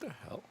the hell?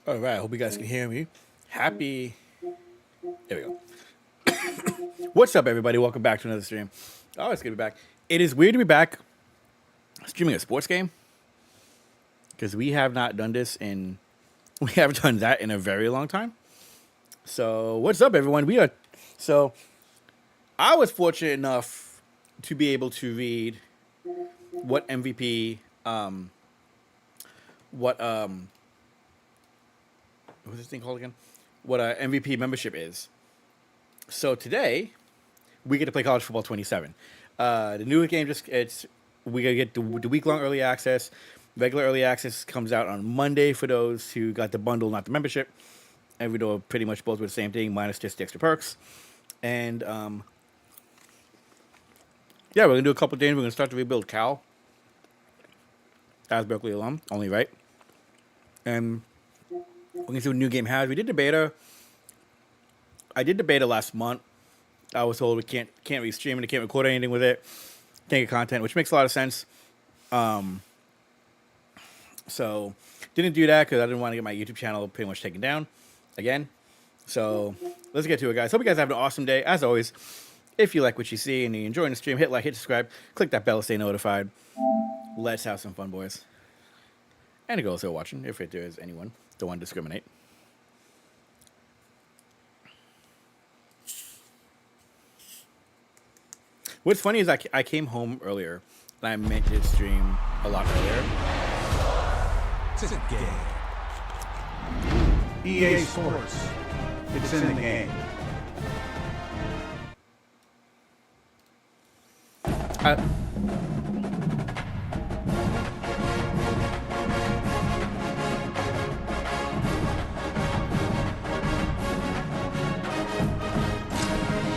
All right, I hope you guys can hear me. Happy. There we go. What's up, everybody? Welcome back to another stream. Oh, it's good to be back. It is weird to be back streaming a sports game because we have not done this in. We haven't done that in a very long time. So, what's up, everyone? So. I was fortunate enough to be able to read what MVP, what what's this thing called again? What MVP membership is. So today, we get to play College Football 27. The new game we gotta get the week long early access. Regular early access comes out on Monday for those who got the bundle, not the membership. And we know pretty much both were the same thing, minus just the extra perks. And yeah, we're gonna do a couple of things. We're gonna start to rebuild Cal as Berkeley alum, only right. And we're gonna see what new game has. We did the beta. I did the beta last month. I was told we can't re-stream it, can't record anything with it, can't get content, which makes a lot of sense. So didn't do that because I didn't want to get my YouTube channel pretty much taken down again. So let's get to it, guys. Hope you guys have an awesome day. As always, if you like what you see and you're enjoying the stream, hit like, hit subscribe, click that bell to stay notified. Let's have some fun, boys. And the girls who are watching, if there is anyone, don't want to discriminate. What's funny is I came home earlier, and I meant to stream a lot earlier. It's a game. EA Sports. It's in the game.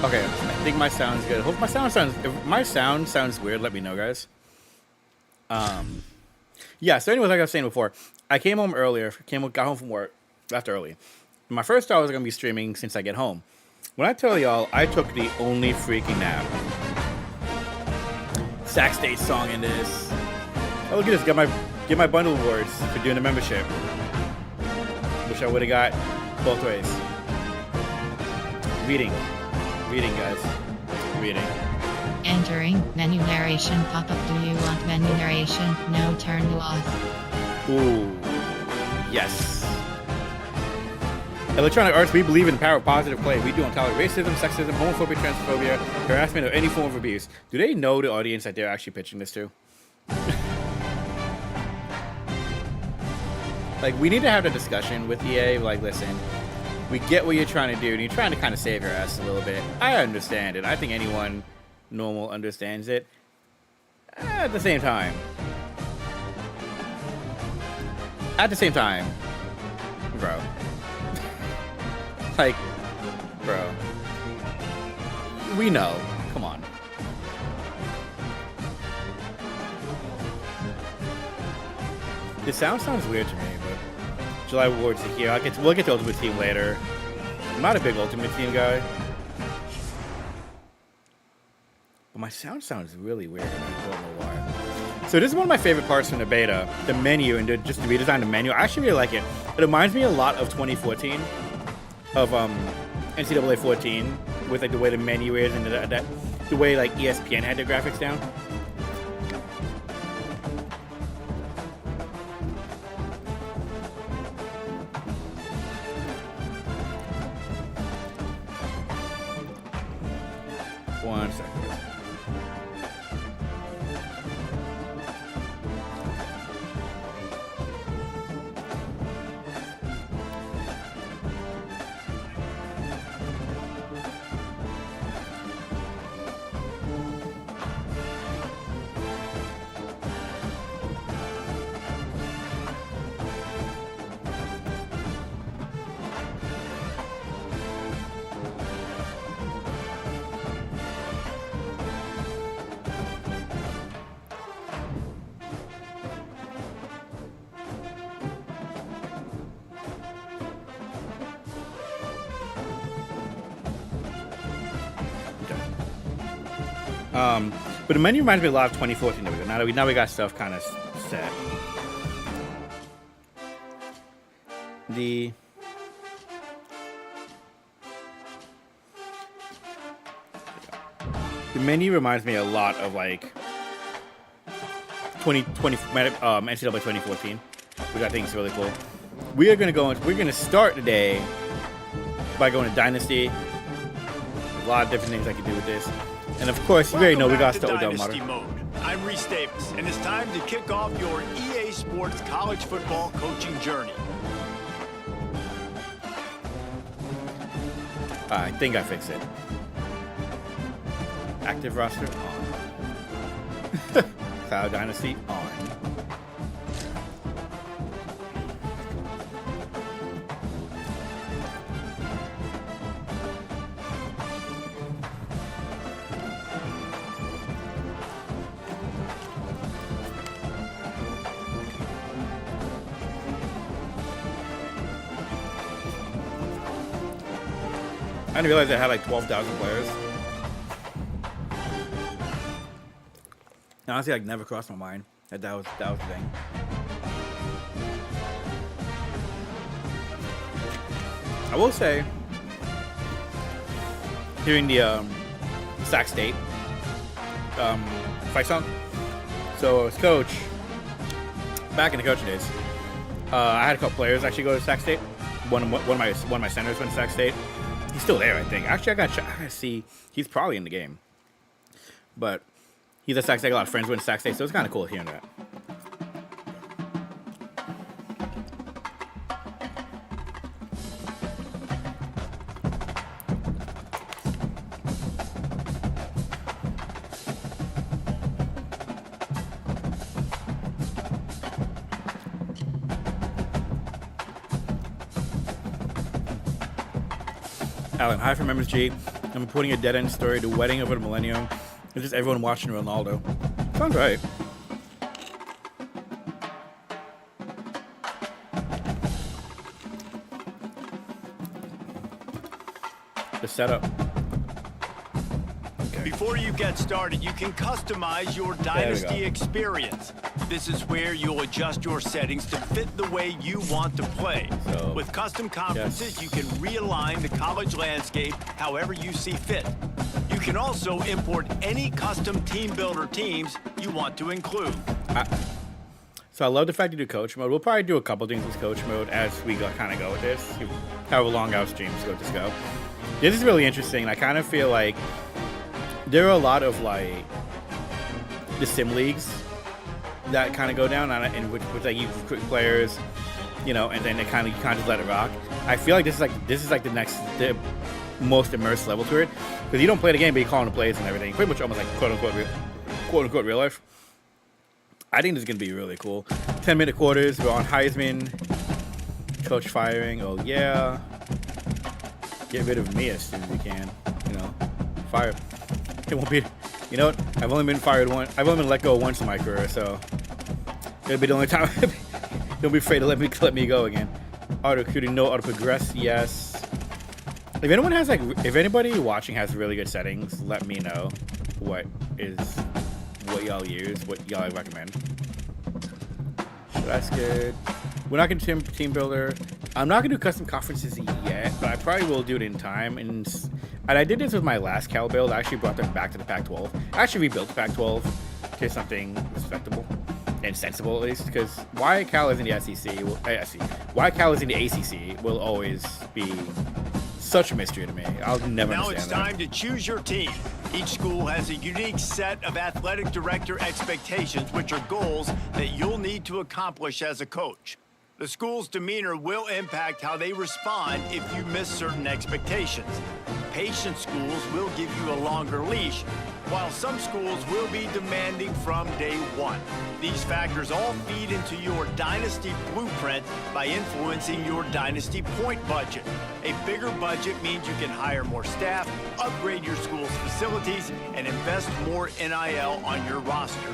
Okay, I think my sound's good. Hope my sound sounds. If my sound sounds weird, let me know, guys. Yeah. So, anyways, like I was saying before, I came home earlier. Got home from work, left early. My first thought was gonna be streaming since I get home. When I tell y'all, I took the only freaking nap. Sack State song in this. Oh, look at this! Get my bundle awards for doing the membership. Wish I would have got both ways. Reading, guys. Reading. Entering menu narration pop-up. Do you want menu narration? No, turn you off. Ooh, yes. Electronic Arts, we believe in the power of positive play. We don't tolerate racism, sexism, homophobia, transphobia, harassment, or any form of abuse. Do they know the audience that they're actually pitching this to? Like, we need to have a discussion with EA. Like, listen, we get what you're trying to do, and you're trying to kind of save your ass a little bit. I understand it. I think anyone normal understands it. At the same time, bro. Like, bro. We know. Come on. The sound sounds weird to me, but July Awards are here. We'll get to Ultimate Team later. I'm not a big Ultimate Team guy. But my sound sounds really weird, and I don't know why. So this is one of my favorite parts from the beta, the menu, and just to redesign the menu. I actually really like it. It reminds me a lot of 2014, of NCAA 14, with like the way the menu is and the way like ESPN had their graphics down. One second. But the menu reminds me a lot of 2014. There we go. Now we got stuff kind of set. The menu reminds me a lot of like 2020 NCAA 2014, which I think is really cool. We're gonna start today by going to Dynasty. There's a lot of different things I can do with this, and of course, you already know we got to start with Dynasty Mode. Mode. I'm Reese Davis, and it's time to kick off your EA Sports college football coaching journey. I think I fixed it. Active roster on. Cloud Dynasty on. I didn't realize I had like 12,000 players. Honestly, like never crossed my mind that was the thing. I will say, hearing the Sac State fight song. So as coach, back in the coaching days, I had a couple players actually go to Sac State. One of my centers went to Sac State. He's still there, I think. Actually, I gotta see. He's probably in the game, but he's at Sac State. A lot of friends went to Sac State, so it's kind of cool hearing that. Alan, hi from MSG. I'm putting a dead-end story to Wedding Over the Millennium. It's just everyone watching Ronaldo. Sounds right. The setup. Okay. Before you get started, you can customize your Dynasty experience. This is where you'll adjust your settings to fit the way you want to play. So, with custom conferences, you can realign the college landscape however you see fit. You can also import any custom team builder teams you want to include. So I love the fact you do coach mode. We'll probably do a couple things with coach mode as we kind of go with this. However long our streams go. This is really interesting. I kind of feel like there are a lot of like the sim leagues that kind of go down on it, in which like you recruit players, you know, and then they kind of just let it rock. I feel like this is like the most immersed level to it, because you don't play the game, but you call in the plays and everything. Pretty much almost like quote unquote real life. I think this is gonna be really cool. 10-minute quarters. We're on Heisman. Coach firing. Oh yeah. Get rid of me as soon as you can. You know, fire. It won't be. You know what? I've only been fired once. I've only been let go once in my career, so it'll be the only time. Don't be afraid to let me go again. Auto recruiting, no auto progress. Yes. If anybody watching has really good settings, let me know what y'all use, what y'all recommend. So that's good. We're not gonna do team builder. I'm not gonna do custom conferences yet, but I probably will do it in time. And I did this with my last Cal build. I actually brought them back to the Pac-12. I actually rebuilt the Pac-12 to something respectable and sensible, at least, because why Cal is in the SEC, why Cal is in the ACC will always be such a mystery to me. I'll never Now understand it's time to choose your team. Each school has a unique set of athletic director expectations, which are goals that you'll need to accomplish as a coach. The school's demeanor will impact how they respond if you miss certain expectations. Patient schools will give you a longer leash, while some schools will be demanding from day one. These factors all feed into your Dynasty blueprint by influencing your Dynasty point budget. A bigger budget means you can hire more staff, upgrade your school's facilities, and invest more NIL on your roster.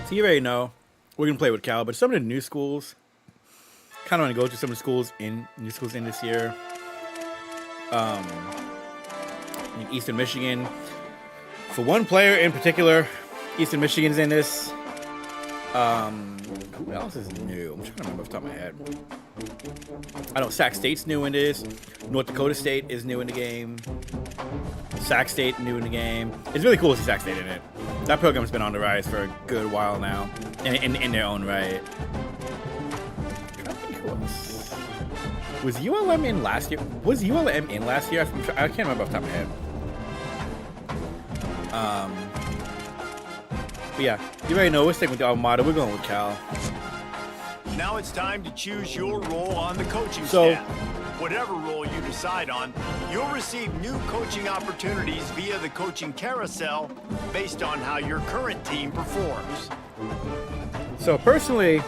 So you already know we're gonna play with Cal, but some of the new schools, kind of want to go to some of the new schools in this year. In Eastern Michigan, for one player in particular, Eastern Michigan's in this. Who else is new? I'm trying to remember off the top of my head. I know Sac State's new in this. North Dakota State is new in the game. Sac State new in the game. It's really cool to see Sac State in it. That program's been on the rise for a good while now, in their own right. I'm trying to think who else. Was ULM in last year? Was ULM in last year? I can't remember off the top of my head. But yeah, you already know we're sticking with the Armada. We're going with Cal. Now it's time to choose your role on the coaching So- staff. Whatever role you decide on, you'll receive new coaching opportunities via the coaching carousel based on how your current team performs. So personally,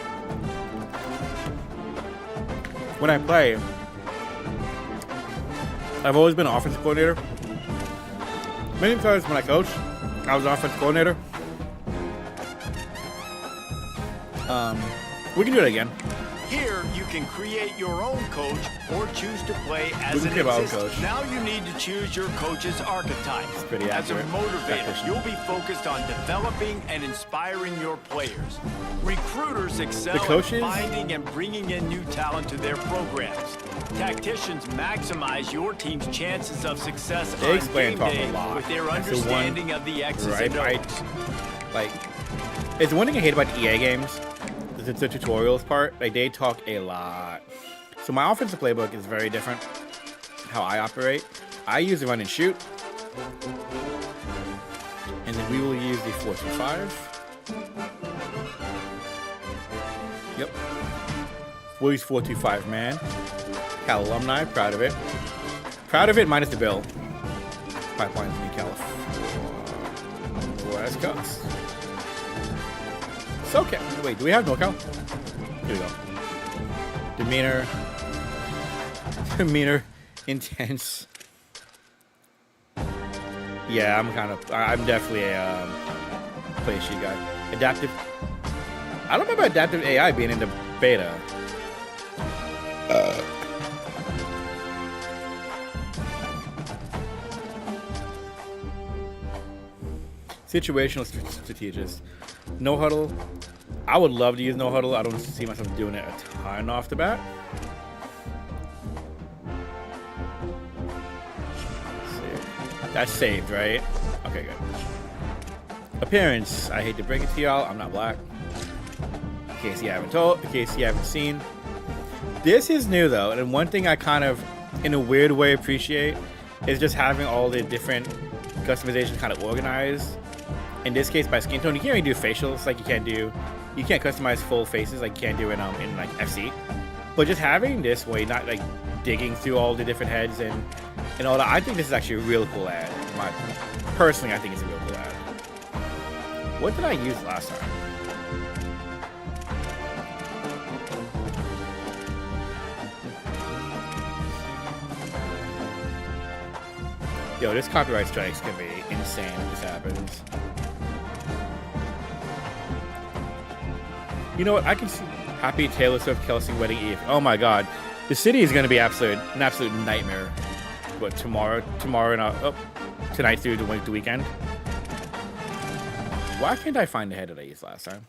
when I play, I've always been an offensive coordinator. Many times when I coach, I was an offensive coordinator. We can do it again. Here, you can create your own coach or choose to play as We can an create our own assistant. coach. Now you need to choose your coach's archetype. pretty As a accurate. motivator, Tactician. you'll be focused on developing and inspiring your players. Recruiters excel The coaches? at finding and bringing in new talent to their programs. Tacticians maximize your team's chances of success They on explain game talk a day lot. with their That's the one- understanding of the X's Right? and O's. Like, it's one thing I hate about the EA games. The tutorials part. Like, they talk a lot. So my offensive playbook is very different. How I operate. I use the run and shoot. And then we will use the 4-2-5. Yep. We'll use 4-2-5, man. Cal alumni, proud of it. Proud of it, minus the bill. Pipelines in California. West Coast. SoCal. Wait, do we have NorCal? Here we go. Demeanor, intense. Yeah, I'm definitely a play sheet guy. Adaptive. I don't remember adaptive AI being in the beta. Situational strategist. No huddle. I would love to use no huddle. I don't see myself doing it a ton off the bat. That's saved, right? Okay, good. Appearance. I hate to break it to y'all. I'm not black. In case you haven't told, in case you haven't seen. This is new though, and one thing I kind of, in a weird way, appreciate is just having all the different customizations kind of organized. In this case, by skin tone, you can't really do facials like you can't customize full faces like you can do in like FC. But just having this way, not like digging through all the different heads and all that, I think this is actually a real cool ad. Personally, I think it's a real cool ad. What did I use last time? Yo, this copyright strike's gonna be insane if this happens. You know what? I can see Happy Taylor Swift Kelsey Wedding Eve. Oh my God, the city is gonna be an absolute nightmare. What, tomorrow and tonight through the weekend? Why can't I find the head that I used last time?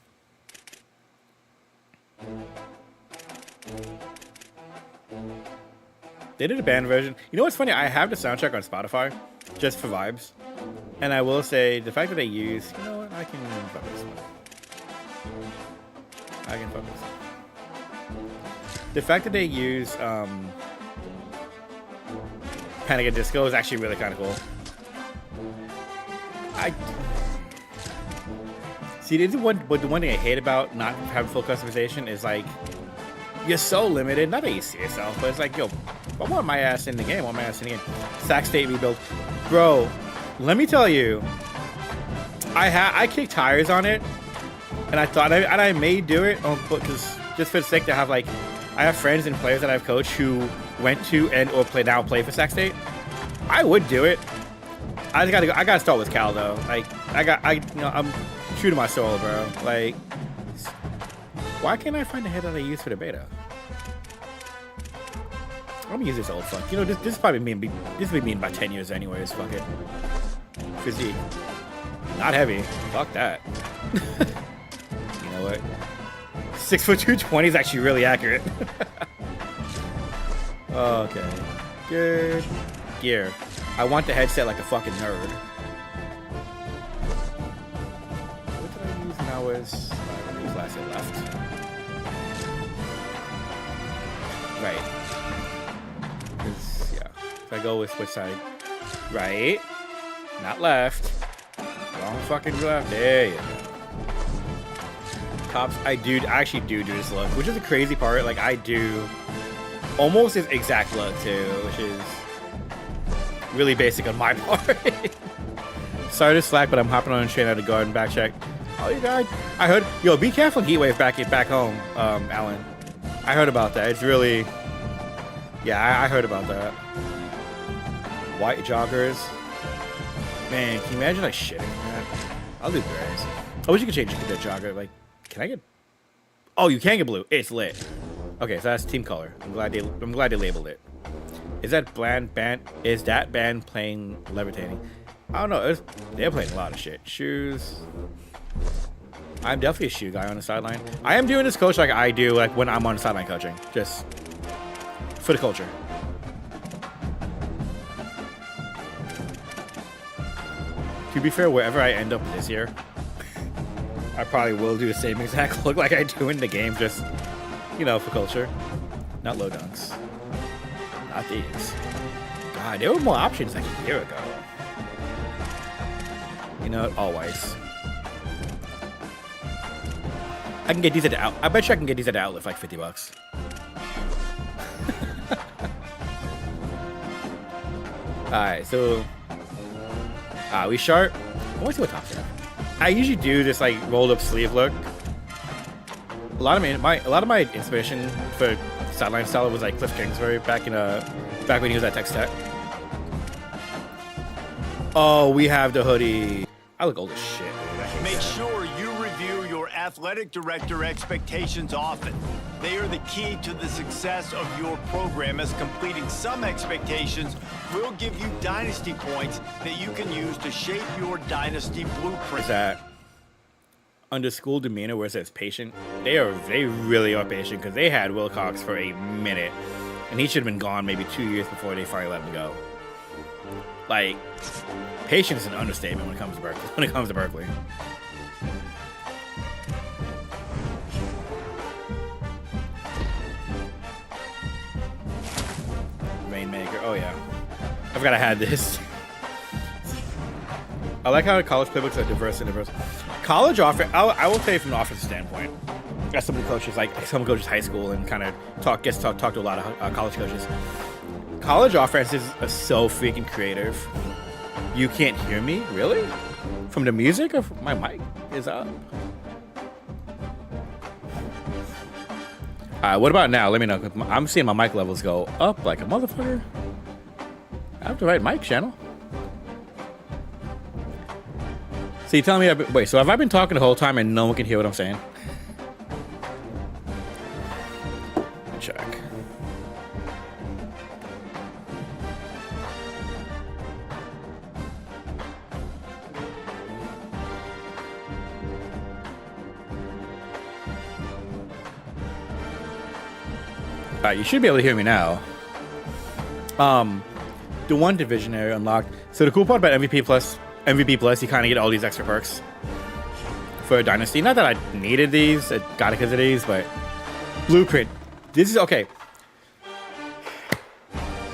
They did a band version. You know what's funny? I have the soundtrack on Spotify just for vibes, and I will say the fact that they use, you know what? I can fuck this one. I can fuck this one. The fact that they use Panic at Disco is actually really kind of cool. See, this is but the one thing I hate about not having full customization is like you're so limited. Not that you see yourself, but it's like, yo, I want my ass in the game. Sac State rebuild, bro. Let me tell you, I kicked tires on it, and I thought I may do it, because just for the sake to have like, I have friends and players that I've coached who went to or play for Sac State. I would do it. I gotta start with Cal though. Like I'm true to my soul, bro. Like, why can't I find the head that I use for the beta? I'm gonna use this old fuck. You know, this is probably this will be in about 10 years anyways. Fuck it. Physique, not heavy. Fuck that. You know but 6'2", 220 is actually really accurate. Okay. Good gear. I want the headset like a fucking nerd. What did I use when I was... I used last year left. Right. 'Cause, yeah. If I go with which side? Right. Not left. Wrong fucking left. There you go. Tops. I actually do this look, which is the crazy part. Like, I do almost his exact look, too, which is really basic on my part. Sorry to slack, but I'm hopping on a train out of garden. Back check. Oh, you guys. I heard. Yo, be careful, heat wave back home, Alan. I heard about that. It's really. Yeah, I heard about that. White joggers. Man, can you imagine like shitting that? I'll do grays. I wish you could change it to that jogger. Like, can I get? Oh, you can get blue. It's lit. Okay, so that's team color. I'm glad they labeled it. Is that band playing levitating? I don't know. They're playing a lot of shit. Shoes. I'm definitely a shoe guy on the sideline. I am doing this coach like I do like when I'm on the sideline coaching, just for the culture. To be fair, wherever I end up this year, I probably will do the same exact look like I do in the game, just, you know, for culture. Not low dunks. Not these. God, there were more options like a year ago. You know, all whites. I can get these at the out. I bet you I can get these at the outlet for like $50. Alright, so we sharp. I want to see what tops have. I usually do this like rolled up sleeve look. A lot of my inspiration for sideline style was like Cliff Kingsbury back when he was at Texas Tech. Oh, we have the hoodie. I look old as shit. Make sure you review your athletic director expectations often. They are the key to the success of your program, as completing some expectations will give you dynasty points that you can use to shape your dynasty blueprint. Is that under school demeanor where it says patient? They really are patient, because they had Wilcox for a minute, and he should have been gone maybe 2 years before they finally let him go. Like, patient is an understatement when it comes to Berkeley. Rainmaker. Oh yeah, I forgot I had this. I like how the college playbooks are diverse. College offense, I will tell you from an offensive standpoint, as somebody coaches, like someone coaches high school and kind of talk to a lot of college coaches. College offenses are so freaking creative. You can't hear me, really? From the music, or my mic is up? What about now? Let me know. I'm seeing my mic levels go up like a motherfucker. I have the right mic channel. So you telling me wait, so have I been talking the whole time and no one can hear what I'm saying? Check. Alright, you should be able to hear me now. The one division area unlocked. So the cool part about MVP Plus, you kind of get all these extra perks for a dynasty. Not that I needed these, I got it because of these, but blueprint. This is okay.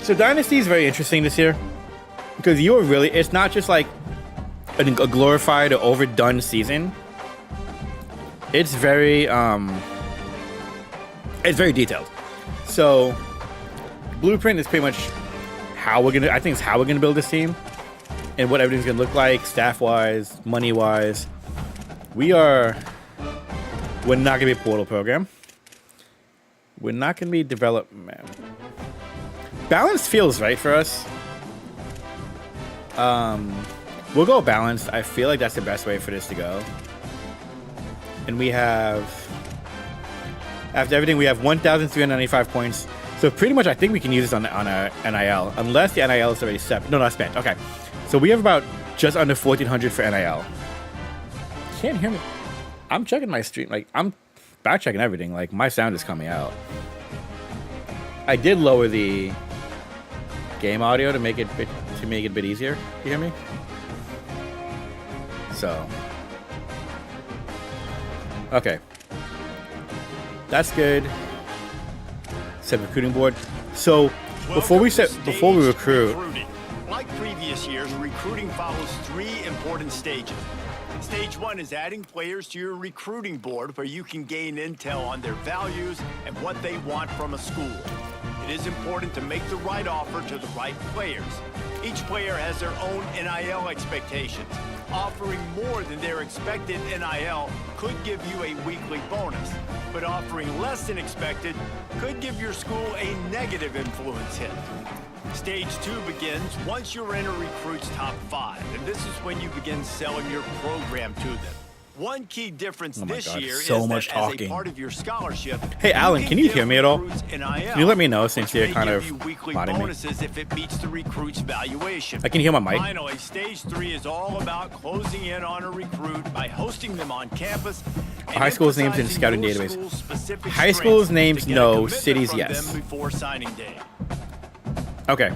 So dynasty is very interesting this year because it's not just like a glorified or overdone season. It's very detailed. So blueprint is pretty much how we're gonna build this team and what everything's gonna look like, staff wise, money wise. We're not gonna be a portal program. We're not gonna be development. Balance feels right for us. We'll go balanced. I feel like that's the best way for this to go. And we have, after everything, we have 1,395 points. So pretty much, I think we can use this on a NIL, unless the NIL is already set. No, not spent. Okay, so we have about just under 1,400 for NIL. Can't hear me. I'm checking my stream. Like, I'm back checking everything. Like, my sound is coming out. I did lower the game audio to make it a bit easier. You hear me? So, okay, that's good. Set recruiting board. So before we recruit, recruiting. Like previous years, recruiting follows 3 important stages. Stage 1 is adding players to your recruiting board where you can gain intel on their values and what they want from a school. It is important to make the right offer to the right players. Each player has their own NIL expectations. Offering more than their expected NIL could give you a weekly bonus, but offering less than expected could give your school a negative influence hit. Stage 2 begins once you're in a recruit's top 5, and this is when you begin selling your program to them. One key difference this year is that as a part of your scholarship. Hey, Alan, can you hear me at all? Can you let me know since you're kind of modding bonuses if it meets the recruit's valuation. I can hear my mic. Finally, stage 3 is all about closing in on a recruit by hosting them on campus. High school's names in scouting database. High school's names no, cities yes. Before signing day. Okay.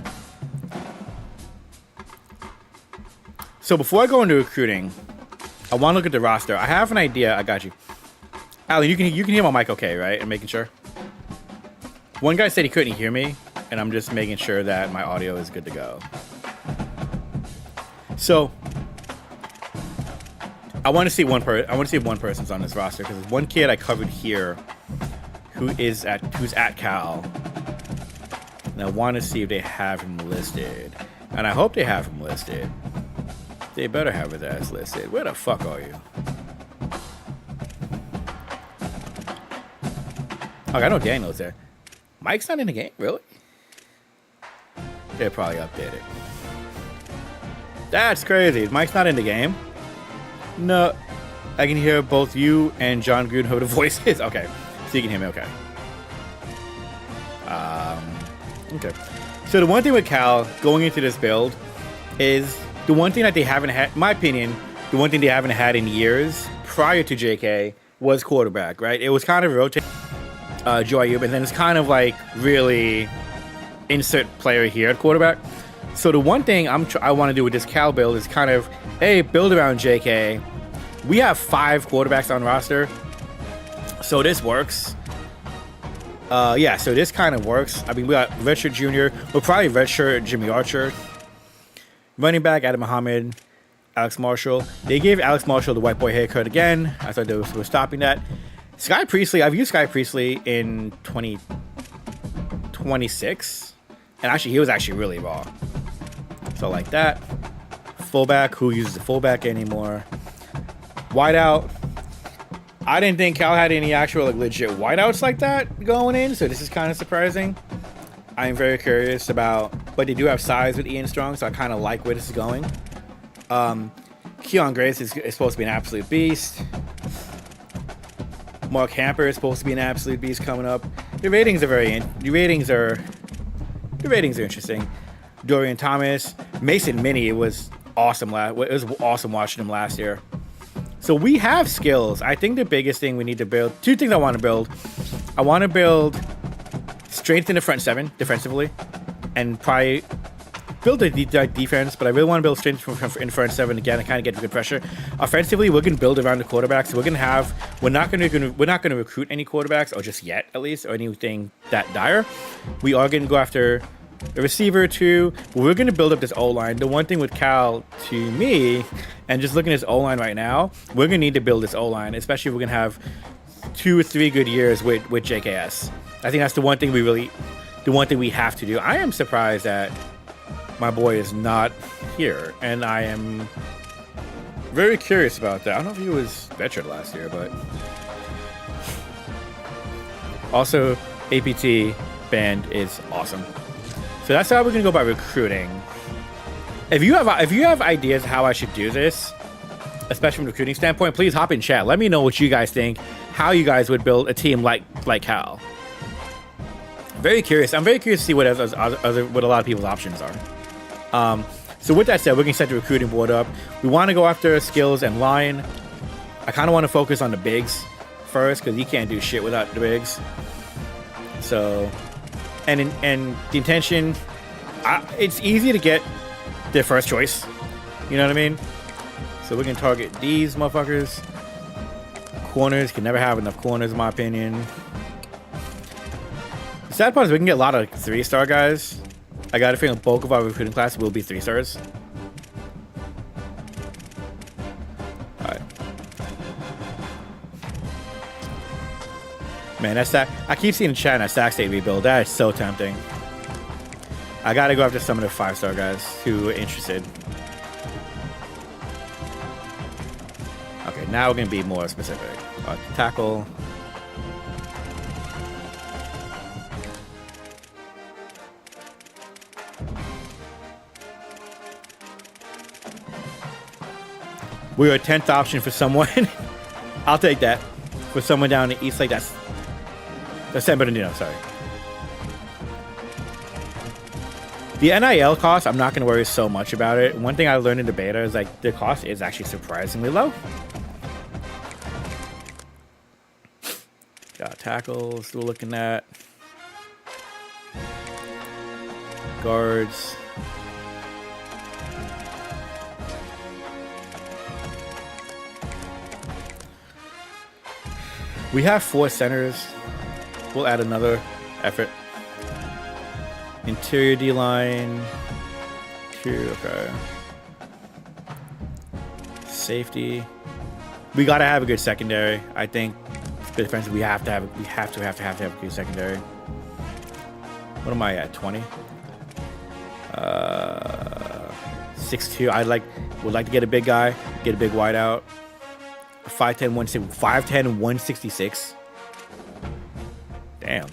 So before I go into recruiting, I want to look at the roster. I have an idea. I got you. Alan, you can hear my mic okay, right? I'm making sure. One guy said he couldn't hear me, and I'm just making sure that my audio is good to go. So I want to see one person's on this roster because there's one kid I covered here who's at Cal, and I want to see if they have him listed, and I hope they have him listed. They better have his ass listed. Where the fuck are you? Okay, I know Daniel's there. Mike's not in the game, really? They're probably updated. That's crazy. Mike's not in the game? No. I can hear both you and John Grunho's voices. Okay. So you can hear me okay. Okay. So the one thing with Cal going into this build is the one thing that they haven't had, in my opinion, the one thing they haven't had in years prior to JK was quarterback, right? It was kind of rotate Joe Ayub, and then it's kind of like really insert player here at quarterback. So the one thing I want to do with this Cal build is kind of, hey, build around JK. We have 5 quarterbacks on roster, so this works. Yeah, so this kind of works. I mean, we got redshirt junior. We'll probably redshirt Jimmy Archer. Running back, Adam Muhammad, Alex Marshall. They gave Alex Marshall the white boy haircut again. I thought they were stopping that. Sky Priestley, I've used Sky Priestley in 2026. And actually, he was actually really raw. So like that. Fullback, who uses the fullback anymore. Wideout. I didn't think Cal had any actual like legit wideouts like that going in. So this is kind of surprising. I'm very curious about, but they do have size with Ian Strong, so I kind of like where this is going. Keon Grace is supposed to be an absolute beast. Mark Hamper is supposed to be an absolute beast coming up. The ratings are interesting. Dorian Thomas, Mason Minnie, it was awesome. It was awesome watching him last year. So we have skills. I think the biggest thing we need to build, 2 things I want to build. I want to build strength in the front 7 defensively, and probably build a defense, but I really want to build strength in front 7 again and kind of get good pressure. Offensively, we're going to build around the quarterbacks. So we're not going to recruit any quarterbacks, or just yet at least, or anything that dire. We are going to go after a receiver too, but we're going to build up this O-line. The one thing with Cal, to me, and just looking at this O-line right now, we're going to need to build this O-line, especially if we're going to have 2 or 3 good years with JKS. I think that's the one thing we have to do. I am surprised that my boy is not here, and I am very curious about that. I don't know if he was veteran last year, but also APT band is awesome. So that's how we're gonna go about recruiting. If you have ideas how I should do this, especially from a recruiting standpoint, please hop in chat. Let me know what you guys think, how you guys would build a team like Cal. Very curious. I'm very curious to see what a lot of people's options are. So with that said, we're gonna set the recruiting board up. We want to go after skills and line. I kind of want to focus on the bigs first because you can't do shit without the bigs. So, and the intention, it's easy to get their first choice. You know what I mean? So we can target these motherfuckers. Corners can never have enough corners, in my opinion. The sad part is we can get a lot of 3-star guys. I got a feeling the bulk of our recruiting class will be 3 stars. Alright. Man, that's that. I keep seeing in chat that stack state rebuild. That is so tempting. I gotta go after some of the 5-star guys who are interested. Okay, now we're gonna be more specific. Tackle. We are a 10th option for someone. I'll take that. For someone down the east, like that's San Bernardino, sorry. The NIL cost, I'm not going to worry so much about it. One thing I learned in the beta is like the cost is actually surprisingly low. Got tackles we're looking at. Guards. We have 4 centers. We'll add another effort. Interior D-line. Okay. Safety. We gotta have a good secondary. I think the defense we have to have a good secondary. What am I at? 20? 6'2". Would like to get a big guy, get a big wide out. 5'10", 166. Damn.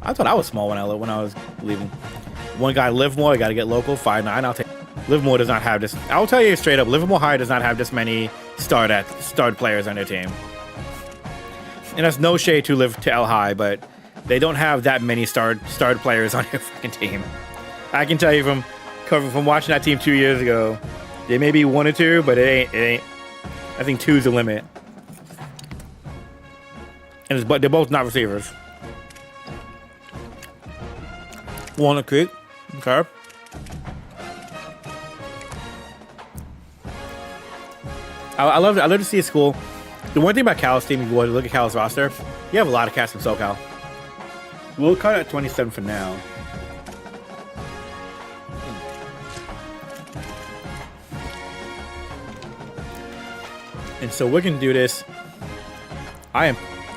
I thought I was small when I was leaving. One guy, Livermore, I got to get local. 5'9". I'll take. Livermore does not have this. I'll tell you straight up, Livermore High does not have this many starred players on their team. And that's no shade to L High, but they don't have that many starred players on their fucking team. I can tell you from watching that team 2 years ago, there may be 1 or 2, but it ain't. I think 2 is the limit. And but they're both not receivers. Walnut Creek. Okay. I love to see a school. The one thing about Cal's team, if you want to look at Cal's roster, you have a lot of cats from SoCal. We'll cut it at 27 for now. And so we're gonna do this. I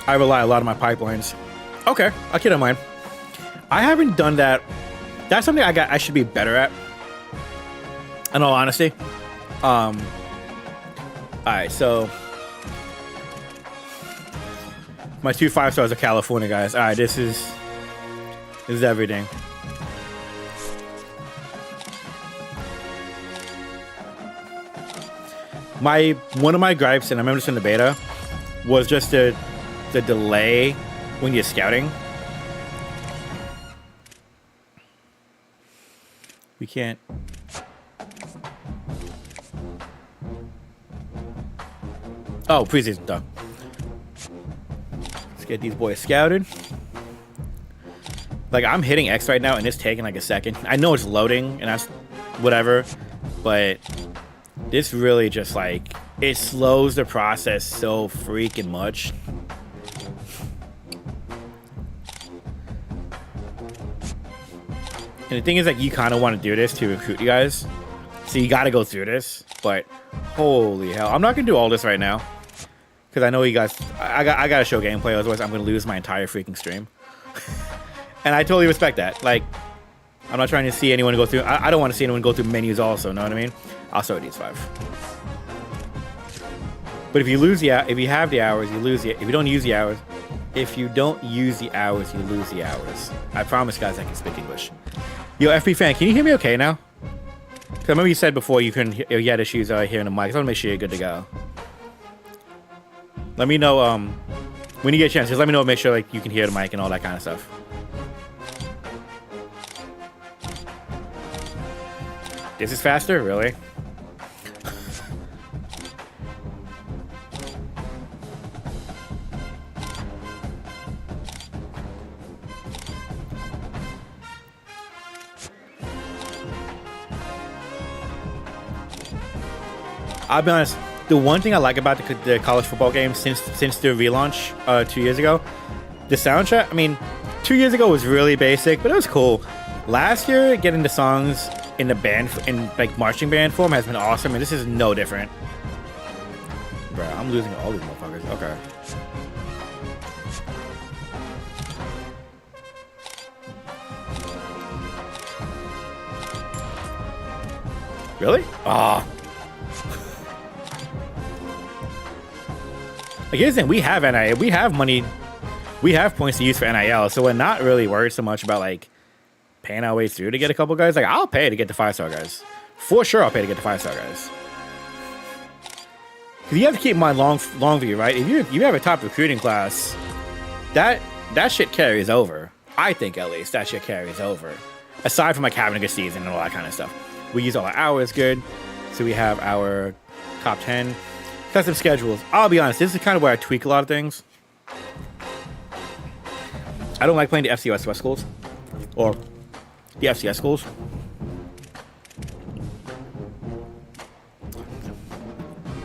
rely a lot on my pipelines. Okay, I'll keep that in mind. I haven't done that. That's something I should be better at. In all honesty. Alright, so my 2 5-stars are California guys. Alright, this is everything. One of my gripes, and I remember this in the beta, was just the delay when you're scouting. We can't. Oh, preseason done. Let's get these boys scouted. Like, I'm hitting X right now, and it's taking like a second. I know it's loading, and that's whatever, but this really just like, it slows the process so freaking much. And the thing is, like, you kind of want to do this to recruit you guys, so you got to go through this. But holy hell, I'm not gonna do all this right now because I know you guys. I got to show gameplay, otherwise I'm gonna lose my entire freaking stream. And I totally respect that. Like, I'm not trying to see anyone go through. I don't want to see anyone go through menus also. Know what I mean? I'll start with these 5. But if you lose if you have the hours, you lose if you don't use the hours. If you don't use the hours, you lose the hours. I promise, guys, I can speak English. Yo, FP fan, can you hear me okay now? Because I remember you said before you had issues hearing the mic. So I want to make sure you're good to go. Let me know when you get a chance. Just let me know. Make sure like you can hear the mic and all that kind of stuff. This is faster, really? I'll be honest. The one thing I like about the college football game since the relaunch 2 years ago, the soundtrack. I mean, 2 years ago was really basic, but it was cool. Last year, getting the songs in the band in like marching band form has been awesome, and this is no different. Bro, I'm losing all these motherfuckers. Okay. Really? Ah. Like, here's the thing, we have NIL, we have money, we have points to use for NIL, so we're not really worried so much about like paying our way through to get a couple guys. Like, I'll pay to get the 5-star guys. For sure, I'll pay to get the 5-star guys. Because you have to keep in mind long view, right? If you have a top recruiting class, that shit carries over. I think at least that shit carries over. Aside from like having a good season and all that kind of stuff. We use all our hours good. So we have our top 10 custom schedules. I'll be honest, this is kind of where I tweak a lot of things. I don't like playing the FCS West schools. Or the FCS schools.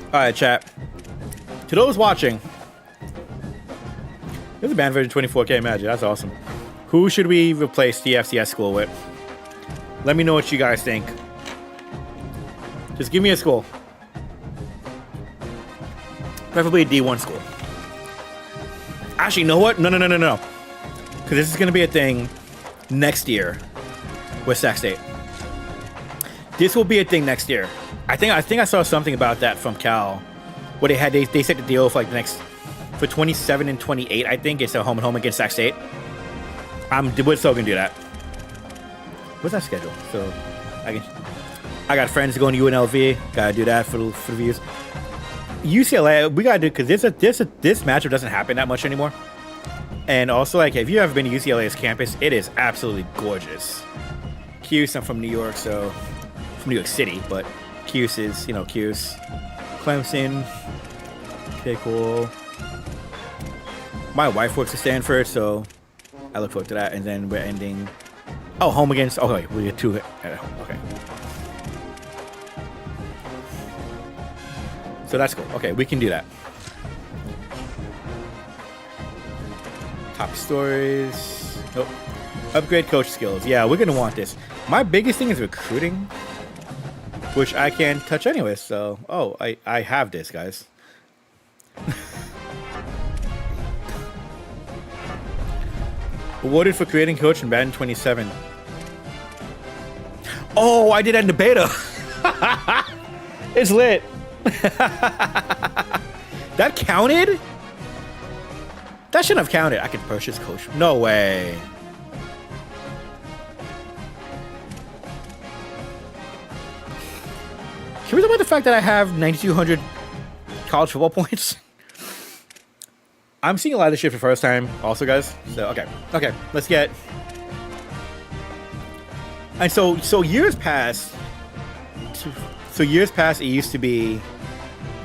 Alright, chat. To those watching, there's a band version 24K Magic. That's awesome. Who should we replace the FCS school with? Let me know what you guys think. Just give me a school. Preferably a D1 school. Actually, you know what? No. Because this is going to be a thing next year with Sac State. This will be a thing next year. I think I saw something about that from Cal, where they set the deal for like the next for 27 and 28. I think it's a home and home against Sac State. We're still gonna do that. What's that schedule? So I got friends going to UNLV. Gotta do that for the views. UCLA, we gotta do because this matchup doesn't happen that much anymore. And also, like, if you ever been to UCLA's campus, it is absolutely gorgeous. Cuse, I'm from New York, so from New York City, but Cuse is, Cuse. Clemson. Okay, cool. My wife works at Stanford, so I look forward to that. And then we're ending. Oh, home against. Oh, wait, we get two. Okay. So that's cool. Okay, we can do that. Top stories. Nope. Upgrade coach skills. Yeah, we're gonna want this. My biggest thing is recruiting, which I can't touch anyway. So, I have this, guys. Awarded for creating coach in Madden 27. Oh, I did that in the beta. It's lit. That counted? That shouldn't have counted. I could purchase coach. No way. Can we talk about the fact that I have 9,200 college football points? I'm seeing a lot of this shit for the first time also, guys. So, okay, let's get... And so years past... So years past, it used to be...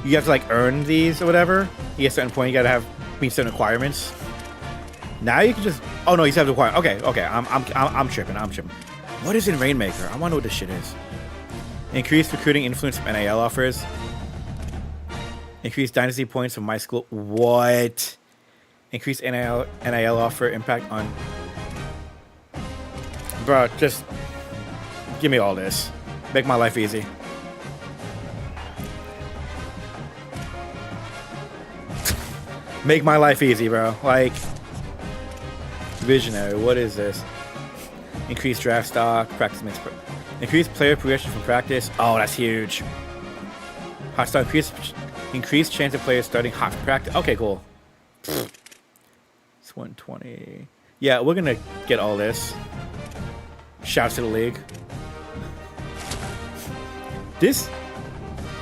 You have to, like, earn these or whatever. You get a certain point, you gotta meet certain requirements. Now you can just... Oh, no, you just have to acquire... Okay, I'm tripping. What is in Rainmaker? I wanna know what this shit is. Increased recruiting influence from NIL offers. Increased dynasty points from my school. What? Increased NIL offer impact on... Bro, just... Give me all this. Make my life easy. Make my life easy, bro. Like... Visionary. What is this? Increased draft stock. Practice makes... Increased player progression from practice. Oh, that's huge. Hot start. Increased chance of players starting hot for practice. Okay, cool. It's 120. Yeah, we're gonna get all this. Shouts to the league. This,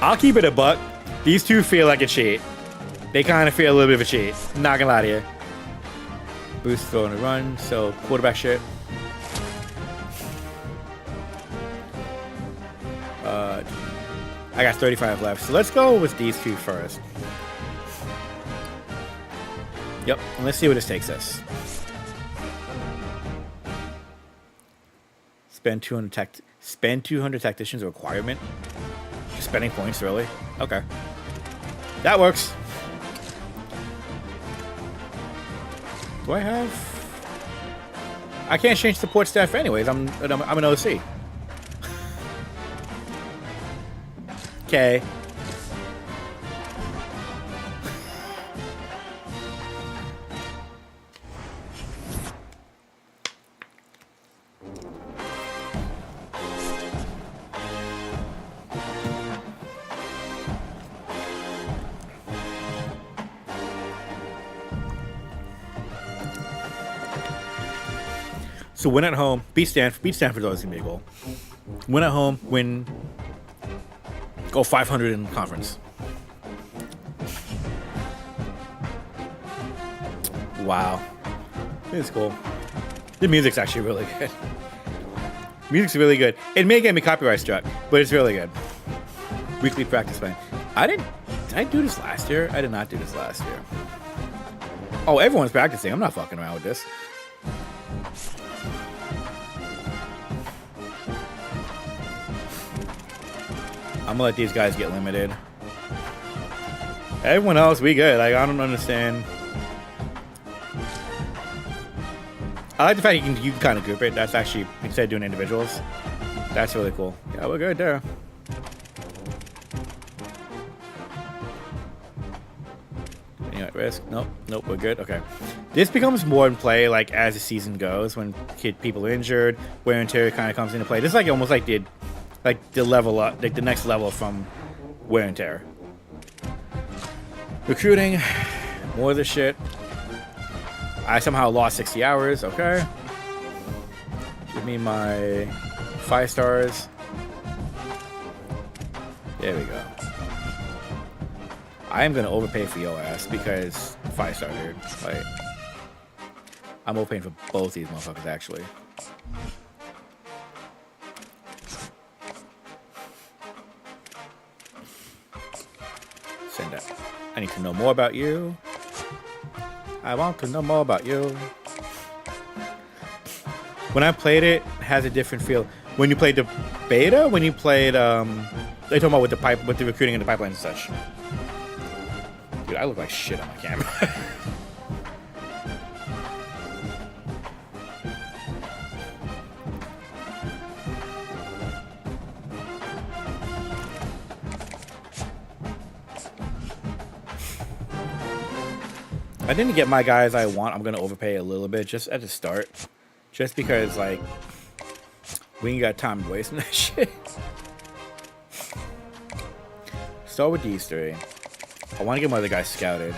I'll keep it a buck. These two feel like a cheat. They kind of feel a little bit of a cheat. Not gonna lie to you. Boost throw and a run. So quarterback shit. I got 35 left, so let's go with these two first. Yep, and let's see where this takes us. Spend 200 tacticians a requirement. spending points, really? Okay. That works. Do I have... I can't change support staff anyways. I'm an OC. Okay. So win at home, beat Stanford. Beat Stanford's always gonna be a goal. Win at home, win. Go 500 in conference. Wow, this is cool. The music's actually really good. Music's really good. It may get me copyright struck, but it's really good. Weekly practice plan. Did I do this last year? I did not do this last year. Oh, everyone's practicing. I'm not fucking around with this. I'm gonna let these guys get limited. Everyone else, we good. Like, I don't understand. I like the fact you can kind of group it. That's actually, instead of doing individuals, that's really cool. Yeah, we're good there. Any at risk? Nope, we're good. Okay. This becomes more in play like as the season goes, when people are injured, wear and tear kind of comes into play. This is like almost like the level up, like the next level from wear and tear. Recruiting, more of this shit. I somehow lost 60 hours. Okay. Give me my 5 stars. There we go. I am gonna overpay for your ass because 5-star, dude. Like, I'm overpaying for both these motherfuckers actually. Send that. I need to know more about you. I want to know more about you. When I played it, it has a different feel. When you played the beta, when you played, they talking about with the recruiting and the pipelines and such. Dude, I look like shit on my camera. I didn't get my guys I want. I'm gonna overpay a little bit just at the start, just because like we ain't got time to waste on that shit. Start with these 3. I want to get my other guys scouted.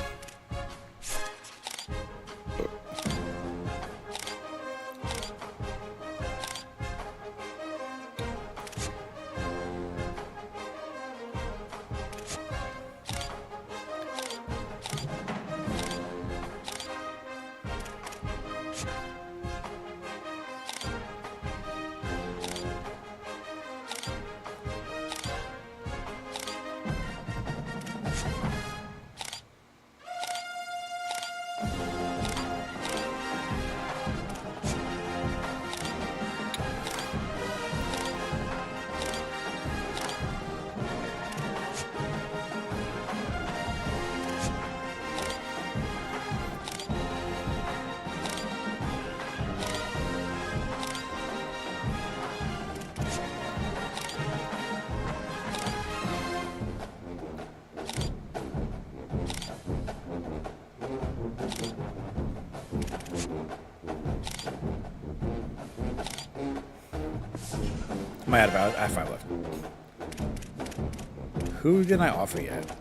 I have 5 left. Who didn't I offer yet?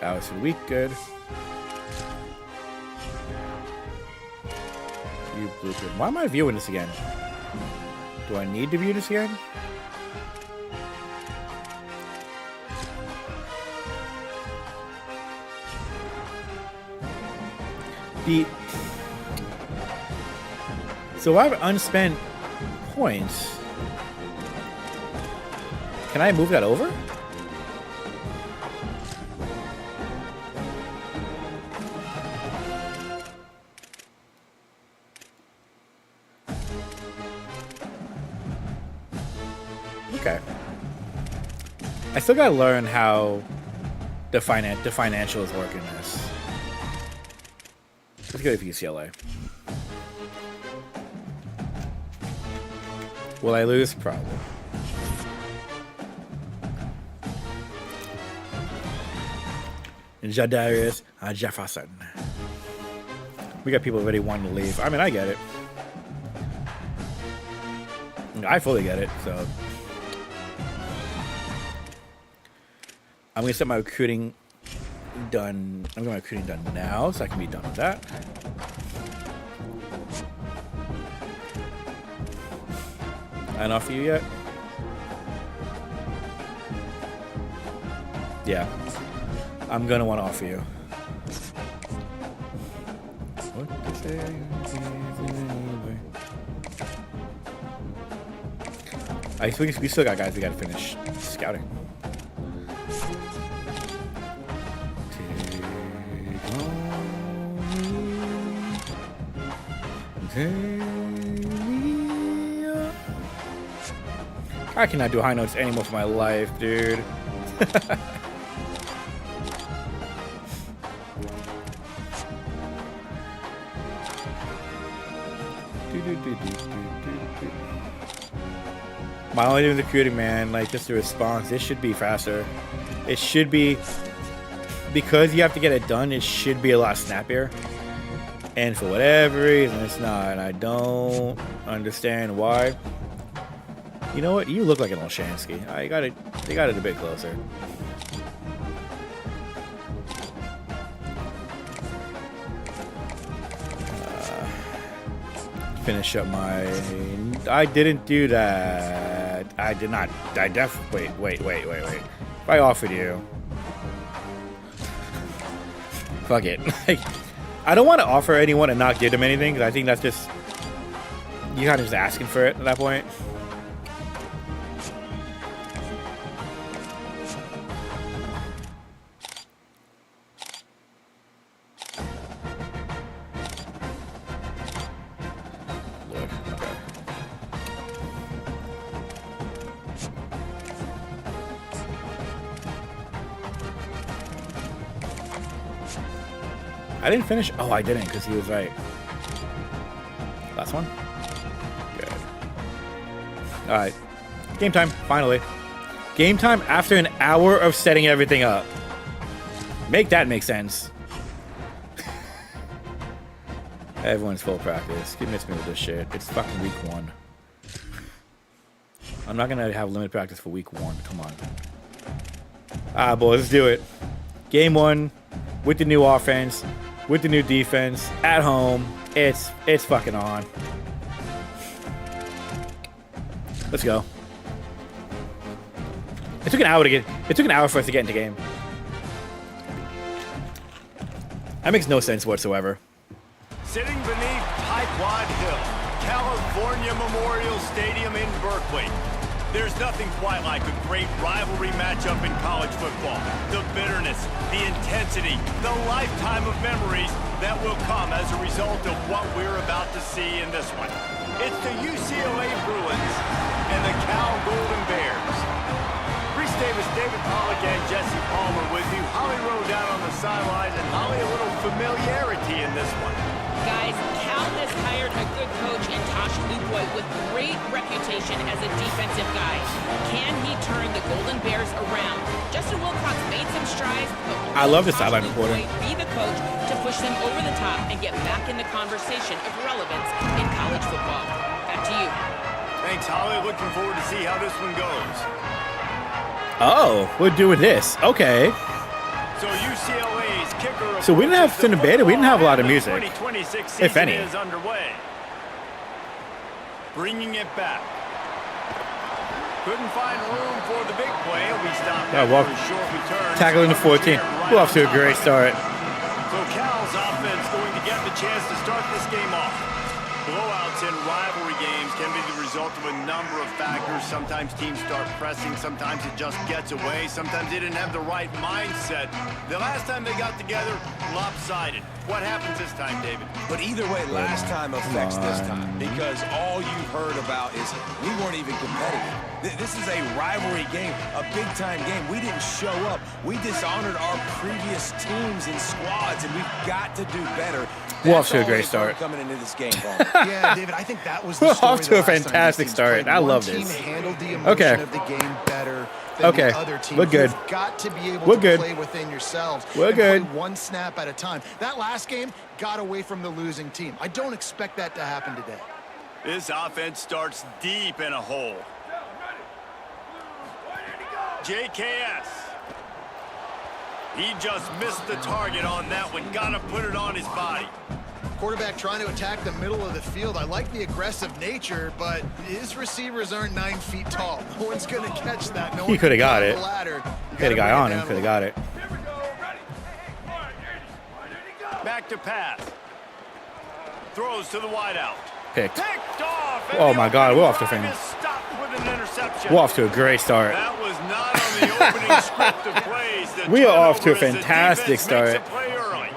Hours for the week, good. View blueprint. Why am I viewing this again? Do I need to view this again? So I have unspent points. Can I move that over? I still gotta learn how the financials work in this. Let's go for UCLA. Will I lose? Probably. Jadarius Jefferson. We got people already wanting to leave. I mean, I get it. I fully get it, so. I'm going to set my recruiting done. I'm going to recruiting done now, so I can be done with that. I don't offer you yet? Yeah. I'm going to want to offer you. What to say anyway? We still got guys we got to finish scouting. I cannot do high notes anymore for my life, dude. My only thing with the recruiting, man, like just the response, it should be faster. It should be, because you have to get it done, it should be a lot snappier. And for whatever reason, it's not. And I don't understand why. You know what? You look like an Olshansky. They got it a bit closer. Finish up my... I didn't do that. I did not. I wait. If I offered you... Fuck it. Like, I don't want to offer anyone and not give them anything, because I think that's just... You're kind of just asking for it at that point. I didn't finish. Oh, I didn't, because he was right. Last one? Good. Alright. Game time, finally. Game time after an hour of setting everything up. Make that make sense. Everyone's full practice. You miss me with this shit. It's fucking week 1. I'm not gonna have limited practice for week 1. Come on. Ah, boys, let's do it. Game 1 with the new offense. With the new defense at home, it's fucking on. Let's go. It took an hour for us to get into game. That makes no sense whatsoever. Sitting beneath Pipeline Hill, California Memorial Stadium in Berkeley. There's nothing quite like a great rivalry matchup in college football. The bitterness, the intensity, the lifetime of memories that will come as a result of what we're about to see in this one. It's the UCLA Bruins and the Cal Golden Bears. Reese Davis, David Pollock, and Jesse Palmer with you. Holly Rowe down on the sidelines, and Holly, a little familiarity in this one. Guys, Cal has hired a good coach in Tosh Luboy with great reputation as a defensive guy. Can he turn the Golden Bears around? Justin Wilcox made some strides, but I love the Tosh sideline Luboy reporting. be the coach to push them over the top and get back in the conversation of relevance in college football? Back to you. Thanks, Holly. Looking forward to see how this one goes. Oh, we're doing this. Okay. So UCLA's kicker. So we didn't have Cinnabeta. We didn't have a lot of music, 2026 if any. is underway. Bringing it back. Couldn't find room for the big play. We stopped Yeah, after a short return. tackling the 14. We're off to a great start. So Cal's offense going to get the chance to start this game off. Blowouts in rivalry games can be the result of a number of factors. Sometimes teams start pressing. Sometimes it just gets away. Sometimes they didn't have the right mindset. The last time they got together, lopsided. What happens this time, David? But either way, last time affects this time, because all you've heard about is we weren't even competitive. This is a rivalry game, a big-time game. We didn't show up. We dishonored our previous teams and squads, and we've got to do better. We're off to a great start. Coming into this game, Yeah, David, I think that was the We're story off to the a last time fantastic these teams start. played. I love One team this. handled the emotion Okay. of the game better than Okay. the other team. We're good. You've got to be able We're to good. play within yourselves. We're and good. Play one snap at a time. That last game got away from the losing team. I don't expect that to happen today. This offense starts deep in a hole. JKS. He just missed the target on that one. Got to put it on his body. Quarterback trying to attack the middle of the field. I like the aggressive nature, but his receivers aren't 9 feet tall. No one's going to catch that. No He one could have can got climb it. the ladder. You Hit a gotta guy bring it on him. down Could have a got it. Back to pass. Throws to the wideout. Picked. Picked off. and Oh the my God, we're off to opening fan. drive is stopped with an interception. We're off to a great start. That was not on the opening script of plays. The We are off to a turnover as the fantastic defense makes start. a play early.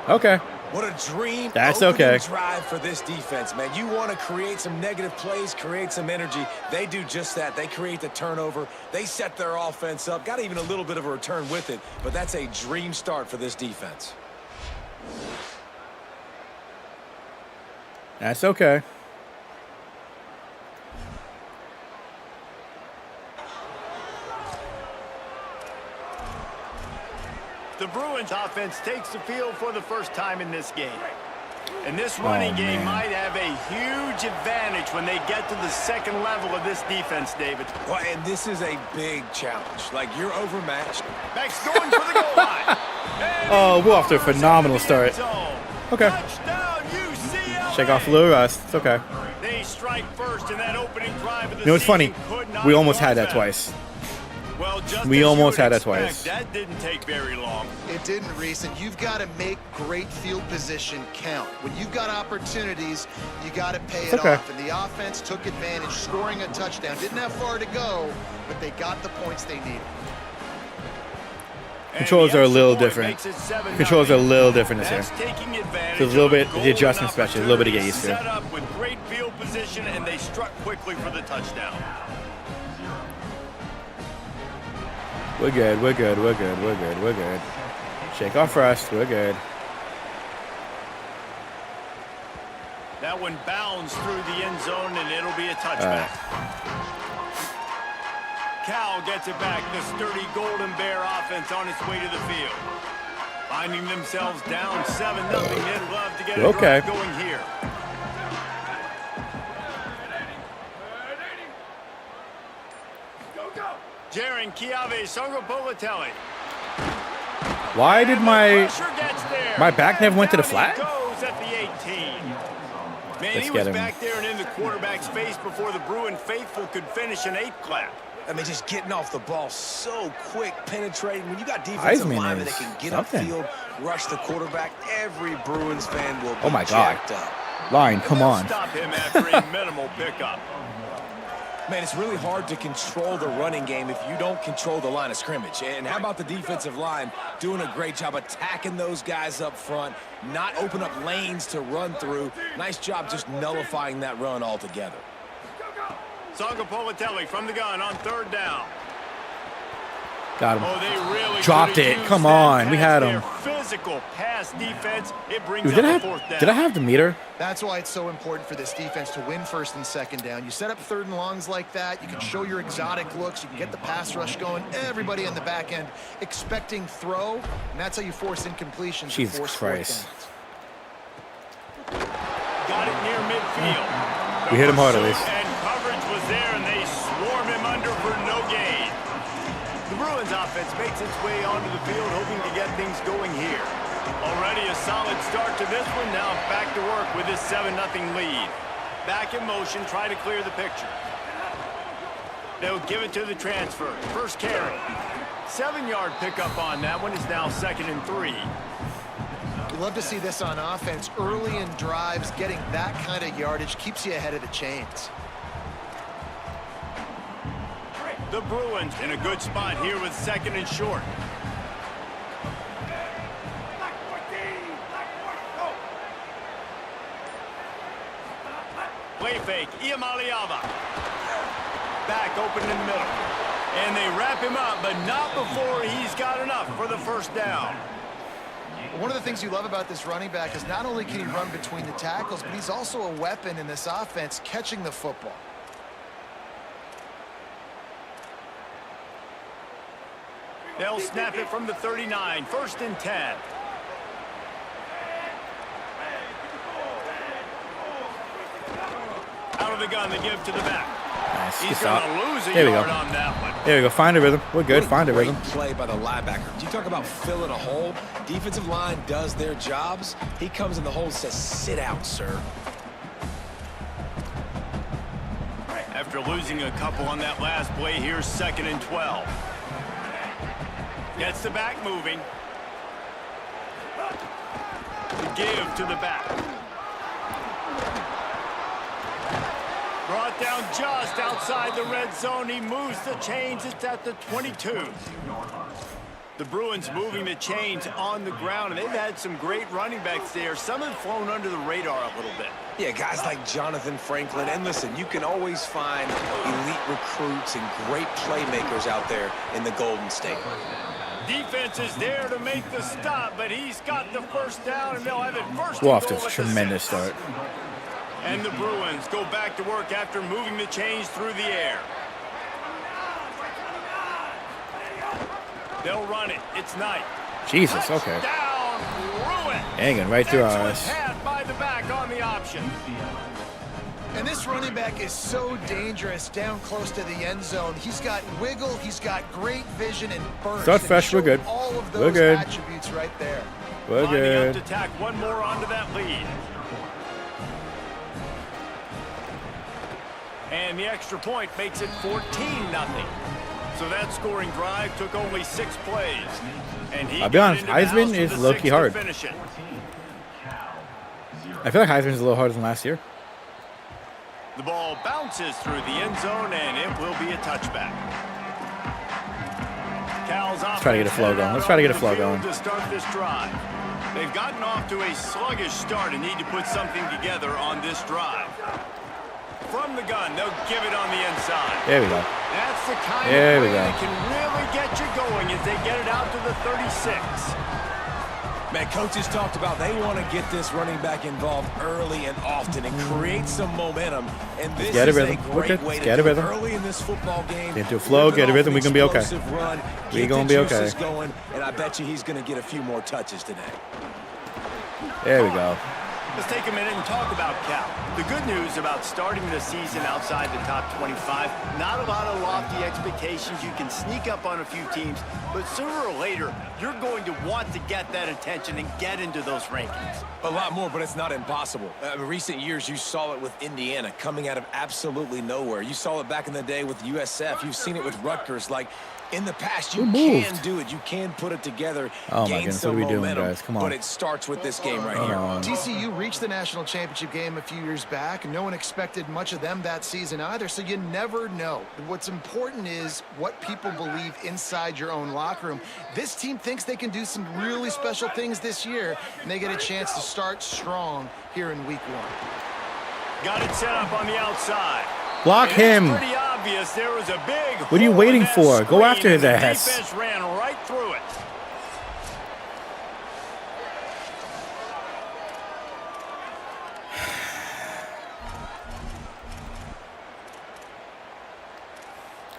Okay. What a dream That's opening okay. drive for this defense, man. You want to create some negative plays, create some energy. They do just that. They create the turnover. They set their offense up. Got even a little bit of a return with it, but that's a dream start for this defense. That's okay. The Bruins offense takes the field for the first time in this game. And this running game man. might have a huge advantage when they get to the second level of this defense, David. Well, and this is a big challenge. Like, you're overmatched. Max going for the goal line. And Oh, he we're off to a powers phenomenal into the end start. zone. Okay. Touchdown, UCLA. Shake off a little rust. It's okay. They strike first in that opening drive of the You know what's funny? season. Could not We almost have had gone that better. twice. Well, just We as you almost would had that expect, twice. That didn't take very long. It didn't, Reese, and you've got to make great field position count. When you've got opportunities, you got to pay it okay. off. And the offense took advantage, scoring a touchdown. Didn't have far to go, but they got the points they needed. Controls are a little different. Controls are a little different this year. That's taking advantage So there's a little of bit, golden the adjustment special, a little bit to get used to. Set up with great field position, and they struck quickly for the touchdown. We're good, we're good, we're good, we're good, we're good. Shake off rust, we're good. That one bounds through the end zone, and it'll be a touchback. Cal gets it back. The sturdy Golden Bear offense on its way to the field. Finding themselves down 7-0. They'd love to get a Okay. drive going here. Jaren Chiave Songopolitelli. Why did my Pressure gets there. my back never went to the Down flat? he goes at the 18. Man, Let's he get was him. back there and in the quarterback's face before the Bruin faithful could finish an 8 clap. I mean, just getting off the ball so quick, penetrating. When you got defensive Heisman linemen is that can get something. upfield, rush the quarterback, every Bruins fan will be Oh my God. jacked up. line? Come on. Stop him after a minimal pickup. Man, it's really hard to control the running game if you don't control the line of scrimmage. And how about the defensive line doing a great job attacking those guys up front, not open up lanes to run through. Nice job just nullifying that run altogether. Songopolitelli from the gun on 3rd down. Got Oh, him. they really Dropped could've it. used Come that on. We pass had there. him. Physical pass defense. It brings Did up I a 4th down. have, did I have the meter? That's why it's so important for this defense to win 1st and 2nd down. You set up 3rd and longs like that. You can show your exotic looks. You can get the pass rush going. Everybody on the back end expecting throw, and that's how you force incompletion. Jesus force Christ. Got it near midfield. We hit him hard at Pursuit least. And coverage was there, and they swarm him under for no gain. The Bruins offense makes its way onto the field, hoping to get things going here. Already a solid start to this one. Now back to work with this 7-0 lead. Back in motion, try to clear the picture. They'll give it to the transfer. First carry. 7-yard pickup on that one. Is now 2nd and 3. You love to see this on offense. Early in drives, getting that kind of yardage keeps you ahead of the chains. The Bruins in a good spot here with 2nd and short. Play fake, Iamaliava. back open in the middle. And they wrap him up, but not before he's got enough for the first down. One of the things you love about this running back is not only can he run between the tackles, but he's also a weapon in this offense catching the football. They'll snap it from the 39, 1st and 10. Out of the gun, they give to the back. Nice. He's Good going stop. to lose a There we yard go. on that one. There we go. Find a rhythm. We're good. Find a Great rhythm. play by the linebacker. You talk about filling a hole. Defensive line does their jobs. He comes in the hole and says, sit out, sir. After losing a couple on that last play, here's 2nd and 12. Gets the back moving. To give to the back. Brought down just outside the red zone. He moves the chains. It's at the 22. The Bruins moving the chains on the ground, and they've had some great running backs there. Some have flown under the radar a little bit. Yeah, guys like Jonathan Franklin. And listen, you can always find elite recruits and great playmakers out there in the Golden State. Defense is there to make the stop, but he's got the first down, and they'll have it first. We're off to and a goal at the tremendous 6. start. And the Bruins go back to work after moving the chains through the air. They'll run it. It's Knight. Jesus, okay. Down, Bruin. Hanging right through our Excellent eyes. pass by the back on the option. And this running back is so dangerous down close to the end zone. He's got wiggle, he's got great vision and burst. Start and fresh, we're showed good. All of those We're good. attributes right there. We're Lining good. up to tack one more onto that lead. And the extra point makes it 14-0. So that scoring drive took only 6 plays. And he I'll be got honest, into the Heisman house is with the low-key 6 to hard. finish it. I feel like Heisman's a little harder than last year. The ball bounces through the end zone, and it will be a touchback. Cal's Let's try to get a flow going. Let's try to get a flow going. To start this drive. They've gotten off to a sluggish start and need to put something together on this drive. From the gun, they'll give it on the inside. There we go. That's the kind There of we play go. that can really get you going as they get it out to the 36. Man, coaches talked about they want to get this running back involved early and often and create some momentum. And this Get a is a rhythm. We're great good. way to Get a do it rhythm. early in this football game. Get into a flow, Ripping get a off rhythm, an we gonna be okay. explosive run, We get gonna the be okay. juices going, and I bet you he's going to get a few more touches today. There we go. Let's take a minute and talk about Cal. The good news about starting the season outside the top 25, not a lot of lofty expectations. You can sneak up on a few teams, but sooner or later, you're going to want to get that attention and get into those rankings. A lot more, but it's not impossible. In recent years, you saw it with Indiana coming out of absolutely nowhere. You saw it back in the day with USF. You've seen it with Rutgers. Like, in the past, you Who can moved? do it. You can put it together, Oh, my gain goodness, some what are we doing, momentum, guys? Come on. but it starts with this game right here. TCU reached the national championship game a few years back, and no one expected much of them that season either, so you never know. What's important is what people believe inside your own locker room. This team thinks they can do some really special things this year, and they get a chance to start strong here in week 1. Got it set up on the outside. Block And it's him. pretty obvious there was a big What are you hole waiting in that for? Go screen, after his and the ass. defense ran right through it.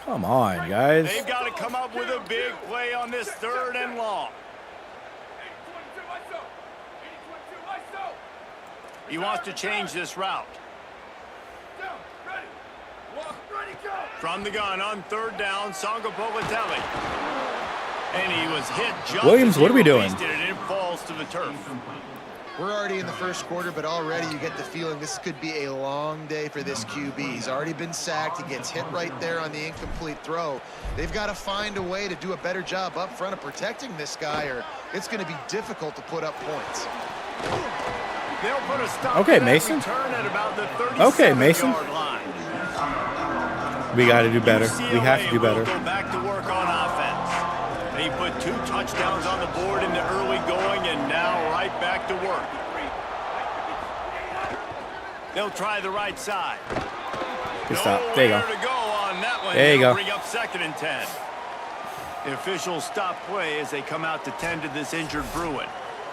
Come on, guys. They've got to come up with a big play on this 3rd and long. He wants to change this route. From the gun on 3rd down, Sangapolitelli. And he was hit just Williams, as what he are we doing? released it, and it falls to the turf. We're already in the first quarter, but already you get the feeling this could be a long day for this QB. He's already been sacked. He gets hit right there on the incomplete throw. They've got to find a way to do a better job up front of protecting this guy, or it's going to be difficult to put up points. They'll put a stop Okay, to that Mason. return at about the Okay, Mason. 37-yard line. We got to do better. UCLA We have to do better. will go back to work on offense. They put 2 touchdowns on the board in the early going, and now right back to work. They'll try the right side. Good stop. There you go. Nowhere to go on on that one. There you They'll go. bring up 2nd and 10. The officials stop play as they come out to tend to this injured Bruin.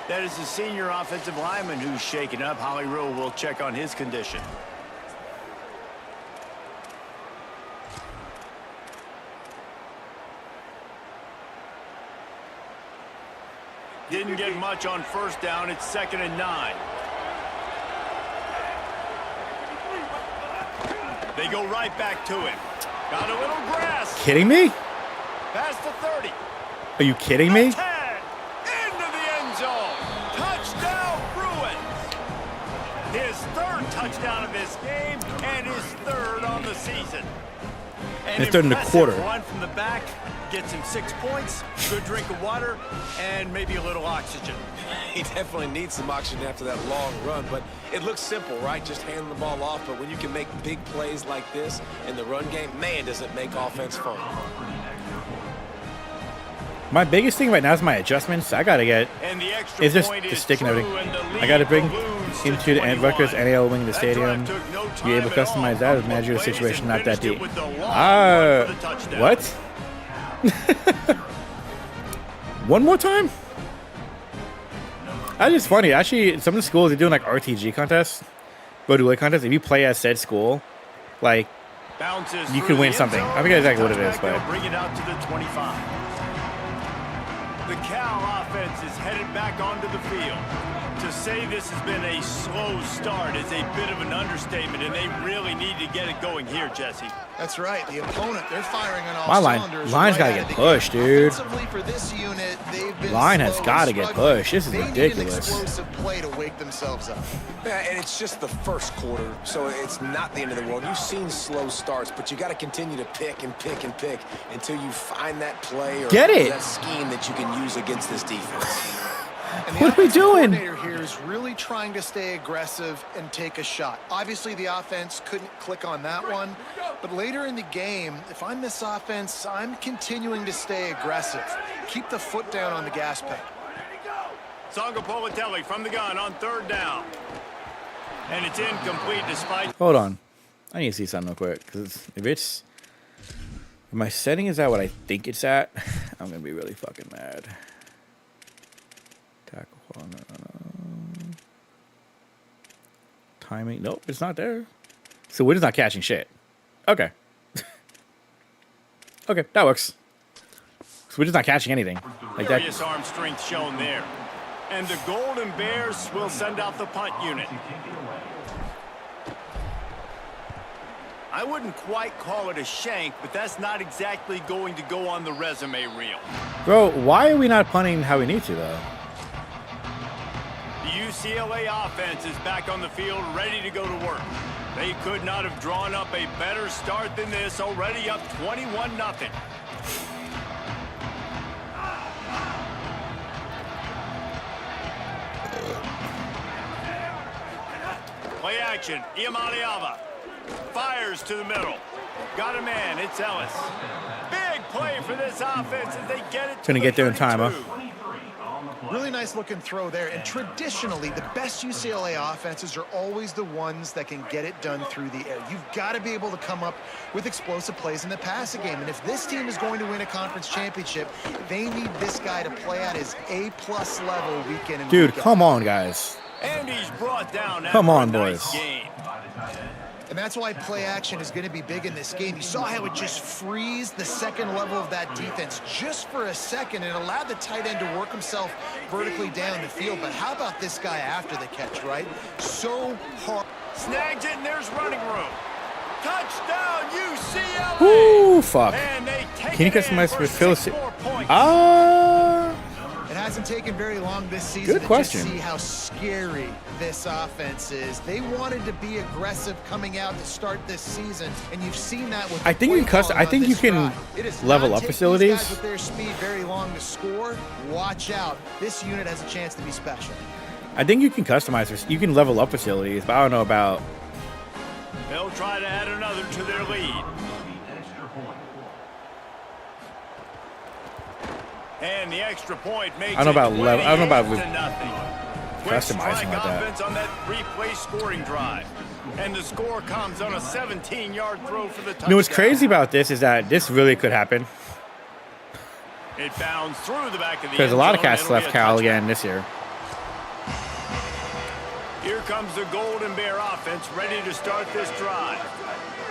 That is the senior offensive lineman who's shaken up. Holly Rowe will check on his condition. Didn't get much on 1st down. It's 2nd and 9. They go right back to him. Got a little grass. Kidding me? Past the 30. Are you kidding me? 10. Into the end zone. Touchdown, Bruins. His 3rd touchdown of this game and his 3rd on the season. His 3rd in a quarter. Run from the back. Gets him 6 points, good drink of water, and maybe a little oxygen. He definitely needs some oxygen after that long run, but it looks simple, right? Just handing the ball off, but when you can make big plays like this in the run game, man, does it make offense fun. My biggest thing right now is my adjustments. I gotta get. And the extra It's just point the is stick and true, everything. and the I lead gotta bring balloons into the Rutgers NAL wing of the That drive stadium. took no Be able to time at customize all. that as manager Plays situation, and not that finished it deep. with the long run for the touchdown. What? One more time? That's just funny. Actually, some of the schools are doing like RTG contests, road to contests. If you play at said school, like Bounces you through could the win end something. zone. I forget exactly what it Touchback, is, but they'll bring it out to the 25. The Cal offense is headed back onto the field. To say this has been a slow start is a bit of an understatement, and they really need to get it going here, Jesse. That's right. The opponent, they're firing on all My cylinders. line's gotta out get of the pushed, gate. dude. Offensively for this unit, they've been Line has slow gotta and get struggling. pushed. This is They need an ridiculous. explosive play to wake themselves up. Yeah, and it's just the 1st quarter, so it's not the end of the world. You've seen slow starts, but you got to continue to pick and pick and pick until you find that play or Get it. that scheme that you can use against this defense. And the What are we offensive doing? coordinator here is really trying to stay aggressive and take a shot. Obviously, the offense couldn't click on that one, but later in the game, if I'm this offense, I'm continuing to stay aggressive. Keep the foot down on the gas pedal. Songopolitelli from the gun on 3rd down. And it's incomplete despite... hold on. I need to see something real quick because if my setting is at what I think it's at, I'm gonna be really fucking mad. Tackle. No. Timing. Nope, it's not there. So we're just not catching shit. Okay. Okay, that works. So we're just not catching anything. Like that. Serious arm strength shown there. And the Golden Bears will send out the punt unit. I wouldn't quite call it a shank, but that's not exactly going to go on the resume reel. Bro, why are we not punting how we need to though? The UCLA offense is back on the field, ready to go to work. They could not have drawn up a better start than this, already up 21-0. Play action, Iamaleava fires to the middle. Got a man, it's Ellis. Big play for this offense as they get it to Gonna the get there in time, huh? 32. Really nice looking throw there. And traditionally, the best UCLA offenses are always the ones that can get it done through the air. You've got to be able to come up with explosive plays in the passing game. And if this team is going to win a conference championship, they need this guy to play at his A-plus level week in and Dude, week out. come on, guys. And he's brought down Come after on, a nice boys. game. And that's why play action is going to be big in this game. You saw how it just frees the second level of that defense just for a second and allowed the tight end to work himself vertically down the field. But how about this guy after the catch, right? So hard. Snags it, and there's running room. Touchdown, UCLA! Woo, fuck. And they take Can you it in customize for Phil? 6 more points. It hasn't taken very long this season Good to question. just see how scary this offense is. They wanted to be aggressive coming out to start this season, and you've seen that with I think you can I think you can level up facilities. These guys with their speed very long to score. Watch out. This unit has a chance to be special. I think you can customize. You can level up facilities, but I don't know about. They'll try to add another to their lead. And the extra point makes I don't know about it level- I don't know about 28-0. Quick customizing strike like that. offense on that replay scoring drive. And the score comes on a 17-yard throw for the touchdown. You know what's crazy about this is that this really could happen It bounds through the back of the because a end lot of zone, cats and it'll left be a Cal touchdown. again this year. Here comes the Golden Bear offense ready to start this drive.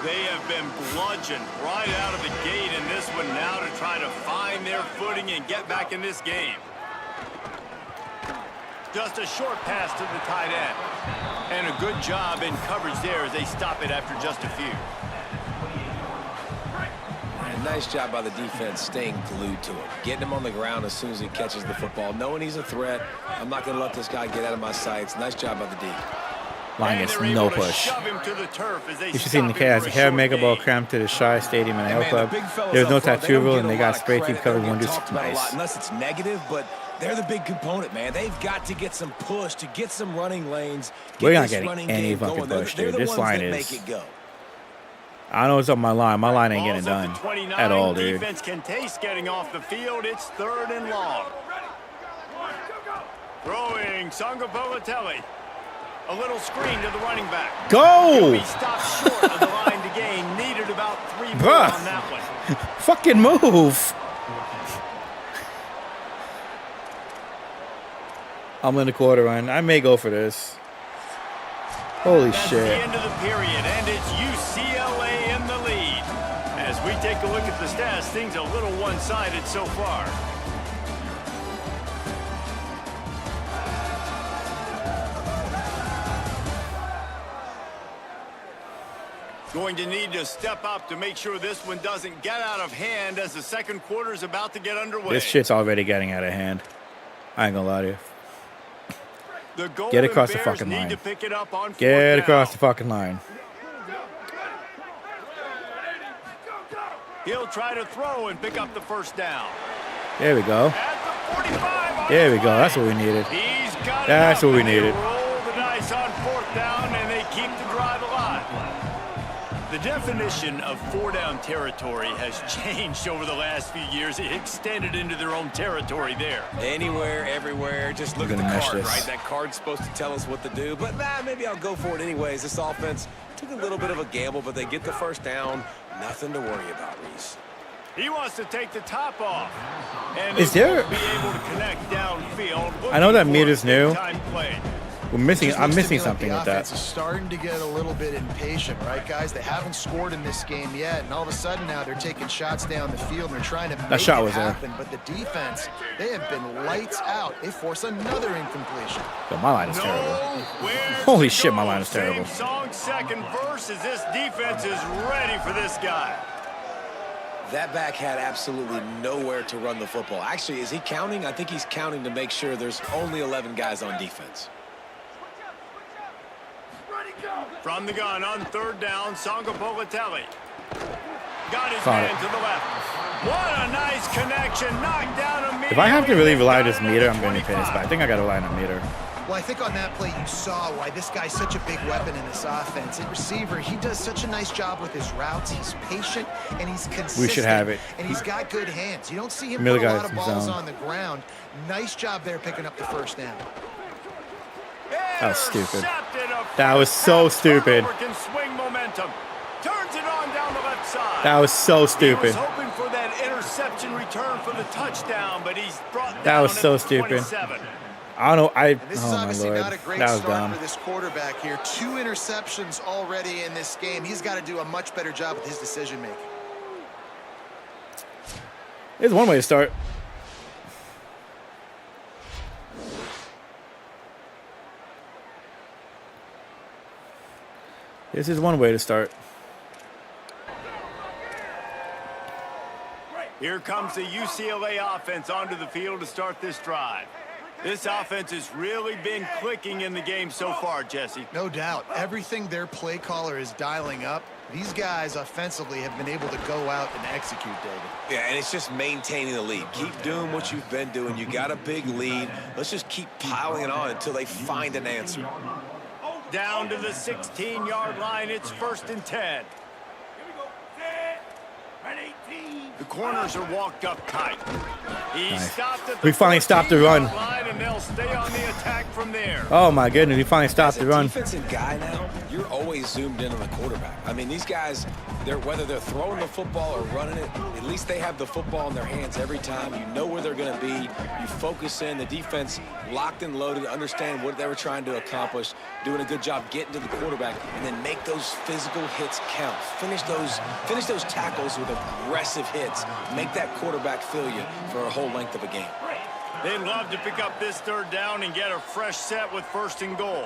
They have been bludgeoned right out of the gate in this one now to try to find their footing and get back in this game. Just a short pass to the tight end. And a good job in coverage there as they stop it after just a few. And nice job by the defense staying glued to him. Getting him on the ground as soon as he catches the football. Knowing he's a threat. I'm not going to let this guy get out of my sights. Nice job by the D. Line And gets they're no able to push. shove him to the turf as they You should see in the stop him cast. for The a hair short makeup all gain. crammed to the Shy Stadium and And L man, the Club. big fellas There's up no front, they tattoo don't rule, get and a they lot got of spray team credit. covered. They don't One get just talked about a lot nice. unless it's negative, but they're the big component, man. They've got to get some push to get some running lanes. We're not this getting running any game fucking going. They're- push, they're dude. the This ones line that is. make it go. I know what's up my line. My line ain't getting Ball's done up to 29. at all, dude. Defense can taste getting off the field. It's 3rd and long. Throwing Sangapolatelli. A little screen to the running back. Go! He stopped short of the line to gain. Needed about 3 more Bruh. on that one. Fucking move! I'm in the quarter run. I may go for this. Holy That's the shit. end of the period, and it's UCLA in the lead. As we take a look at the stats, things a little one-sided so far. Going to need to step up to make sure this one doesn't get out of hand as the second quarter is about to get underway. This shit's already getting out of hand. I ain't gonna lie to you. The Get Golden across the Bears fucking need line. to pick it up on Get 4th across down. the fucking line. He'll try to throw and pick up the first down. There we go. At the 45 on There the we go. play. That's what we needed. He's got That's it up, what we and they needed. Roll the dice on 4th down, and they keep the drive alive. The definition of 4-down territory has changed over the last few years. It extended into their own territory there. Anywhere, everywhere. Just look We're at the gonna mesh card, this. right? That card's supposed to tell us what to do. But maybe I'll go for it anyways. This offense took a little bit of a gamble, but they get the first down. Nothing to worry about, Reese. He wants to take the top off. And Is he there- won't be able to connect downfield. I know that Looking for meter's a new. big-time play. We're missing. Just I'm looks to missing me like something the with offense that. is starting to get a little bit impatient, right, guys? They haven't scored in this game yet, and all of a sudden now they're taking shots down the field and they're trying to make shot it was there. happen. But the defense, they have been lights out. They force another incompletion. Yo, my line is terrible. Nowhere Holy to shit, my go. line is terrible. Same song, second verse, as this defense is ready for this guy. That back had absolutely nowhere to run the football. Actually, is he counting? I think he's counting to make sure there's only 11 guys on defense. From the gun on 3rd down, Sangapolatelli. Got his Caught man to the left. What a nice connection. Knocked down immediately. If I have to really rely on this Got it meter, at I'm going to be pissed. But I 25. think I got to rely on a meter. Well, I think on that play you saw why this guy's such a big weapon in this offense. At receiver, he does such a nice job with his routes. He's patient and he's consistent. should have it. And he's got good hands. You don't see him Miller put a got lot of some balls zone. on the ground. Nice job there picking up the first down. That was stupid. Intercepted up That front. was so stupid. Turnover can swing momentum. Turns it on down the left side. That was so He stupid. was hoping for that interception return for the touchdown, but he's brought That down was so at the stupid. 27. I don't know. And this is Oh my obviously lord, not a great that was start dumb. for this quarterback here. 2 interceptions already in this game. He's got to do a much better job with his decision making. There's one way to start. This is one way to start. Here comes the UCLA offense onto the field to start this drive. This offense has really been clicking in the game so far, Jesse. No doubt. Everything their play caller is dialing up, these guys offensively have been able to go out and execute, David. Yeah, and it's just maintaining the lead. Keep doing what you've been doing. You got a big lead. Let's just keep piling it on until they find an answer. Down to the 16-yard line. It's 1st and 10. The corners are walked up tight. He stopped at the We finally stopped the 14-yard run. line, and they'll stay on the attack from there. Oh my goodness, we finally stopped As the a run. defensive guy now, you're always zoomed in on the quarterback. I mean, these guys, whether they're throwing the football or running it, at least they have the football in their hands every time. You know where they're going to be. You focus in. The defense locked and loaded, understand what they were trying to accomplish, doing a good job getting to the quarterback, and then make those physical hits count. Finish those tackles with aggressive hits. Make that quarterback feel you for a whole length of a game. They'd love to pick up this third down and get a fresh set with 1st and goal.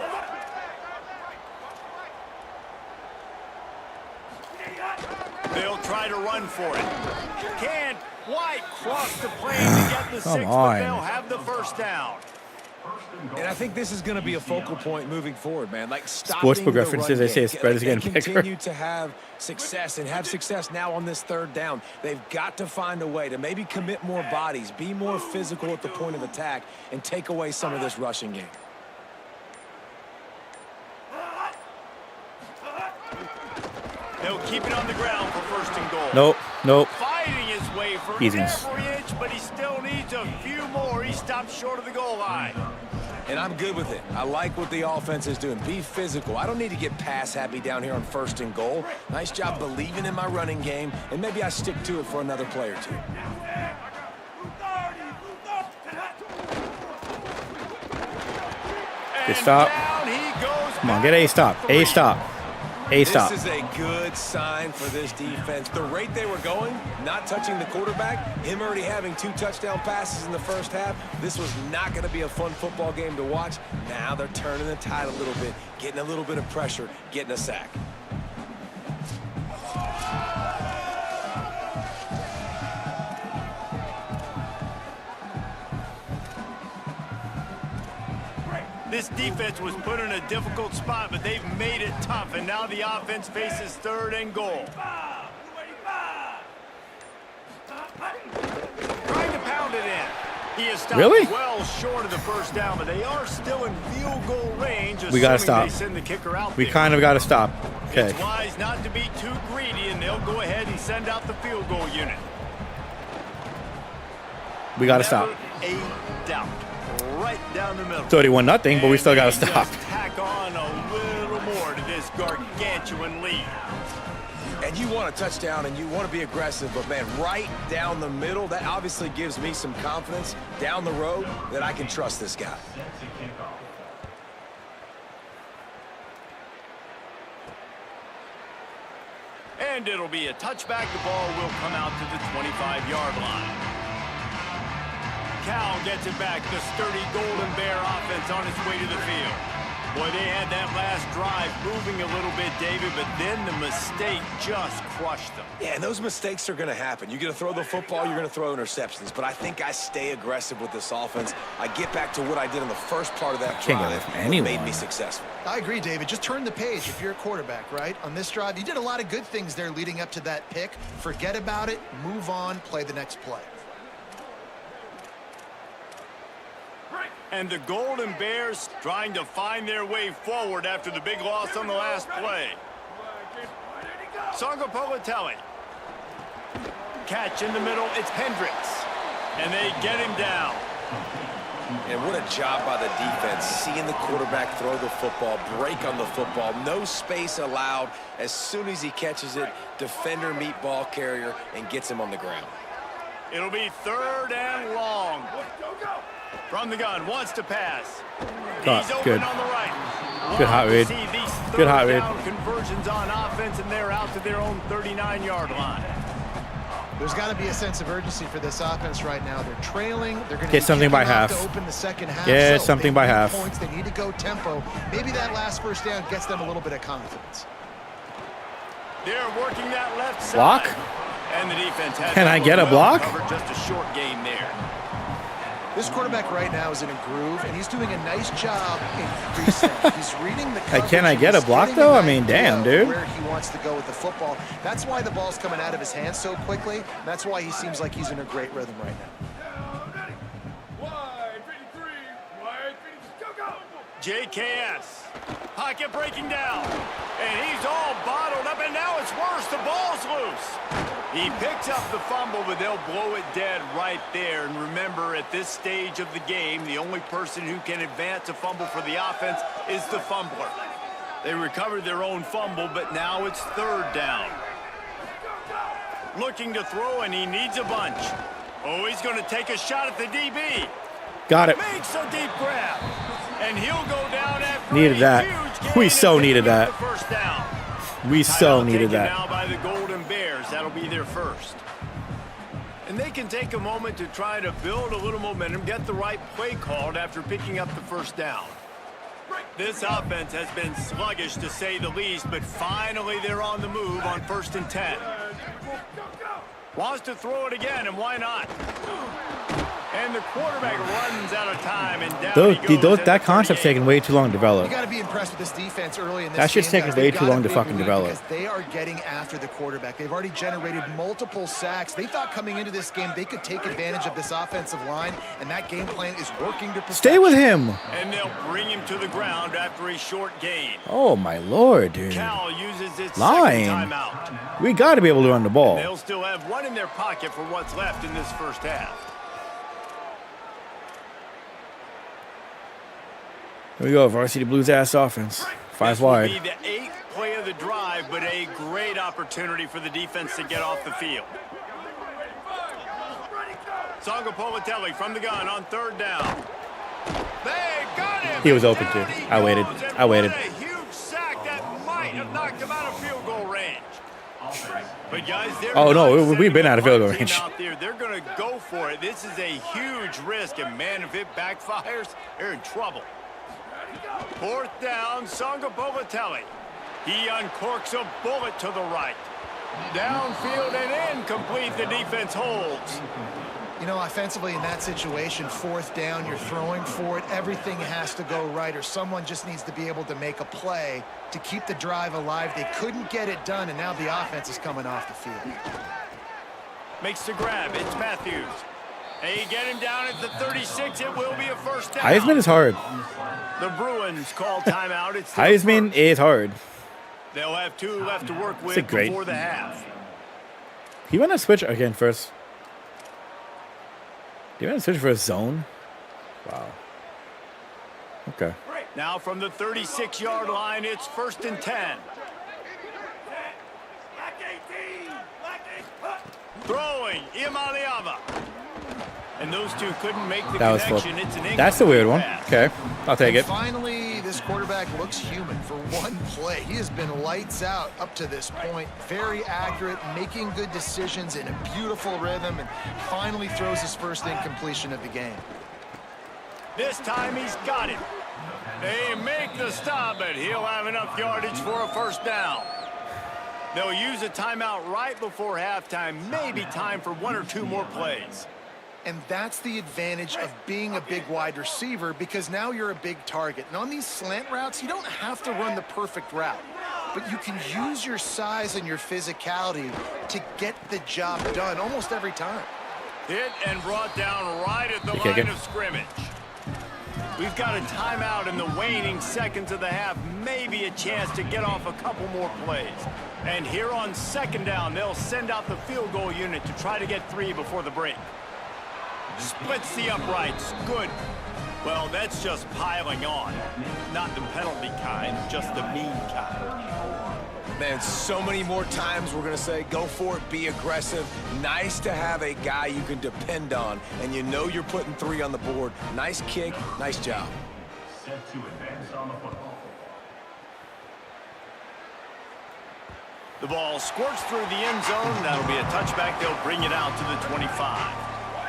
They'll try to run for it. Can't quite cross the plane to get the 6, but they'll have the 1st down. And I think this is going to be a focal point moving forward, man. Like Sportsbook the references, they run say game. spread is They getting bigger. continue to have success now on this 3rd down. They've got to find a way to maybe commit more bodies, be more physical at the point of attack, and take away some of this rushing game. They'll keep it on the ground for 1st and goal. Nope. Fighting his way for Easiness. every inch, but he still needs a few more. He stops short of the goal line. And I'm good with it. I like what the offense is doing. Be physical. I don't need to get pass happy down here on 1st and goal. Nice job believing in my running game, and maybe I stick to it for another play or two. Good stop. Down he goes. Come on, get A stop. A stop. A stop. This is a good sign for this defense. The rate they were going, not touching the quarterback, him already having 2 touchdown passes in the 1st half, this was not going to be a fun football game to watch. Now they're turning the tide a little bit, getting a little bit of pressure, getting a sack. This defense was put in a difficult spot, but they've made it tough, and now the offense faces 3rd and goal. Trying to pound it in. He is stopped well short of the 1st down, but they are still in field goal range. We got to stop. They send the kicker out We there. kind of got to stop. Okay. It's wise not to be too greedy, and they'll go ahead and send out the field goal unit. We got to stop. Never a doubt. Right down the middle. 31-0, but we still got to And they stop. just tack on a little more to this gargantuan lead. And you want a touchdown and you want to be aggressive, but man, right down the middle, that obviously gives me some confidence down the road that I can trust this guy. And it'll be a touchback. The ball will come out to the 25-yard line. Cal gets it back. The sturdy Golden Bear offense on its way to the field. Boy, they had that last drive moving a little bit, David, but then the mistake just crushed them. Yeah, and those mistakes are going to happen. You're going to throw the football, you're going to throw interceptions, but I think I stay aggressive with this offense. I get back to what I did in the first part of that Can't get drive. it from What anyone. made me successful. I agree, David. Just turn the page if you're a quarterback, right? On this drive, you did a lot of good things there leading up to that pick. Forget about it, move on, play the next play. And the Golden Bears trying to find their way forward after the big loss on the last play. Sangopolitelli. Catch in the middle. It's Hendricks. And they get him down. And what a job by the defense, seeing the quarterback throw the football, break on the football, no space allowed. As soon as he catches it, defender meet ball carrier and gets him on the ground. It'll be 3rd and long. From the gun, wants to pass. He's open Good. on the right. Good hot read. Good hot read. Conversions on offense, and they're out to their own 39-yard line. There's got to be a sense of urgency for this offense right now. They're trailing. They're going to Get something by half. to open the second half. Get So something they by need half. Points. They need to go tempo. Maybe that last 1st down gets them a little bit of confidence. They're working that left side. Block? And the defense has Can I get a block? covered. Just a short gain there. This quarterback right now is in a groove, and he's doing a nice job in reset. He's reading the coverage. Can I get a He's block, getting though? an I mean, idea damn, of dude. Where he wants to go with the football. That's why the ball's coming out of his hands so quickly. And that's why he seems like he's in a great rhythm right now. JKS. Pocket breaking down. And he's all bottled up, and now it's worse. The ball's loose. He picks up the fumble, but they'll blow it dead right there. And remember, at this stage of the game, the only person who can advance a fumble for the offense is the fumbler. They recovered their own fumble, but now it's 3rd down. Looking to throw, and he needs a bunch. Oh, he's going to take a shot at the DB. Got it. Makes a deep grab. And he'll go down after Needed a that. huge We gain so and needed pick up that. the first down. We so Timeout needed taken that. now by the Golden Bears. That'll be their first. And they can take a moment to try to build a little momentum, get the right play called after picking up the first down. This offense has been sluggish to say the least, but finally they're on the move on 1st and 10. Wants to throw it again, and why not? And the quarterback runs out of time, and down he goes at That the concept's 38. taking way too long to You develop. got to be impressed with this defense early in this That shit's game, taking guys. way They've too long gotta to be fucking relieved develop. because they are getting after the quarterback. They've already generated multiple sacks. They thought coming into this game they could take advantage of this offensive line, and that game plan is working to perfection. Stay with him. And they'll bring him to the ground after a short gain. Oh my lord, dude. Cal uses its Line. second timeout. We got to be able to run the ball. They'll still have one in their pocket for what's left in this first half. Here we go, varsity blues ass offense. 5 This will wide. be the 8th play of the drive, but a great opportunity for the defense to get off the field. Sangapolitelli from the gun on 3rd down. They got him. He was open Down too. he I waited. goes, and I waited. what a huge sack that might have knocked him out of field goal range. But guys, they're Oh, no, not we've been out of field goal sending a range. punt team out there. They're going to go for it. This is a huge risk, and man, if it backfires, they're in trouble. 4th down, Sangapolitelli. He uncorks a bullet to the right. Downfield and incomplete. The defense holds. You know, offensively in that situation, 4th down, you're throwing for it. Everything has to go right, or someone just needs to be able to make a play to keep the drive alive. They couldn't get it done, and now the offense is coming off the field. Makes the grab. It's Matthews. They get him down at the 36. It will be a first down. Heisman is hard. The Bruins call timeout. It's their Heisman first. is hard. They'll have 2 left to work It's with great. before the half. He went to switch again first. He went to switch for a zone. Wow. Okay. Now from the 36-yard line, it's 1st and 10. Throwing, Imaliava. And those two couldn't make the That was full. connection. It's an That's a weird one. incomplete pass. Okay, I'll take it. Finally, this quarterback looks human for one play. He has been lights out up to this point. Very accurate, making good decisions in a beautiful rhythm, and finally throws his first incompletion of the game. This time he's got it. They make the stop, but he'll have enough yardage for a first down. They'll use a timeout right before halftime. Maybe time for 1 or 2 more plays. And that's the advantage of being a big wide receiver, because now you're a big target. And on these slant routes, you don't have to run the perfect route, but you can use your size and your physicality to get the job done almost every time. Hit and brought down right at the Okay, line good. of scrimmage. We've got a timeout in the waning seconds of the half. Maybe a chance to get off a couple more plays. And here on 2nd down, they'll send out the field goal unit to try to get 3 before the break. Splits the uprights. Good. Well, that's just piling on. Not the penalty kind, just the mean kind. Man, so many more times we're going to say, go for it, be aggressive. Nice to have a guy you can depend on, and you know you're putting 3 on the board. Nice kick, nice job. The ball squirts through the end zone. That'll be a touchback. They'll bring it out to the 25.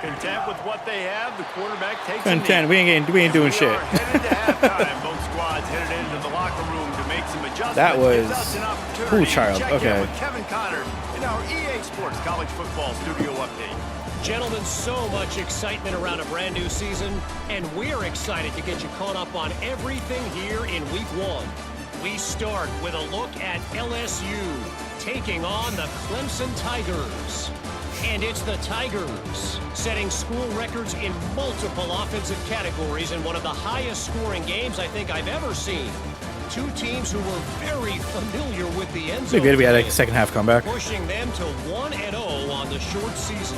Content with what they have, the quarterback takes a Content. knee. We ain't doing shit. We are headed to halftime. Both squads headed into the locker room to make some adjustments. That was- Gives us an opportunity Ooh, child. to check in Okay. with Kevin Connors in our EA Sports College Football Studio Update. Gentlemen, so much excitement around a brand new season, and we're excited to get you caught up on everything here in Week 1. We start with a look at LSU taking on the Clemson Tigers. And it's the Tigers setting school records in multiple offensive categories in one of the highest scoring games I think I've ever seen. Two teams who were very familiar with the end It'd zone. be good if we had like a today, second half comeback. pushing them to 1-0 on the short season.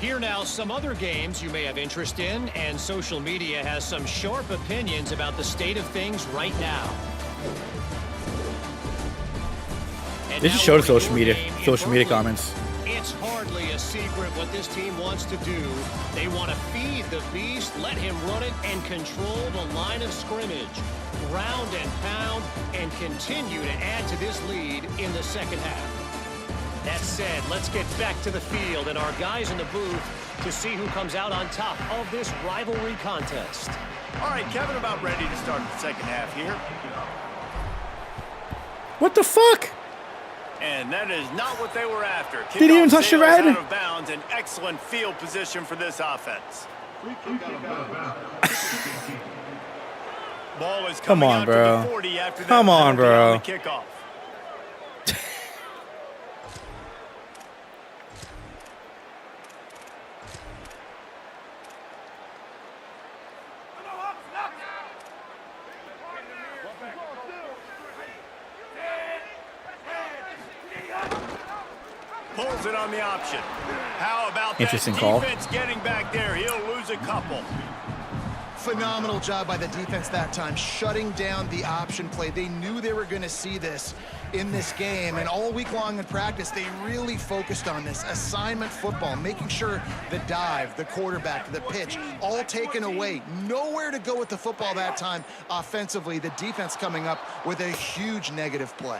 Here now, some other games you may have interest in, and social media has some sharp opinions about the state of things right now. And They just now showed over social your media, game in social media Brooklyn. comments. It's hardly a secret what this team wants to do. They want to feed the beast, let him run it, and control the line of scrimmage. Ground and pound, and continue to add to this lead in the second half. That said, let's get back to the field and our guys in the booth to see who comes out on top of this rivalry contest. All right, Kevin, about ready to start the second half here. What the fuck? And that is not what they were after. Didn't even touch the red. Out of bounds, an excellent field position for this offense. Ball is Come coming on, out bro. to the 40 after that Come on, penalty bro. on the kickoff. Pulls it on the option. How about Interesting that call. defense getting back there? He'll lose a couple. Phenomenal job by the defense that time, shutting down the option play. They knew they were going to see this in this game, and all week long in practice, they really focused on this assignment football, making sure the dive, the quarterback, the pitch, all taken away. Nowhere to go with the football that time offensively. The defense coming up with a huge negative play.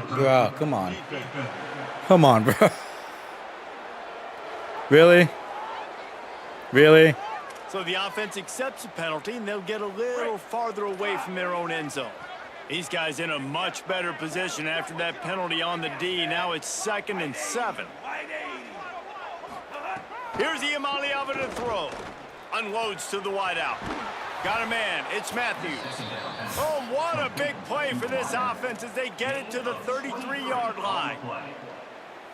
Bro, come on. Come on, bro. Really? Really? So the offense accepts the penalty, and they'll get a little farther away from their own end zone. These guys in a much better position after that penalty on the D. Now it's 2nd and 7. Here's Iamaleava to throw. Unloads to the wideout. Got a man. It's Matthews. Oh, what a big play for this offense as they get it to the 33-yard line.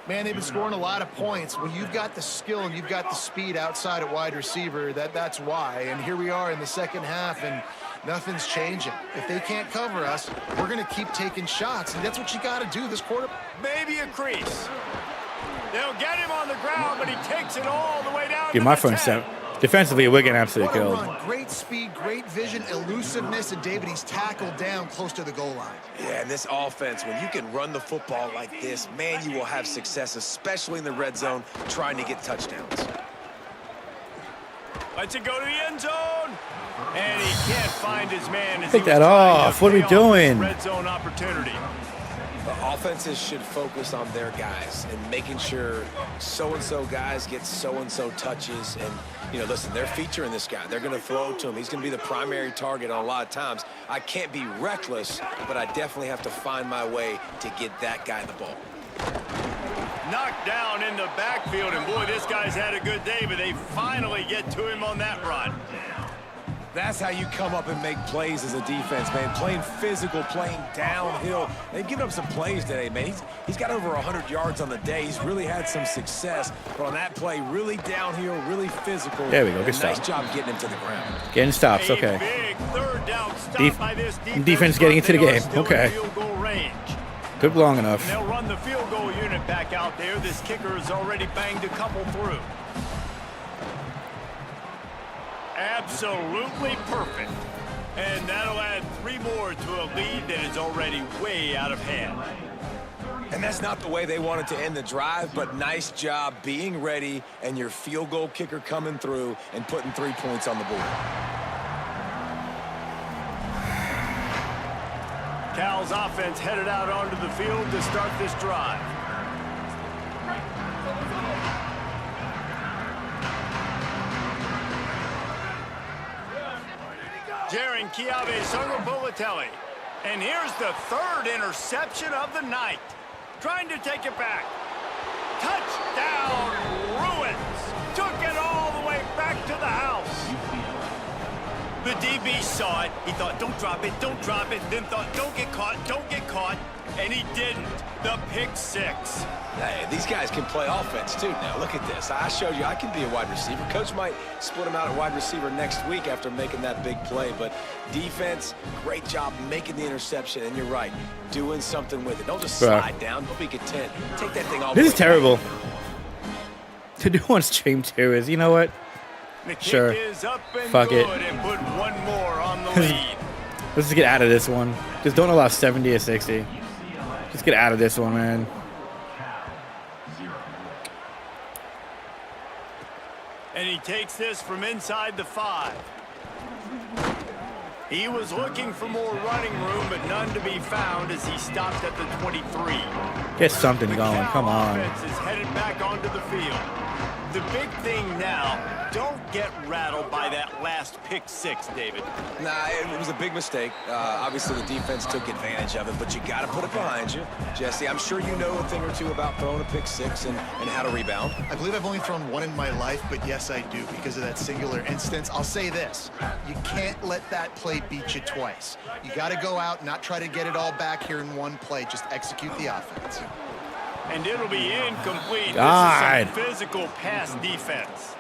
Man, they've been scoring a lot of points. When you've got the skill and you've got the speed outside at wide receiver, that's why. And here we are in the second half, and nothing's changing. If they can't cover us, we're going to keep taking shots, and that's what you got to do this quarter. Maybe a crease. They'll get him on the ground, but he takes it all the way down Dude, to my the phone's 10. set. Defensively, we're getting absolutely What a killed. run. Great speed, great vision, elusiveness, and David, he's tackled down close to the goal line. Yeah, and this offense, when you can run the football like this, man, you will have success, especially in the red zone, trying to get touchdowns. Lets it go to the end zone. And he can't find his man. As Take he was that trying to off. What are we pay off this doing? Red zone opportunity. The offenses should focus on their guys and making sure so-and-so guys get so-and-so touches. And, you know, listen, they're featuring this guy. They're going to throw to him. He's going to be the primary target on a lot of times. I can't be reckless, but I definitely have to find my way to get that guy the ball. Knocked down in the backfield, and boy, this guy's had a good day, but they finally get to him on that run. That's how you come up and make plays as a defense, man. Playing physical, playing downhill. They've given up some plays today, man. He's got over 100 yards on the day. He's really had some success. But on that play, really downhill, really physical. There we go. Good Nice stop. job getting him to the ground. Getting stops. A Okay. big third down stop by this Defense getting into the but they are game. still in Okay. field goal range. Took long enough. They'll run the field goal unit back out there. This kicker has already banged a couple through. Absolutely perfect. And that'll add 3 more to a lead that is already way out of hand. And that's not the way they wanted to end the drive, but nice job being ready and your field goal kicker coming through and putting 3 points on the board. Cal's offense headed out onto the field to start this drive. Jaron Chiave Songopolatelli. And here's the 3rd interception of the night. Trying to take it back. Touchdown, Bruins. Took it all the way back to the house. The DB saw it. He thought, don't drop it, then thought, don't get caught, and he didn't. The pick six. Hey, these guys can play offense, too. Now, look at this. I showed you I can be a wide receiver. Coach might split him out at wide receiver next week after making that big play. But defense, great job making the interception. And you're right, doing something with it. Don't just slide down. Don't be content. Take that thing all the way. This is terrible. To do on stream too is, you know what? The kick Sure. is up and Fuck it. good and put one more on the lead. Let's just get out of this one. Just don't allow 70 or 60. Just get out of this one, man. And he takes this from inside the 5. He was looking for more running room, but none to be found as he stopped at the 23. Get something The going. Cal Come on. offense is headed back onto the field. The big thing now, don't get rattled by that last pick six, David. Nah, it was a big mistake. Obviously, the defense took advantage of it, but you got to put it behind you. Jesse, I'm sure you know a thing or two about throwing a pick six and how to rebound. I believe I've only thrown one in my life, but yes, I do because of that singular instance. I'll say this. You can't let that play beat you twice. You got to go out, not try to get it all back here in one play. Just execute the offense. And it'll be incomplete. God. This is some physical pass defense.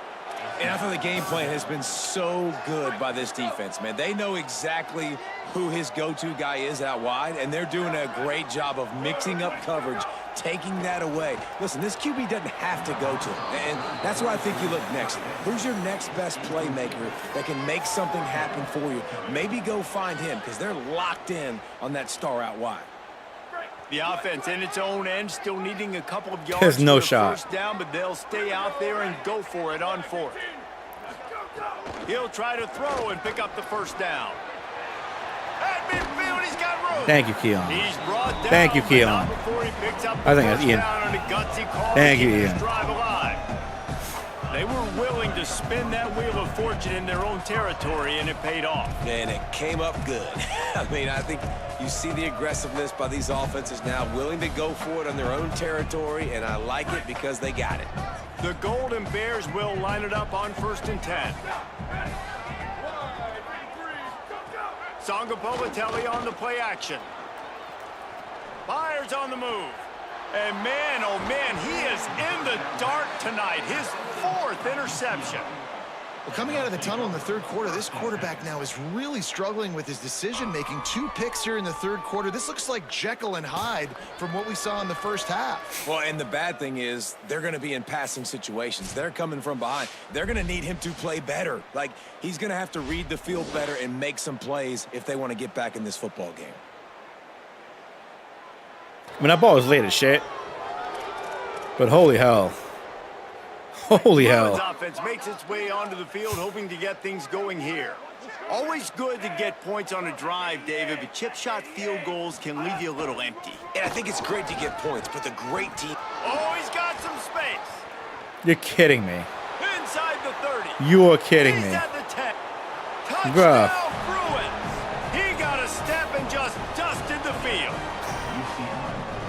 And I thought the game plan has been so good by this defense, man. They know exactly who his go-to guy is out wide, and they're doing a great job of mixing up coverage, taking that away. Listen, this QB doesn't have to go to him, and that's why I think you look next. Who's your next best playmaker that can make something happen for you? Maybe go find him, because they're locked in on that star out wide. The offense in its own end still needing a couple of yards. There's no for a shot. First down, but they'll stay out there and go for it on 4th. He'll try to throw and pick up the first down. At midfield, he's got room. Thank you, Keon. He's brought down. Thank you, but Keon. not before he picks up the I think that's first Ian. down on a gutsy call Thank to you, keep this Ian. drive alive. They were willing to spin that wheel of fortune in their own territory, and it paid off. And it came up good. I mean, I think you see the aggressiveness by these offenses now, willing to go for it on their own territory, and I like it because they got it. The Golden Bears will line it up on 1st and 10. Sangapolatelli on the play action. Byers on the move. And man, oh man, he is in the dark tonight. His 4th interception. Well, coming out of the tunnel in the third quarter, this quarterback now is really struggling with his decision-making. 2 picks here in the third quarter. This looks like Jekyll and Hyde from what we saw in the first half. Well, and the bad thing is they're going to be in passing situations. They're coming from behind. They're going to need him to play better. Like, he's going to have to read the field better and make some plays if they want to get back in this football game. I mean, that ball was late as shit. But holy hell. Holy Marlins hell. offense makes its way onto the field, hoping to get things going here. Always good to get points on a drive, David, but chip shot field goals can leave you a little empty. And I think it's great to get points, but the great team... Oh, he's got some space. You're kidding me. Inside the 30. You are kidding He's me. at the 10. Bruh. Touchdown, Bruins. He got a step and just dusted the field.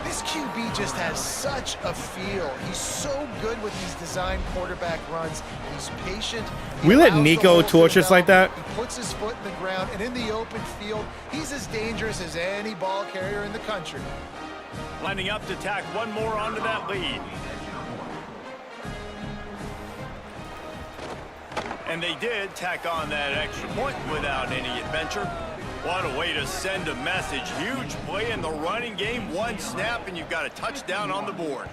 This QB just has such a feel. He's so good with these design quarterback runs. He's patient. He We let allows the Nico hole to torch us like develop. that? He puts his foot in the ground, and in the open field, he's as dangerous as any ball carrier in the country. Lining up to tack one more onto that lead. And they did tack on that extra point without any adventure. What a way to send a message. Huge play in the running game. 1 snap, and you've got a touchdown on the board.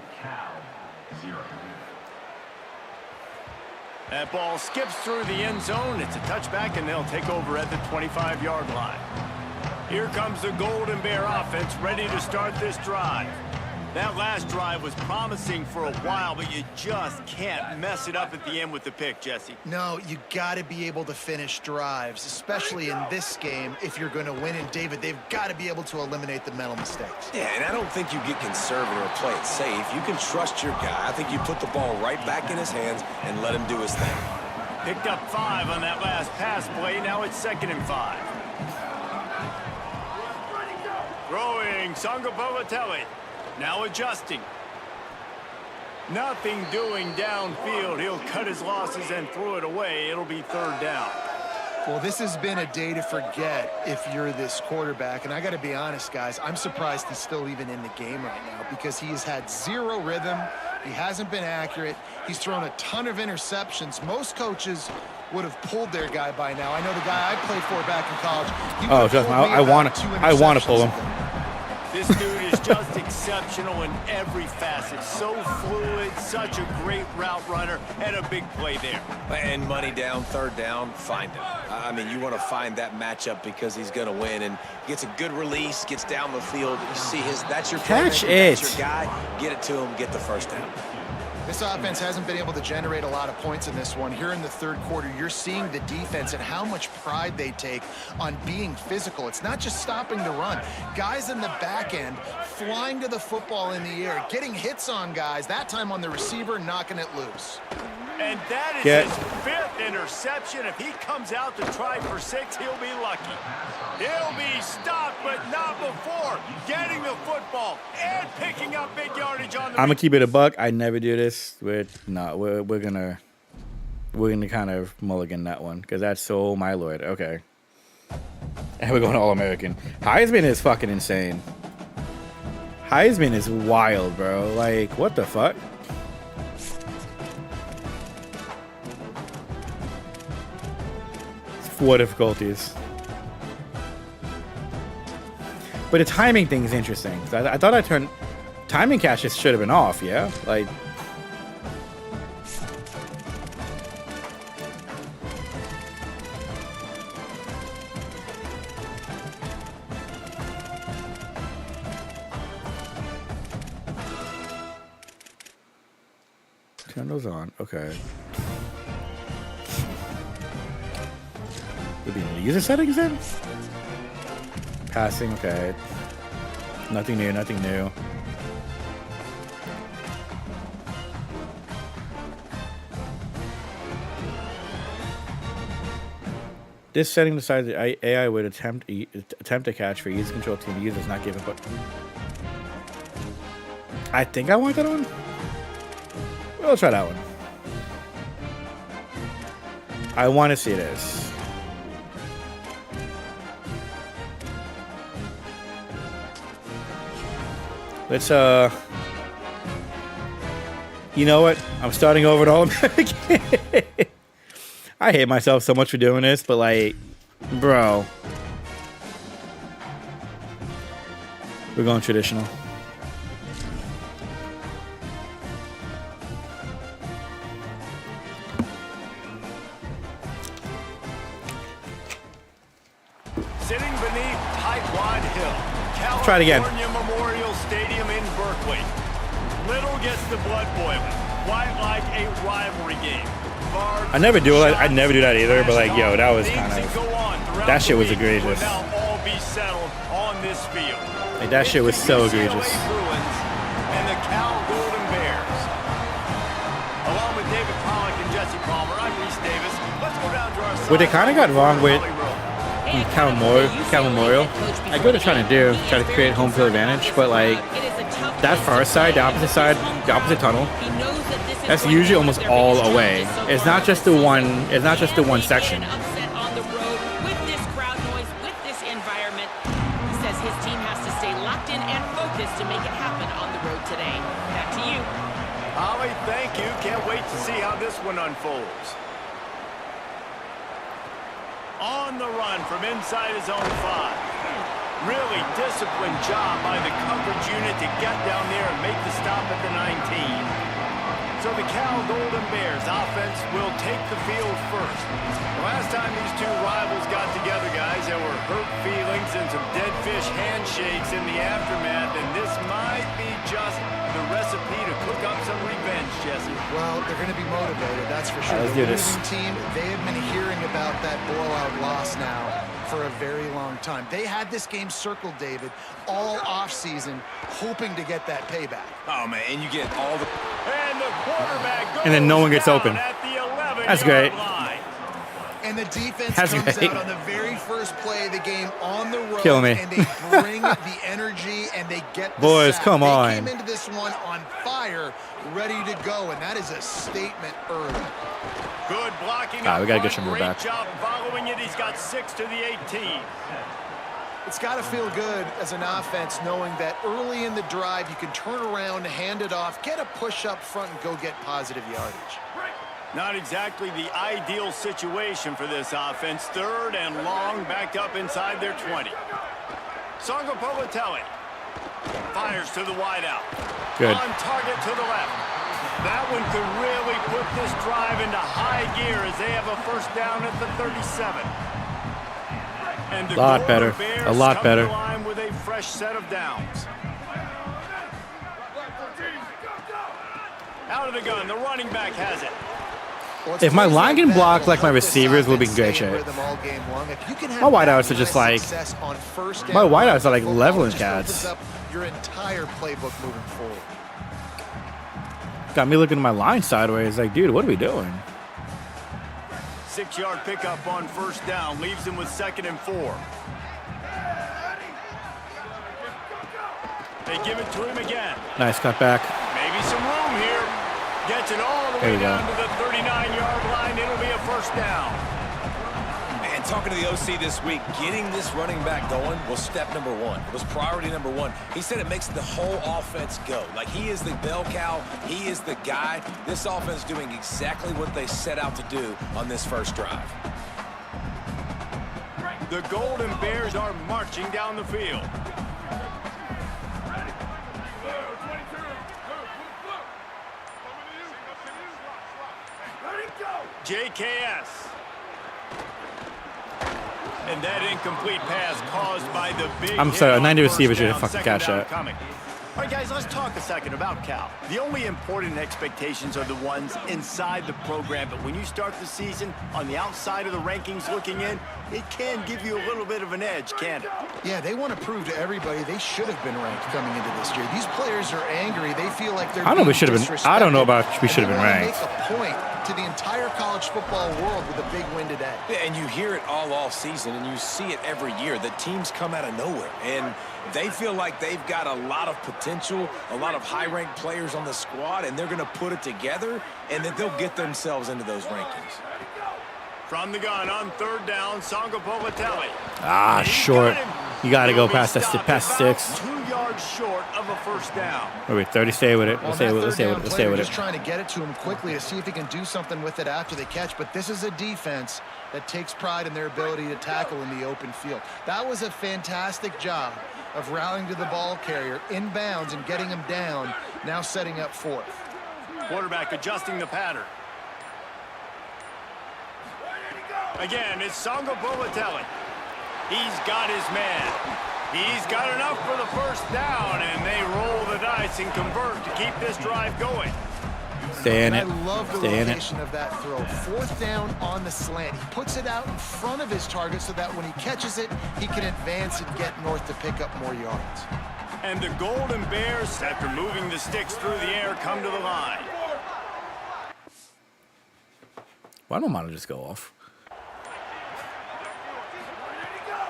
That ball skips through the end zone. It's a touchback, and they'll take over at the 25-yard line. Here comes the Golden Bear offense, ready to start this drive. That last drive was promising for a while, but you just can't mess it up at the end with the pick, Jesse. No, you got to be able to finish drives, especially in this game if you're going to win. And, David, they've got to be able to eliminate the mental mistakes. Yeah, and I don't think you get conservative or play it safe. You can trust your guy. I think you put the ball right back in his hands and let him do his thing. Picked up 5 on that last pass play. Now it's 2nd and 5. Throwing Sangapolatelli. Now adjusting. Nothing doing downfield. He'll cut his losses and throw it away. It'll be 3rd down. Well, this has been a day to forget if you're this quarterback. And I got to be honest, guys, I'm surprised he's still even in the game right now because he has had zero rhythm. He hasn't been accurate. He's thrown a ton of interceptions. Most coaches would have pulled their guy by now. I know the guy I played for back in college. Oh, just I want to pull him. This dude is just exceptional in every facet. So fluid, such a great route runner, and a big play there. And money down, third down, find him. I mean, you want to find that matchup because he's going to win. And gets a good release, gets down the field. You see that's your catch that's your guy. Get it to him, get the first down. This offense hasn't been able to generate a lot of points in this one. Here in the third quarter, you're seeing the defense and how much pride they take on being physical. It's not just stopping the run. Guys in the back end flying to the football in the air, getting hits on guys, that time on the receiver, knocking it loose. And that is his 5th interception. If he comes out to try for 6, he'll be lucky. He'll be stopped, but not before getting the football and picking up big yardage on the... I'm gonna keep it a buck. I never do this. We're gonna kind of mulligan that one because that's so my lord. Okay, and we're going All-American. Heisman is fucking insane. Heisman is wild, bro. Like, what the fuck? 4 difficulties. But the timing thing is interesting. I thought I turned... Timing caches should have been off, yeah? Like... Turn those on. Okay. Would be in the user settings then? Passing, okay. Nothing new, nothing new. This setting decides the AI would attempt a catch for user control team. The user is not given, but I think I want that on. We'll try that one. I want to see this. Let's you know what? I'm starting over at All-American. I hate myself so much for doing this, but like, bro. We're going traditional. Sitting beneath Tightwad Hill, try it again. California Memorial Stadium in Berkeley. Little gets the blood boiling, quite like a rivalry game. I never do it. I never do that either. But like, yo, that was kind of that shit was egregious. Like that shit was so egregious. And the Cal Golden Bears, along with David Pollock and Jesse Palmer, I'm Reese Davis. Let's go down to our side. What they kind of got wrong with Cal Memorial, I go to try to create home field advantage, but like that far side, the opposite tunnel, that's usually almost all away. It's not just the one. It's not just the one section. On the road with this crowd noise, with this environment, he says his team has to stay locked in and focused to make it happen on the road today. Back to you, Holly. Thank you. Can't wait to see how this one unfolds. On the run from inside his own 5. Really disciplined job by the coverage unit to get down there and make the stop at the 19. So the Cal Golden Bears offense will take the field first. The last time these two rivals got together, guys, there were hurt feelings and some dead fish handshakes in the aftermath, and this might be just the recipe to cook up some revenge, Jesse. Well, they're going to be motivated, that's for sure. Let's do this. The losing team, they have been hearing about that blowout loss now for a very long time. They had this game circled, David, all offseason, hoping to get that payback. Oh, man, and you get all the... And the quarterback goes And then no one gets open. at the 11-yard That's great. line. And the defense That's comes great. out on the very first play of the game on the road. Kill me. And they bring the energy and they get the Boys, sack. come they on. came into this one on fire, ready to go, and that is a statement early. Good blocking. Ah, we got to get some Shimmer back. job following it. He's got 6 to the 18. It's got to feel good as an offense knowing that early in the drive you can turn around, hand it off, get a push up front, and go get positive yardage. Not exactly the ideal situation for this offense. 3rd and long, backed up inside their 20. Sangapolatelli fires to the wideout. Good. On target to the left. That one could really put this drive into high gear as they have a first down at the 37. And the Lot better. Bears A lot come better. to the line with a fresh set of downs. Out of the gun, the running back has it. If my line can block like my receivers, we'll be in great shape. My wideouts are just like my wideouts are like leveling cats. Your entire playbook moving forward. Got me looking at my line sideways. Like, dude, what are we doing? 6-yard pickup on first down leaves him with 2nd and 4. They give it to him again. Nice cutback. Maybe some room here. Gets it all the way down to the 39-yard line. It'll be a first down. Man, talking to the OC this week, getting this running back going was step number 1. It was priority number 1. He said it makes the whole offense go. Like, he is the bell cow. He is the guy. This offense doing exactly what they set out to do on this first drive. The Golden Bears are marching down the field. JKS. And that incomplete pass caused by the big I'm sorry, a 90 hit on receiver first should down, have fucking second cash down out. coming. All right, guys, let's talk a second about Cal. The only important expectations are the ones inside the program, but when you start the season on the outside of the rankings looking in, it can give you a little bit of an edge, can't it? Yeah, they want to prove to everybody they should have been ranked coming into this year. These players are angry. They feel like they're I don't know. We being should have been. I don't know about we should have been And they ranked. wanna make a point to the entire college football world with a big win today. Yeah, and you hear it all off season, and you see it every year. The teams come out of nowhere, and they feel like they've got a lot of potential, a lot of high-ranked players on the squad, and they're going to put it together, and then they'll get themselves into those rankings. From the gun on 3rd down, Sangapolatelli. Ah, short. You got to go past that. Past 6. 2 yards short of a first down. Wait, 30. Stay with it. Let's stay with it. Let's stay with it. Let's stay with it. Just trying to get it to him quickly to see if he can do something with it after they catch. But this is a defense that takes pride in their ability to tackle in the open field. That was a fantastic job of rallying to the ball carrier in bounds and getting him down, now setting up 4th. Quarterback adjusting the pattern. Again, it's Sangapolatelli. He's got his man. He's got enough for the first down, and they roll the dice and convert to keep this drive going. Stay in it. I love the Stay in it. location of that throw. 4th down on the slant. He puts it out in front of his target so that when he catches it, he can advance and get north to pick up more yards. And the Golden Bears, after moving the sticks through the air, come to the line. Why don't mine just go off?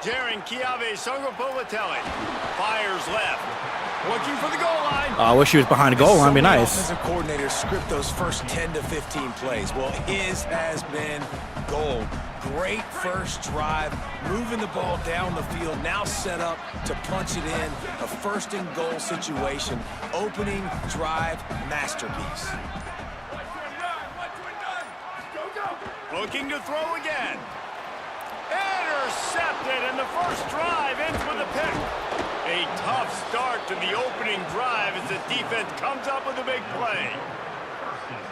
Jaron Kiave Sangapolatelli fires left. Looking for the goal line. I wish he was behind the goal line. Be nice. Offensive coordinators script those first 10 to 15 plays. Well, his has been gold. Great first drive, moving the ball down the field, now set up to punch it in. A first and goal situation. Opening drive masterpiece. Looking to throw again. Intercepted, and the first drive ends with a pick. A tough start to the opening drive as the defense comes up with a big play.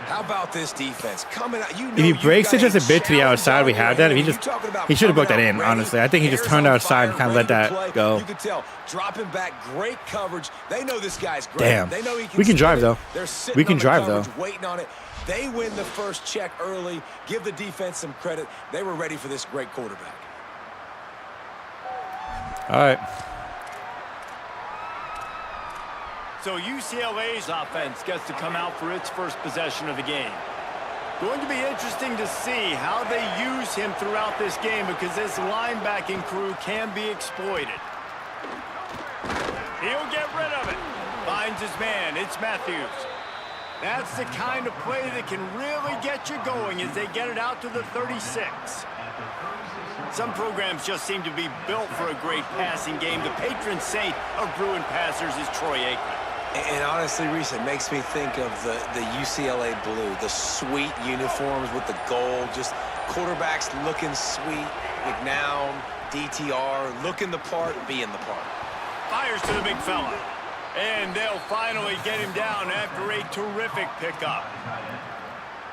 How about this defense coming out? If he breaks it just a bit to the outside, we have that. If he should have booked that in. Honestly, I think he just turned outside and kind of let that go. You could tell, dropping back, great coverage. They know this guy's great. Damn. They know he can We can drive, split though. it. They're sitting We can on the drive, coverage, though. waiting on it. They win the first check early. Give the defense some credit. They were ready for this great quarterback. All right. So UCLA's offense gets to come out for its first possession of the game. Going to be interesting to see how they use him throughout this game because this linebacking crew can be exploited. He'll get rid of it. Finds his man. It's Matthews. That's the kind of play that can really get you going as they get it out to the 36. Some programs just seem to be built for a great passing game. The patron saint of Bruin passers is Troy Aikman. And honestly, Reese, it makes me think of the UCLA blue, the sweet uniforms with the gold, just quarterbacks looking sweet, McNown, DTR, looking the part, being the part. Fires to the big fella. And they'll finally get him down after a terrific pickup.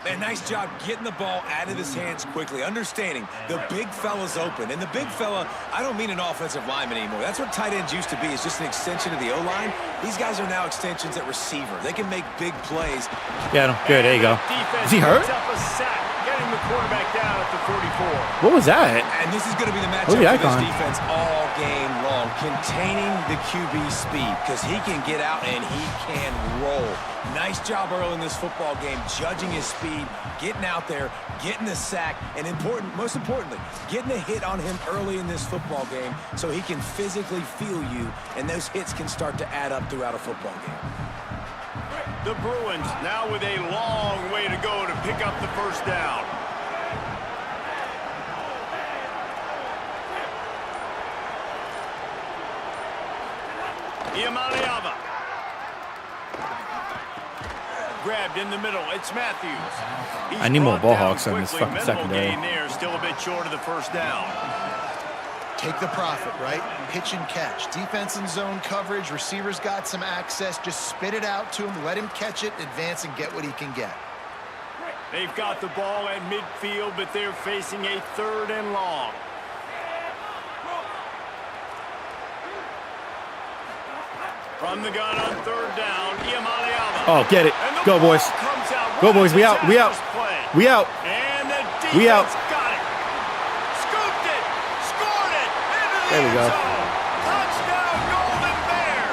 Man, nice job getting the ball out of his hands quickly, understanding the big fella's open. And the big fella, I don't mean an offensive lineman anymore. That's what tight ends used to be, is just an extension of the O-line. These guys are now extensions at receiver. They can make big plays. Got him. Good, there you go. Is he hurt? Up a sack, getting the quarterback down at the 44. What was that? And this is going to be the matchup for this defense all game long, containing the QB speed, because he can get out and he can roll. Nice job early in this football game, judging his speed, getting out there, getting the sack, and most importantly, getting a hit on him early in this football game so he can physically feel you, and those hits can start to add up throughout a football game. The Bruins now with a long way to go to pick up the first down. Iamaleava. Grabbed in the middle. It's Matthews. I need more ball hawks on this fucking secondary. There, still a bit short of the first down. Take the profit, right? Pitch and catch. Defense and zone coverage. Receivers got some access. Just spit it out to him. Let him catch it, advance, and get what he can get. They've got the ball at midfield, but they're facing a 3rd and long. From the gun on 3rd down, Iamaleava. Oh, get it. Go, boys. Go, boys. We out. We out. We out. And the defense We out. got it. Scooped it. Scored it. Into the There we go. end zone. Touchdown, Golden Bear.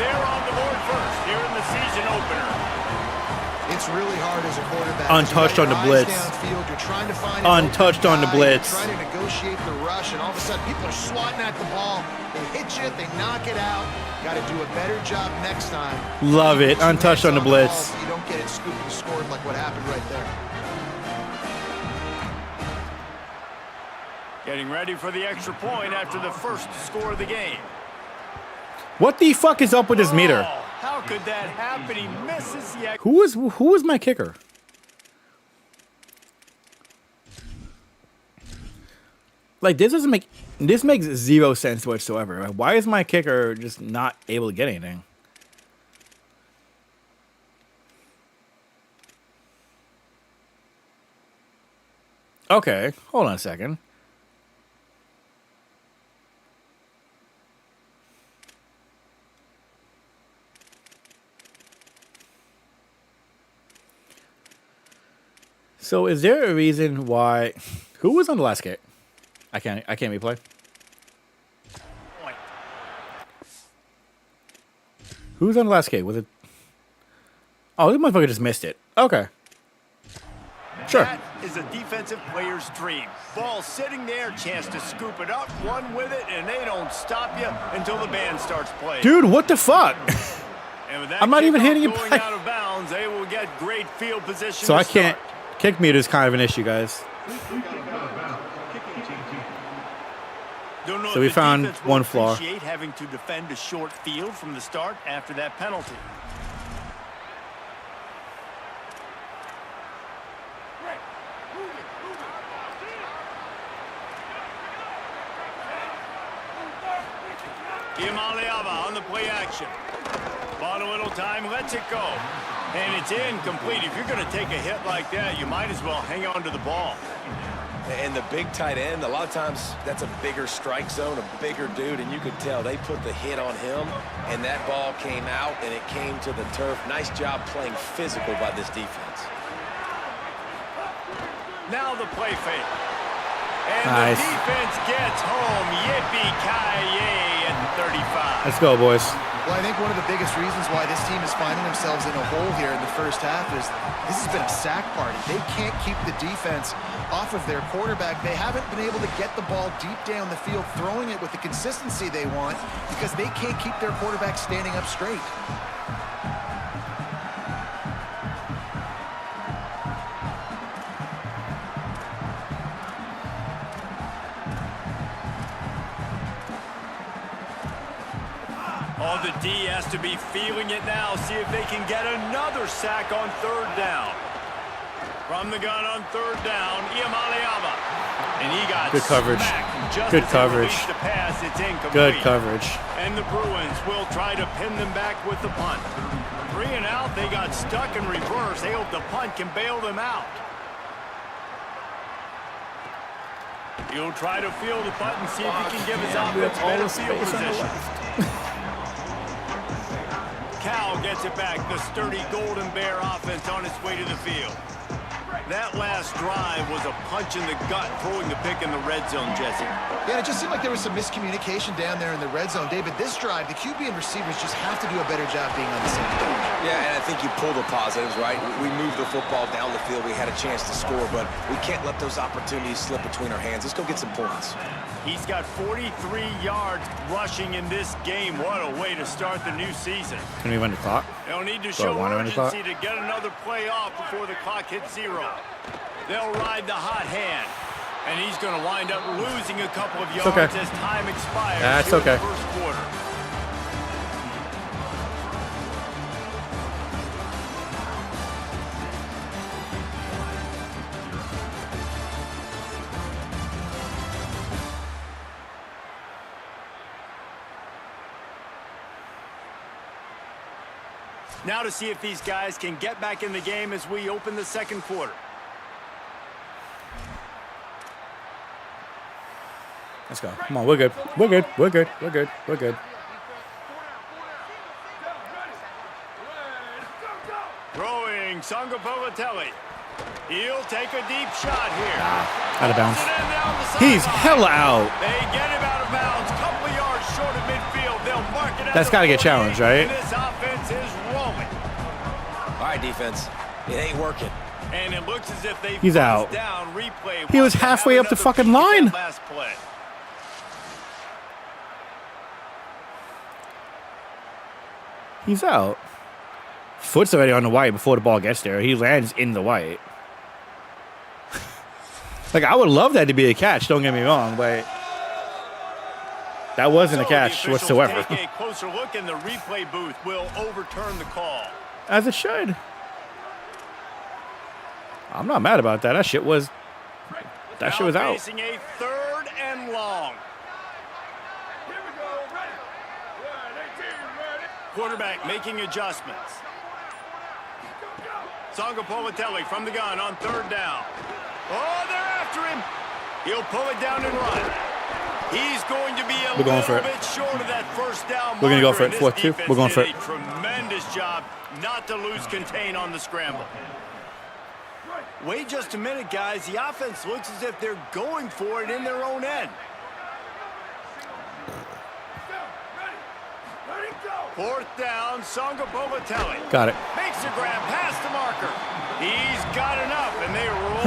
They're on the board first here in the season opener. It's really hard as a quarterback. Untouched on the blitz. Downfield. You're trying to find Untouched on the blitz. You're trying to negotiate the rush, and all of a sudden people are swatting at the ball. They hit you, they knock it out. Got to do a better job next time. Love it. Untouched on the blitz. So you don't get it scooped and scored like what happened right there. Getting ready for the extra point after the first score of the game. What the fuck is up with this meter? Oh, how could that happen? He misses the extra. Who is my kicker? Like, this makes zero sense whatsoever. Like, why is my kicker just not able to get anything? Okay, hold on a second. So is there a reason why... Who was on the last kick? I can't replay. Who was on the last kick? Was it... Oh, this motherfucker just missed it. Okay. Sure. That is a defensive player's dream. Ball sitting there, chance to scoop it up, run with it, and they don't stop you until the band starts playing. Dude, what the fuck? And with that I'm not even kickoff hitting it going back. out of bounds, they will get great field position. So to I can't... start. Kick meter is kind of an issue, guys. Don't know So if we the found defense will one flaw. appreciate having to defend a short field from the start after that penalty. Iamaleava on the play action. Bought a little time, lets it go. And it's incomplete. If you're going to take a hit like that, you might as well hang on to the ball. And the big tight end, a lot of times that's a bigger strike zone, a bigger dude, and you could tell they put the hit on him, and that ball came out, and it came to the turf. Nice job playing physical by this defense. Now the play fake. And Nice. the defense gets home. Yippee-ki-yay at the 35. Let's go, boys. Well, I think one of the biggest reasons why this team is finding themselves in a hole here in the first half is this has been a sack party. They can't keep the defense off of their quarterback. They haven't been able to get the ball deep down the field, throwing it with the consistency they want because they can't keep their quarterback standing up straight. Oh, the D has to be feeling it now. See if they can get another sack on third down. From the gun on third down, Iamaleava. And he got good coverage. Just Good as coverage. The pass, it's incomplete. Good coverage. And the Bruins will try to pin them back with the punt. 3 and out, they got stuck in reverse. They hope the punt can bail them out. He'll try to field the punt and see if he can give his offense better field position. Cal gets it back. The sturdy Golden Bear offense on its way to the field. That last drive was a punch in the gut, throwing the pick in the red zone, Jesse. Yeah, it just seemed like there was some miscommunication down there in the red zone. David, this drive, the QB and receivers just have to do a better job being on the same page. Yeah, and I think you pull the positives, right? We moved the football down the field. We had a chance to score, but we can't let those opportunities slip between our hands. Let's go get some points. He's got 43 yards rushing in this game. What a way to start the new season. Can we win the clock? They'll need to show urgency to get another play off before the clock hits 0. They'll ride the hot hand. And he's going to wind up losing a couple of yards as time expires. That's okay. In the first quarter. Now to see if these guys can get back in the game as we open the second quarter. Let's go. Come on, we're good. We're good. We're good. We're good. We're good. Throwing Sangapolitelli. He'll take a deep shot here. Out of bounds. He's hella out. They get him out of bounds. Couple of yards short of midfield. They'll mark it. That's got to get challenged, right? And this offense is rolling. All right, defense. It ain't working. And it looks as if they He's out. Down. Replay. He was halfway up the fucking line. Last play. He's out. Foot's already on the white before the ball gets there. He lands in the white. Like, I would love that to be a catch, don't get me wrong, but that wasn't a catch whatsoever. Take a closer look, and the replay booth will overturn the call. As it should. I'm not mad about that. That shit was out. Facing a 3rd and long. Quarterback making adjustments. Sangapolitelli from the gun on 3rd down. Oh, they're after him. He'll pull it down and run. He's going to be a little bit short of that first down. We're going to go for it. 4-2. We're going for it. A tremendous job not to lose contain on the scramble. Wait just a minute, guys. The offense looks as if they're going for it in their own end. 4th down, Sangapolitelli. Got it. Makes the grab past the marker. He's got enough, and they roll the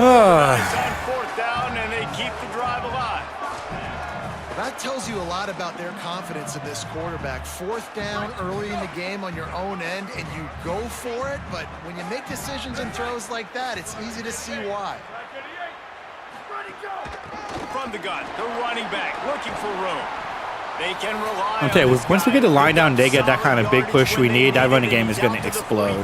dice on 4th down, and they keep the drive alive. That tells you a lot about their confidence in this quarterback. 4th down early in the game on your own end, and you go for it, but when you make decisions and throws like that, it's easy to see why. From the gun, the running back looking for room. They can rely on Okay, once we get the line down, they get that kind of big push we need. That running game is going to explode.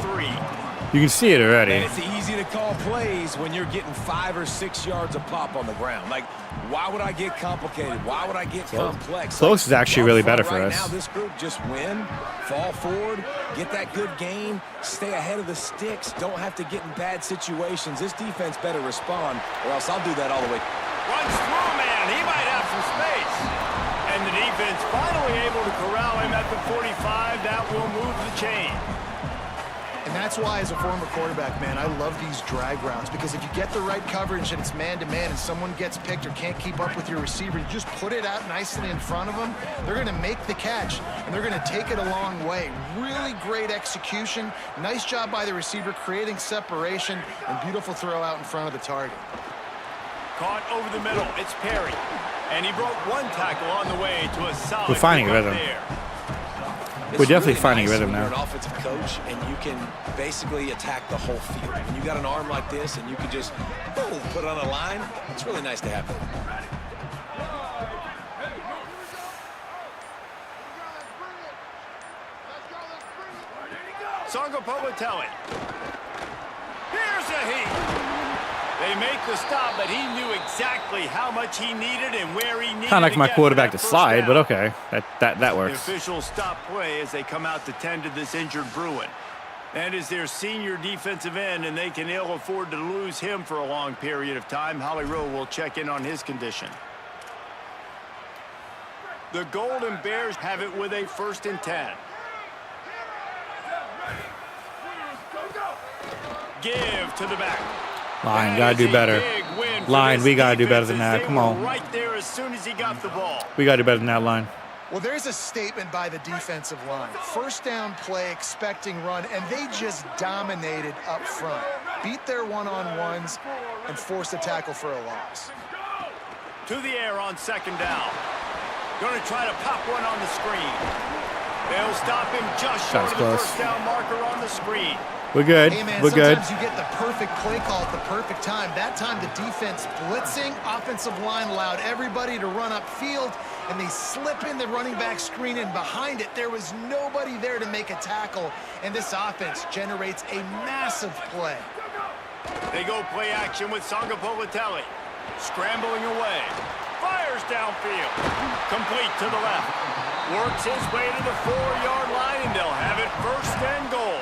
You can see it already. And it's easy to call plays when you're getting 5 or 6 yards a pop on the ground. Like, why would I get complicated? Why would I get complex? Close is actually really better for us. Now this group just win, fall forward, get that good gain, stay ahead of the sticks, don't have to get in bad situations. This defense better respond, or else I'll do that all the way. Runs through, man. He might have some space. And the defense finally able to corral him at the 45. That will move the chain. And that's why, as a former quarterback, man, I love these drag routes, because if you get the right coverage and it's man-to-man and someone gets picked or can't keep up with your receiver, you just put it out nicely in front of them, they're going to make the catch, and they're going to take it a long way. Really great execution. Nice job by the receiver creating separation, and beautiful throw out in front of the target. Caught over the middle. It's Perry. And he broke one tackle on the way to a solid. We're finding a rhythm. We're definitely finding a rhythm now. You're an offensive coach, and you can basically attack the whole field. When you got an arm like this, and you can just boom, put it on a line, it's really nice to have that. Sangapolatelli. Here's the heat. They make the stop, but he knew exactly how much he needed and where he needed Kind of like to my get quarterback for to that slide, first but down. okay. That The works. officials stop play as they come out to tend to this injured Bruin. That is their senior defensive end, and they can ill afford to lose him for a long period of time. Holly Rowe will check in on his condition. The Golden Bears have it with a 1st and 10. Give to the back. Line, gotta do better. Line, we gotta do better than that. Come on. Right there as soon as he got the ball. We gotta do better than that, line. Well, there's a statement by the defensive line. First down play, expecting run, and they just dominated up front. Beat their one-on-ones and forced a tackle for a loss. To the air on 2nd down. Going to try to pop one on the screen. They'll stop him just short of the close. first down marker on the screen. We're good. Hey, man, We're good. sometimes you get the perfect play call at the perfect time. That time, the defense blitzing, offensive line allowed everybody to run upfield, and they slip in the running back screen, and behind it, there was nobody there to make a tackle, and this offense generates a massive play. They go play action with Sangapolatelli. Scrambling away. Fires downfield. Complete to the left. Works his way to the 4-yard line, and they'll have it 1st and goal.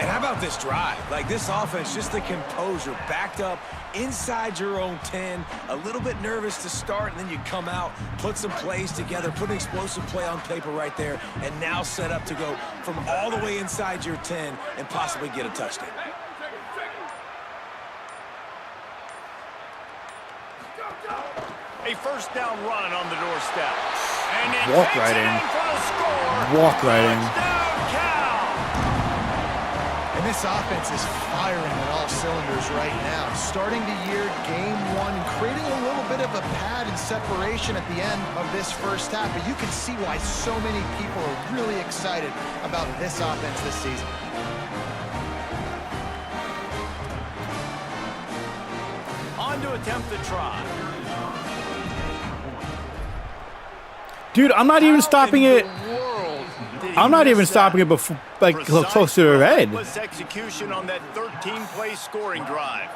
And how about this drive? Like, this offense, just the composure, backed up inside your own 10, a little bit nervous to start, and then you come out, put some plays together, put an explosive play on paper right there, and now set up to go from all the way inside your 10 and possibly get a touchdown. A 1st down run on the doorstep. And it Walk takes right it in. for a score. Walk right in. Touchdown, Cal. And this offense is firing on all cylinders right now. Starting the year, game 1, and creating a little bit of a pad and separation at the end of this first half. But you can see why so many people are really excited about this offense this season. On to attempt the try. Dude, I'm not even stopping it. I'm not even stopping it before, like, close to the red. Execution on that 13-play scoring drive.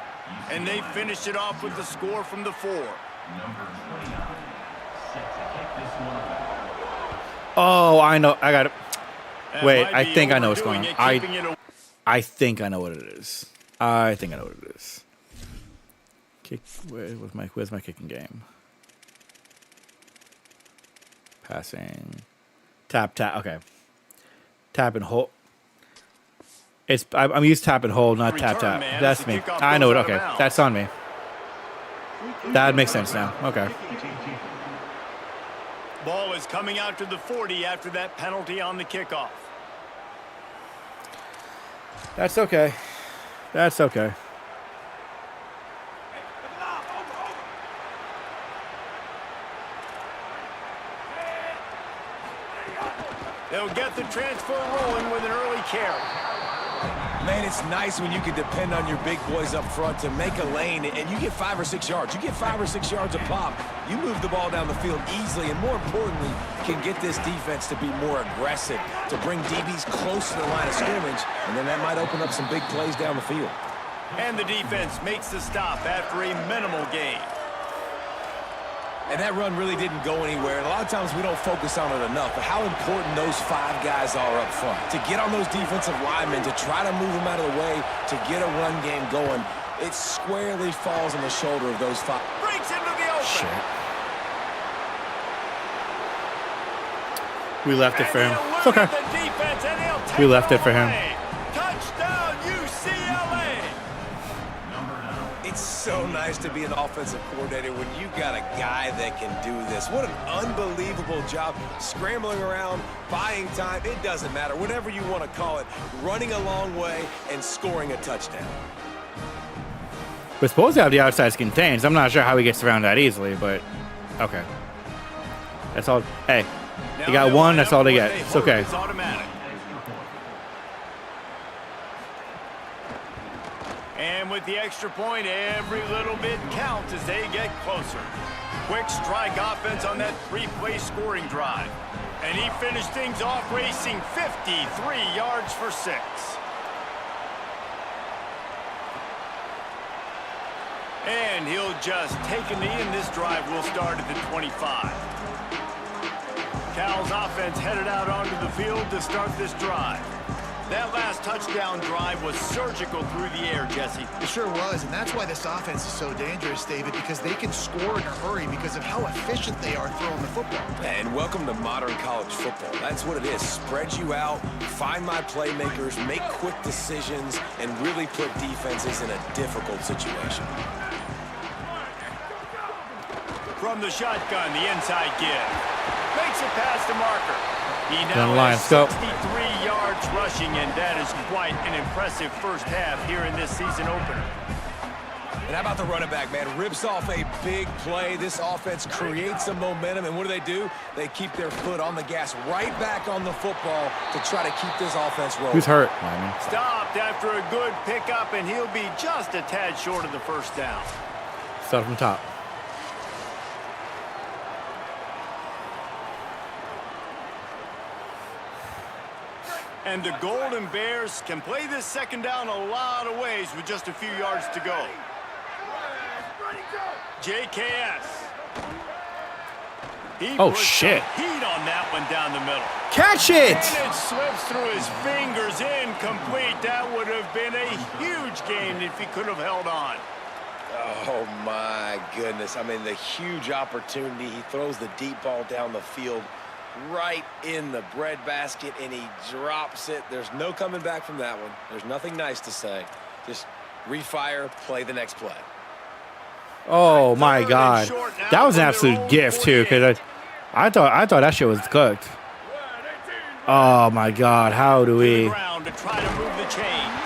And they finished it off with the score from the 4. Oh, I know. I got it. That Wait, might I be think I know what's going on. overdoing it, keeping it I think I know what it is. I think I know what it is. Kick. Where's my kicking game? Passing. Tap. Okay. Tap and hold. I'm used to tap and hold, not tap. Return, man, That's as the me. kickoff I know it. goes out of Okay, bounds. that's on me. That makes sense now. Okay. Ball is coming out to the 40 after that penalty on the kickoff. That's okay. That's okay. They'll get the transfer rolling with an early carry. Man, it's nice when you can depend on your big boys up front to make a lane, and you get 5 or 6 yards. You get 5 or 6 yards a pop. You move the ball down the field easily, and more importantly, can get this defense to be more aggressive, to bring DBs close to the line of scrimmage, and then that might open up some big plays down the field. And the defense makes the stop after a minimal gain. And that run really didn't go anywhere. And a lot of times we don't focus on it enough, but how important those 5 guys are up front. To get on those defensive linemen, to try to move them out of the way, to get a run game going, it squarely falls on the shoulder of those 5. Breaks into the open. Shit. We left it for him. It's okay. We left it for him. Touchdown, UCLA. It's so nice to be an offensive coordinator when you got a guy that can do this. What an unbelievable job. Scrambling around, buying time, it doesn't matter. Whatever you want to call it, running a long way and scoring a touchdown. We're supposed to have the outsides contained. I'm not sure how he gets around that easily, but okay. That's all. Hey, you got one. That's all they get. It's okay. It's automatic. And with the extra point, every little bit counts as they get closer. Quick strike offense on that 3-play scoring drive. And he finished things off racing 53 yards for 6. And he'll just take a knee, and this drive will start at the 25. Cal's offense headed out onto the field to start this drive. That last touchdown drive was surgical through the air, Jesse. It sure was, and that's why this offense is so dangerous, David, because they can score in a hurry because of how efficient they are throwing the football. And welcome to modern college football. That's what it is. Spread you out, find my playmakers, make quick decisions, and really put defenses in a difficult situation. From the shotgun, the inside give. Makes it past the marker. He now has 63 yards rushing, and that is quite an impressive first half here in this season opener. And how about the running back, man? Rips off a big play. This offense creates some momentum, and what do? They keep their foot on the gas, right back on the football to try to keep this offense rolling. Who's hurt? Stopped after a good pickup, and he'll be just a tad short of the first down. Start from top. And the Golden Bears can play this second down a lot of ways with just a few yards to go. JKS. Oh, shit. Heat on that one down the middle. Catch it! And it slips through his fingers, incomplete. That would have been a huge gain if he could have held on. Oh, my goodness. I mean, the huge opportunity. He throws the deep ball down the field right in the breadbasket, and he drops it. There's no coming back from that one. There's nothing nice to say. Just refire, play the next play. Oh, my God. That was an absolute gift, too, because I thought that shit was cooked. Oh, my God. How do we... To try to move the chains.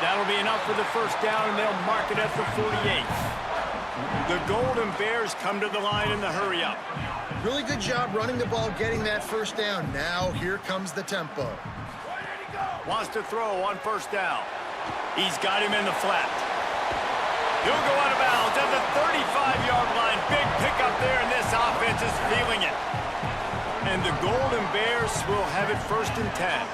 That'll be enough for the first down, and they'll mark it at the 48. The Golden Bears come to the line in the hurry-up. Really good job running the ball, getting that first down. Now here comes the tempo. Wants to throw on first down. He's got him in the flat. He'll go out of bounds at the 35-yard line. Big pickup there, and this offense is feeling it. And the Golden Bears will have it 1st and 10.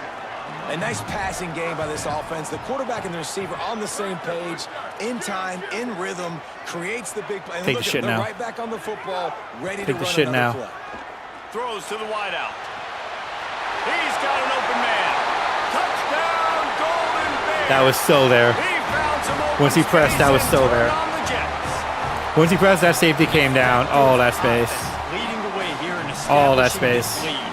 A nice passing game by this offense. The quarterback and the receiver on the same page, in time, in rhythm, creates the big play. Take the shit now. Right back on the football, ready to Take the run shit another now. play. Throws to the wideout. He's got an open man. Touchdown, Golden Bears. That was still there. He found some open Once he pressed, that was still there. on the Jets. Once he pressed, that safety came down. All that space. Leading the way here in All that establishing space. this lead.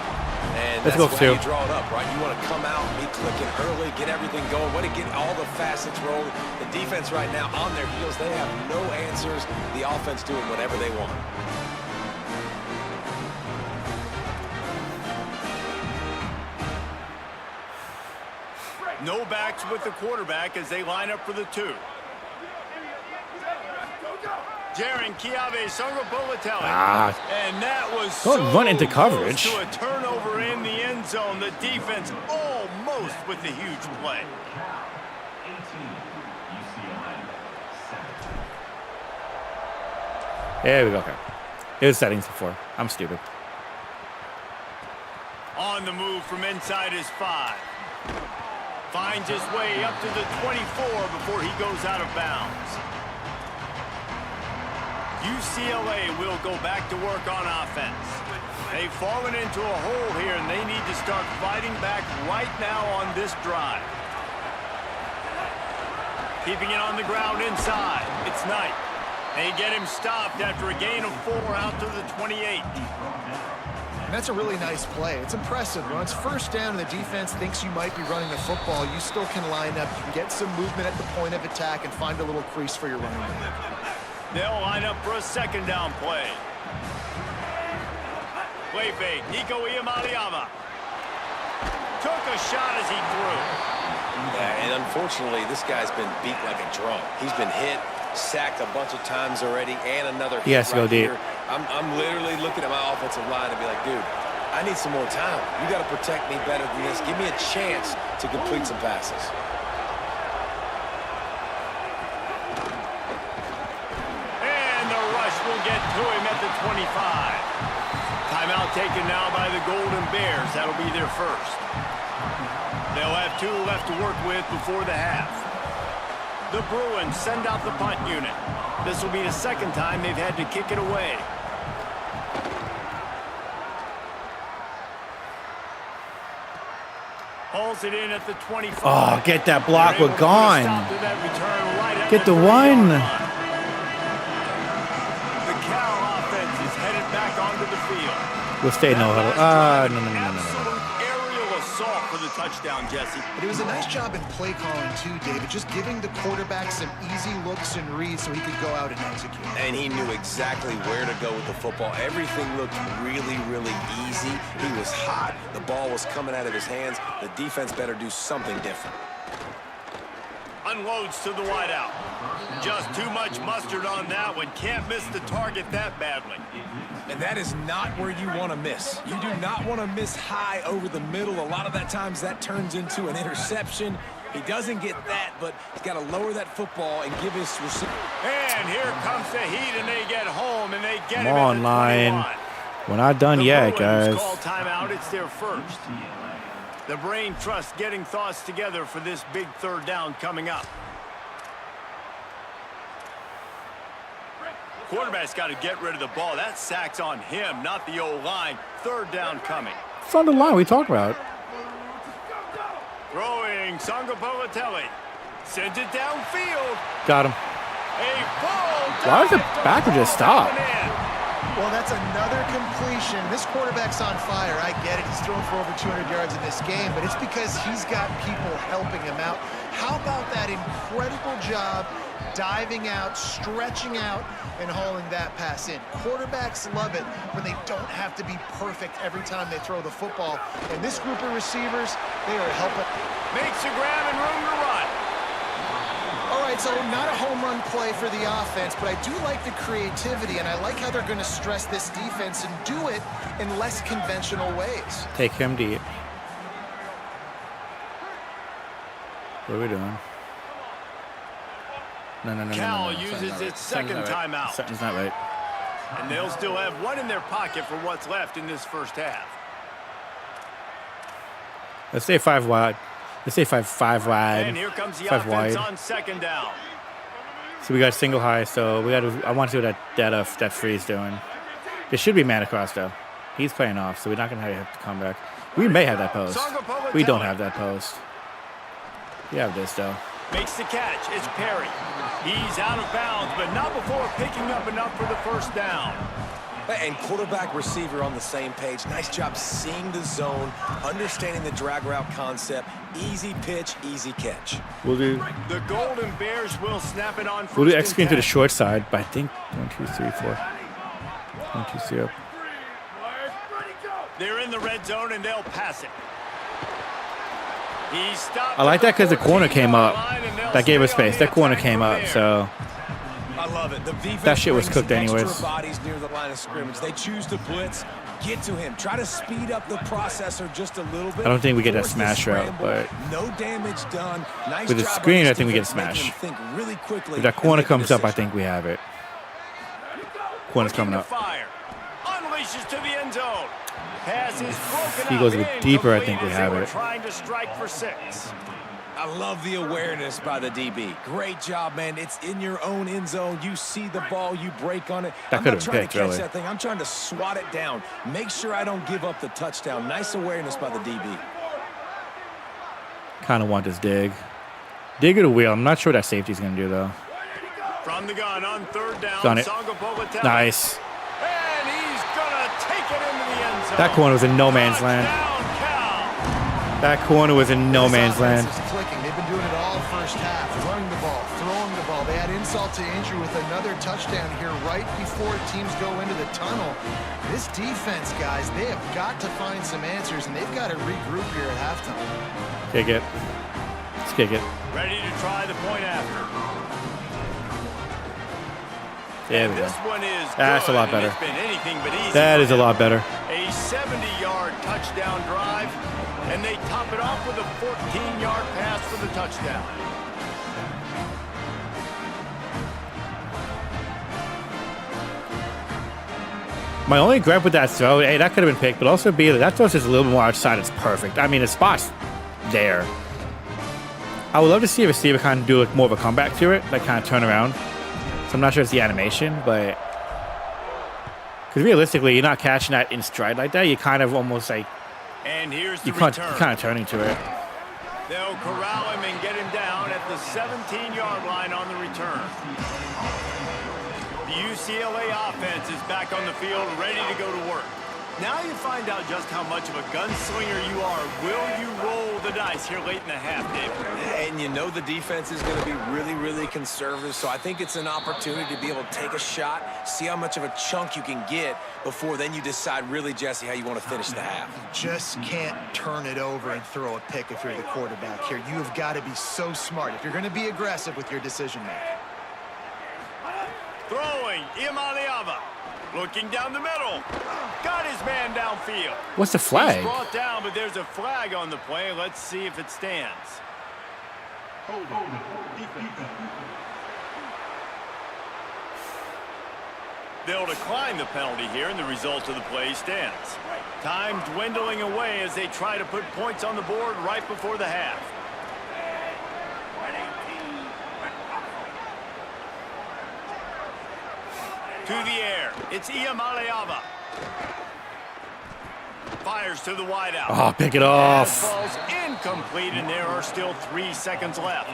And Let's that's go why two. you draw it up, right? You want to come out, be clicking early, get everything going, want to get all the facets rolling. The defense right now on their heels, they have no answers. The offense doing whatever they want. No backs with the quarterback as they line up for the 2. Jaren Kiave Songapolatelli. And that was Don't so run into coverage. close to a turnover in the end zone. The defense almost with the huge play. There we go. Okay. It was settings before. I'm stupid. On the move from inside his 5. Finds his way up to the 24 before he goes out of bounds. UCLA will go back to work on offense. They've fallen into a hole here, and they need to start fighting back right now on this drive. Keeping it on the ground inside. It's Knight. They get him stopped after a gain of 4 out to the 28. And that's a really nice play. It's impressive. When it's first down and the defense thinks you might be running the football, you still can line up, you can get some movement at the point of attack, and find a little crease for your running back. They'll line up for a second down play. Play fake. Nico Iamaleava took a shot as he threw. Yeah, and unfortunately, this guy's been beat like a drum. He's been hit, sacked a bunch of times already, and another hit. He has to go deep. Here. I'm literally looking at my offensive line and be like, dude, I need some more time. You got to protect me better than this. Give me a chance to complete some passes. And the rush will get to him at the 25. Timeout taken now by the Golden Bears. That'll be their first. They'll have 2 left to work with before the half. The Bruins send out the punt unit. This will be the second time they've had to kick it away. Hauls it in at the 25. Oh, get that block. They're We're able to put a gone. stop to that return right at Get the 30-yard one. line. The Cal offense is headed back onto the field. We'll stay no huddle. That last drive, No. absolute aerial assault for the touchdown, Jesse. But it was a nice job in play calling too, David, just giving the quarterback some easy looks and reads so he could go out and execute. And he knew exactly where to go with the football. Everything looked really, really easy. He was hot. The ball was coming out of his hands. The defense better do something different. Unloads to the wideout. Just too much mustard on that one. Can't miss the target that badly. And that is not where you want to miss. You do not want to miss high over the middle. A lot of that times that turns into an interception. He doesn't get that, but he's got to lower that football and give his receiver. And here comes the heat, and they get home, and they get Come him on, at the line. 21. We're not done The yet, Bruins guys. call timeout. It's their first. The brain trust getting thoughts together for this big third down coming up. Quarterback's got to get rid of the ball. That sack's on him, not the O-line. Third down coming. It's on the line we talked about. Throwing Sangapolitelli. Sends it downfield. Got him. A full Why does the dive. backer just stop? Coming in. Well, that's another completion. This quarterback's on fire. I get it. He's thrown for over 200 yards in this game, but it's because he's got people helping him out. How about that incredible job diving out, stretching out, and hauling that pass in? Quarterbacks love it when they don't have to be perfect every time they throw the football. And this group of receivers, they are helping. Makes a grab and room to run. All right, so not a home run play for the offense, but I do like the creativity, and I like how they're going to stress this defense and do it in less conventional ways. Take him deep. What are we doing? No. Cal Something's uses not its right. second Something's not right. timeout. Something's not right. And they'll still have one in their pocket for what's left in this first half. Let's stay 5 wide. Let's stay five wide. And here comes the 5 offense wide. on second down. So we got single high. So we got to. I want to see what that free's doing. There should be man across though. He's playing off, so we're not gonna have to come back. We may have that post. We don't have that post. We have this though. Makes the catch. It's Perry. He's out of bounds, but not before picking up enough for the first down. And quarterback receiver on the same page. Nice job seeing the zone, understanding the drag route concept. Easy pitch, easy catch. We'll do. The Golden Bears will snap it on first We'll do and X screen to the 10. short side, but I think 1, 2, 3, 4. 1, 2, 3 up. They're in the red zone, and they'll pass it. He stopped I like that because the corner at came up. line, and they'll That gave us stay on space. the That corner attack came from up, there. so I love it. The defense That shit was brings cooked extra anyways. bodies near the line of scrimmage. They choose to blitz. Get to him. Try to speed up the processor just a little bit. I don't think we get that Force the smash route, scramble. but no damage done. Nice with the job on screen, this I think we get a defense, making smash. him think really quickly if that and corner make a comes up, I decision. think we have it. Corner's coming Looking up. to fire. Unleashes to the end zone. Pass is broken He up. goes a bit deeper, I think we Incomplete as they have were it. Trying to strike for 6. I love the awareness by the DB. Great job, man. It's in your own end zone. You see the ball, you break on it. That I'm could not have trying been to picked, catch really. that thing. I'm trying to swat it down. Make sure I don't give up the touchdown. Nice awareness by the DB. Kind of want this dig. Dig at a wheel. I'm not sure what that safety's going to do, though. From the gun on third down. Done it. Sangapolitelli. Nice. And he's going to take it into the end zone. That corner was in no man's land. Touchdown, Cal. That corner was in no This man's offense land. is clicking. They've been doing it all first half. Running the ball, throwing the ball. They had insult to injury with another touchdown here right before teams go into the tunnel. This defense, guys, they have got to find some answers, and they've got to regroup here at halftime. Kick it. Let's kick it. Ready to try the point after. There we go. This one is That's good, a lot and better. It's been anything but easy That for is a them. lot better. A 70-yard touchdown drive, and they top it off with a 14-yard pass for the touchdown. My only gripe with that throw, A, that could have been picked, but also B, that throw's just a little bit more outside. It's perfect. I mean, the spot's there. I would love to see a receiver kind of do like more of a comeback to it, like kind of turn around. So I'm not sure it's the animation, but because realistically, you're not catching that in stride like that. You kind of almost like And here's the you're kind return. of turning to it. They'll corral him and get him down at the 17-yard line on the return. The UCLA offense is back on the field, ready to go to work. Now you find out just how much of a gunslinger you are. Will you roll the dice here late in the half, David? And you know the defense is going to be really, really conservative, so I think it's an opportunity to be able to take a shot, see how much of a chunk you can get before then you decide really, Jesse, how you want to finish the half. You just can't turn it over and throw a pick if you're the quarterback here. You have got to be so smart if you're going to be aggressive with your decision making. Throwing, Imaliava. Looking down the middle. Got his man downfield. What's the flag? He's brought down, but there's a flag on the play. Let's see if it stands. They'll decline the penalty here, and the result of the play stands. Time dwindling away as they try to put points on the board right before the half. To the air. It's Iamaleava. Fires to the wideout. Oh, pick it off. Falls incomplete, and there are still 3 seconds left.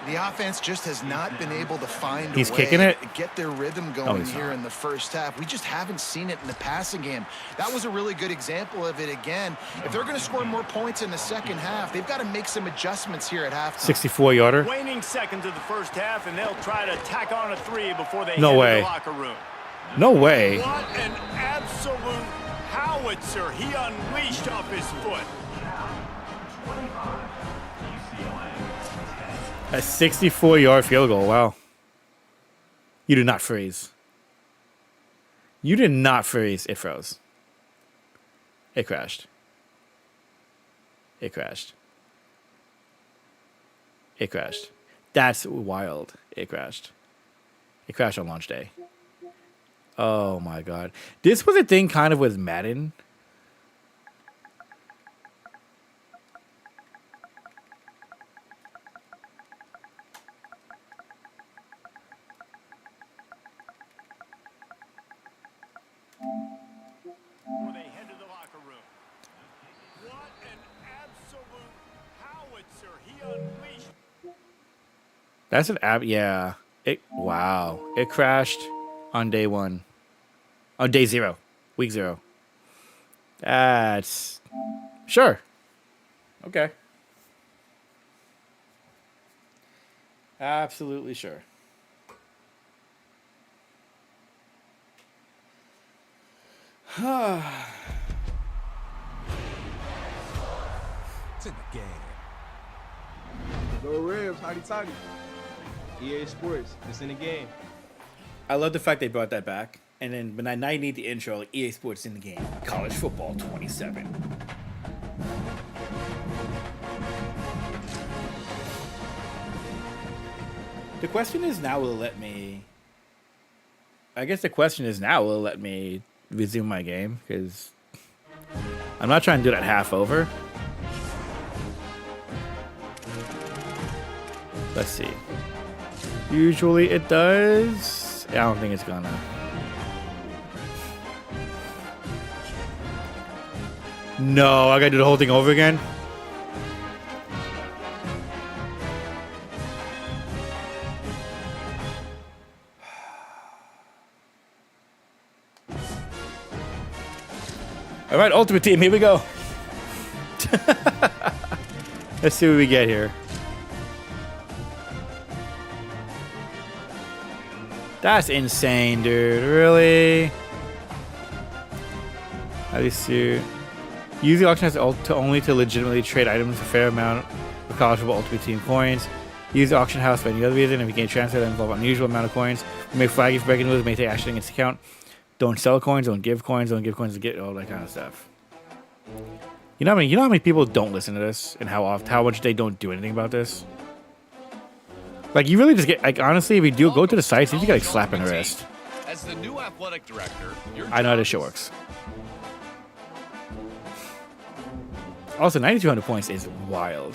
The offense just has not been able to find He's a way kicking it? to get their rhythm going here in the first half. We just haven't seen it in the passing game. That was a really good example of it again. If they're going to score more points in the second half, they've got to make some adjustments here at halftime. 64-yarder. Waning seconds of the first half, and they'll try to tack on a 3 before they No head way. to the locker room. No way. What an absolute howitzer he unleashed off his foot. A 64-yard field goal. Wow. You did not freeze. You did not freeze. It froze. It crashed. It crashed. It crashed. That's wild. It crashed. It crashed on launch day. Oh my god. This was a thing kind of with Madden. Before they head to the locker room. What an absolute howitzer he unleashed. That's an app. Yeah. Wow. It crashed on day 1. On day 0. Week 0. That's sure. Okay. Absolutely sure. It's in the game. Go Rams, hotty toddy. EA Sports, it's in the game. I love the fact they brought that back. And then when I need the intro, like EA Sports in the game. College football 27. The question is now will it let me... I guess the question is now will it let me resume my game? Because I'm not trying to do that half over. Let's see. Usually it does. I don't think it's gonna. No, I gotta do the whole thing over again. All right, Ultimate Team, here we go. Let's see what we get here. That's insane, dude. Really? How do you see? Use the auction house only to legitimately trade items a fair amount of college football Ultimate Team coins. Use the auction house for any other reason. If you can't transfer that involve an unusual amount of coins, we may flag you for breaking rules, may take action against the account. Don't sell coins, don't give coins, don't give coins to get all that kind of stuff. You know how many people don't listen to this and how much they don't do anything about this? Like, you really just get, like, honestly, if you do go to the sites, you just get like slap in the wrist. the new athletic director, I know how this shit works. Also, 9,200 points is wild.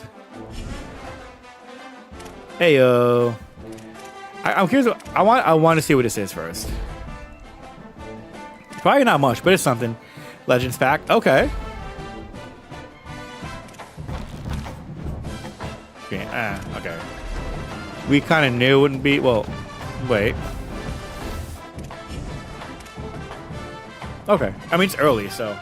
Hey yo, I'm curious. I want to see what this is first. Probably not much, but it's something. Legends pack. Okay. Okay. Okay. We kind of knew it wouldn't be. Well, wait. Okay. I mean, it's early, so.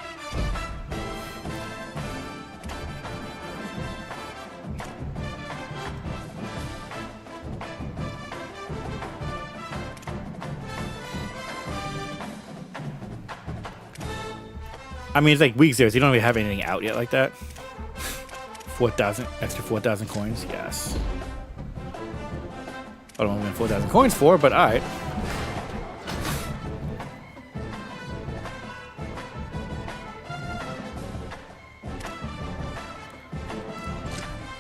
I mean, it's like week 0, so you don't really have anything out yet like that. 4,000, extra 4,000 coins, yes. I don't know what 4,000 coins for, but alright.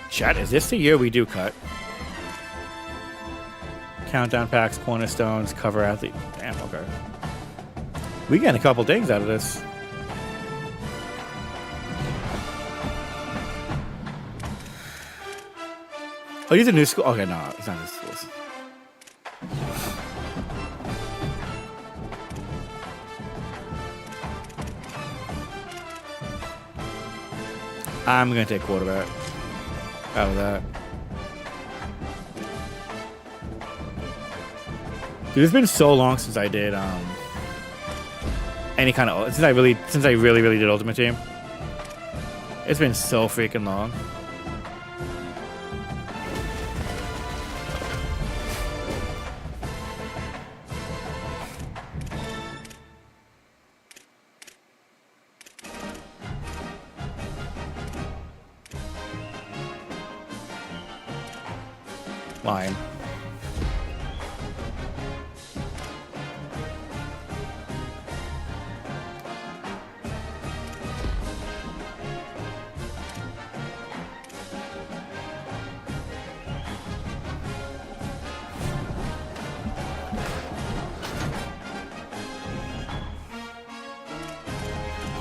Chat, is this the year we do cut? Countdown packs, cornerstones, cover athlete. Damn, okay. We getting a couple things out of this. Oh, these are new school. Okay, no, it's not new schools. I'm gonna take quarterback out of that. Dude, it's been so long since I did any kind of since I really did Ultimate Team. It's been so freaking long. Line.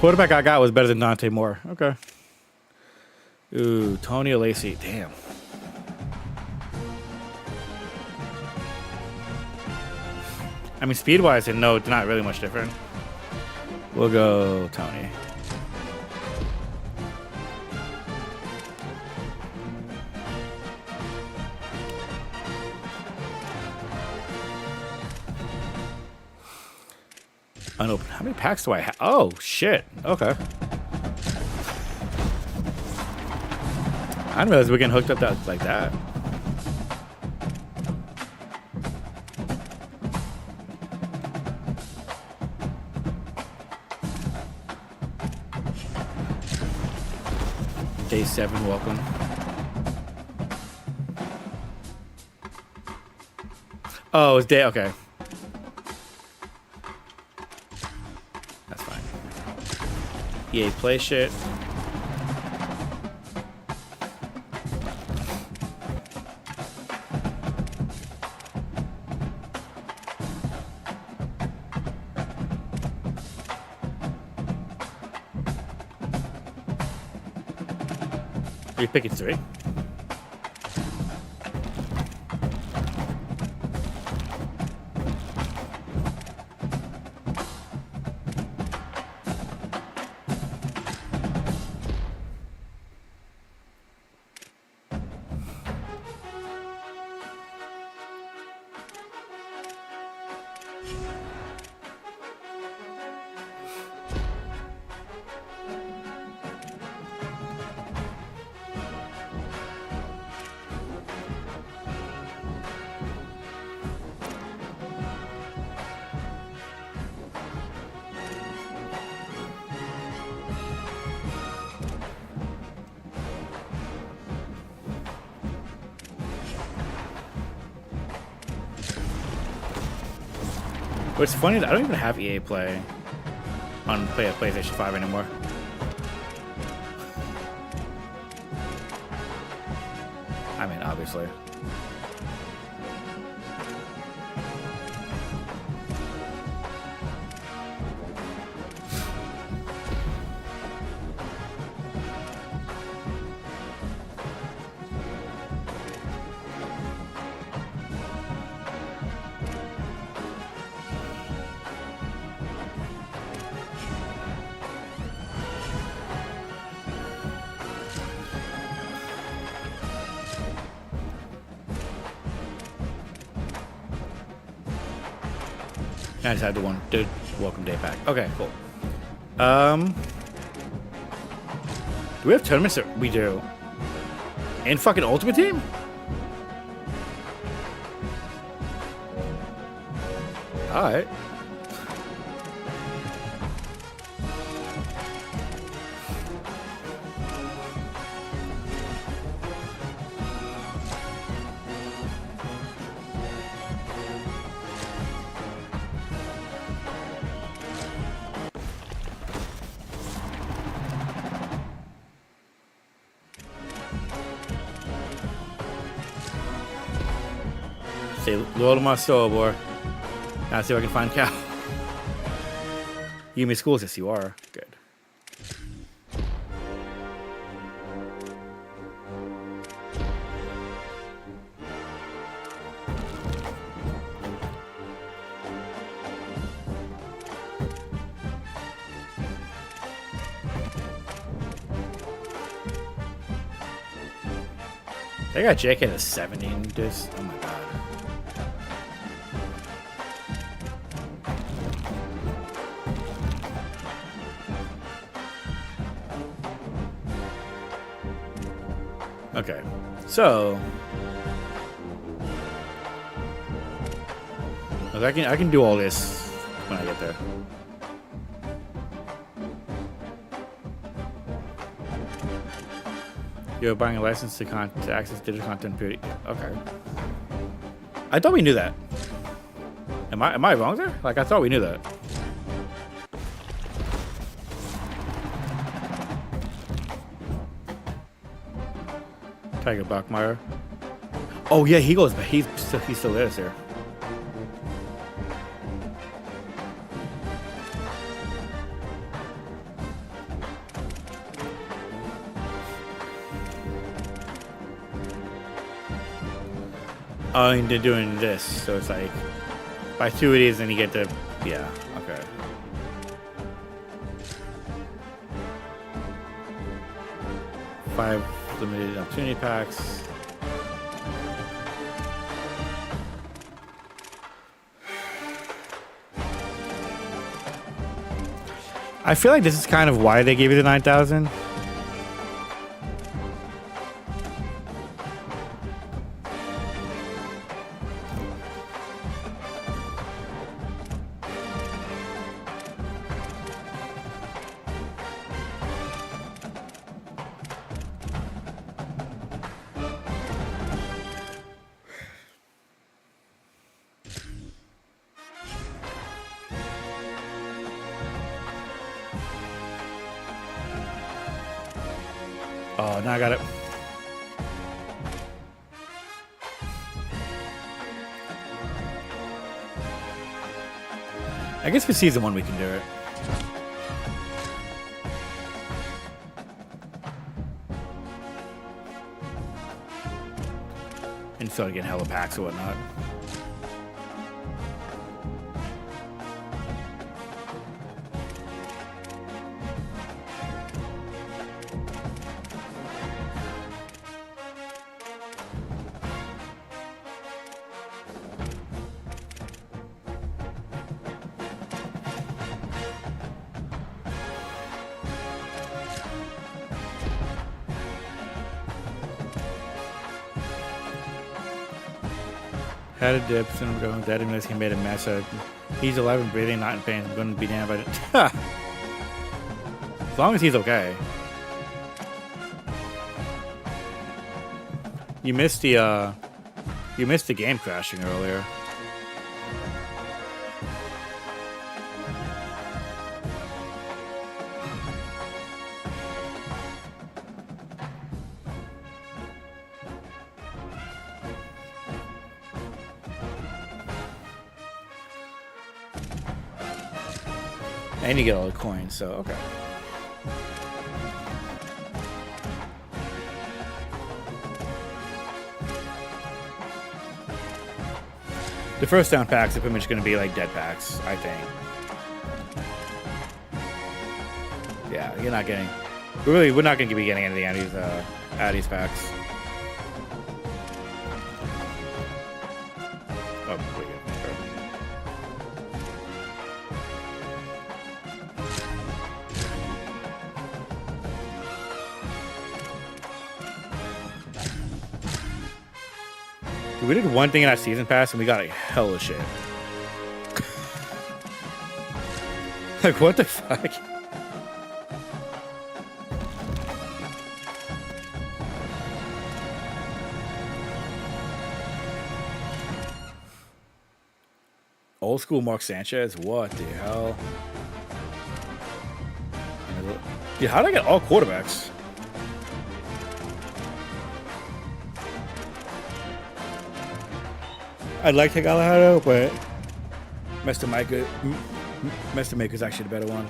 Quarterback I got was better than Dante Moore. Okay. Ooh, Tony Lacey. Damn. I mean, speed-wise, and no, it's not really much different. We'll go Tony. Unopened. How many packs do I have? Oh, shit. Okay. I didn't realize we were getting hooked up like that. Day 7, welcome. Oh, it's day, okay. That's fine. EA Play shit. You're picking 3. What's funny is I don't even have EA Play on PlayStation 5 anymore. I mean, obviously. I just had the one the welcome day pack. Okay, cool. Do we have tournaments? We do. And fucking Ultimate Team? Alright. Say loyal to my soul, boy. Now see if I can find Cal. You miss schools? Yes, you are. Good. They got JK at a 70 in this. Oh my god. Okay, so I can do all this when I get there. You're buying a license to access digital content. Period. Okay, I thought we knew that. Am I wrong there? Like I thought we knew that. Tiger Bachmeyer. Oh yeah, he goes, but he's still there, sir. Oh, and they're doing this, so it's like by 2 of these, and you get the yeah. Okay. Five limited opportunity packs. I feel like this is kind of why they gave you the 9,000. Oh, now I got it. I guess for season 1 we can do it. And start getting hella packs or whatnot. Had a dip, soon I'm going dead unless he made a mess of. He's alive and breathing, not in pain. I'm going to be damned by it. As long as he's okay. You missed the game crashing earlier. And you get all the coins, so okay. The first down packs are pretty much going to be like dead packs, I think. Yeah, you're not getting. We're not going to be getting anything out of these packs. Oh, wait. We did one thing in our season pass and we got like hella shit. Like, what the fuck? Old school Mark Sanchez? What the hell? Dude, how did I get all quarterbacks? I'd like to Galahado, but Mr. Maker's actually the better one.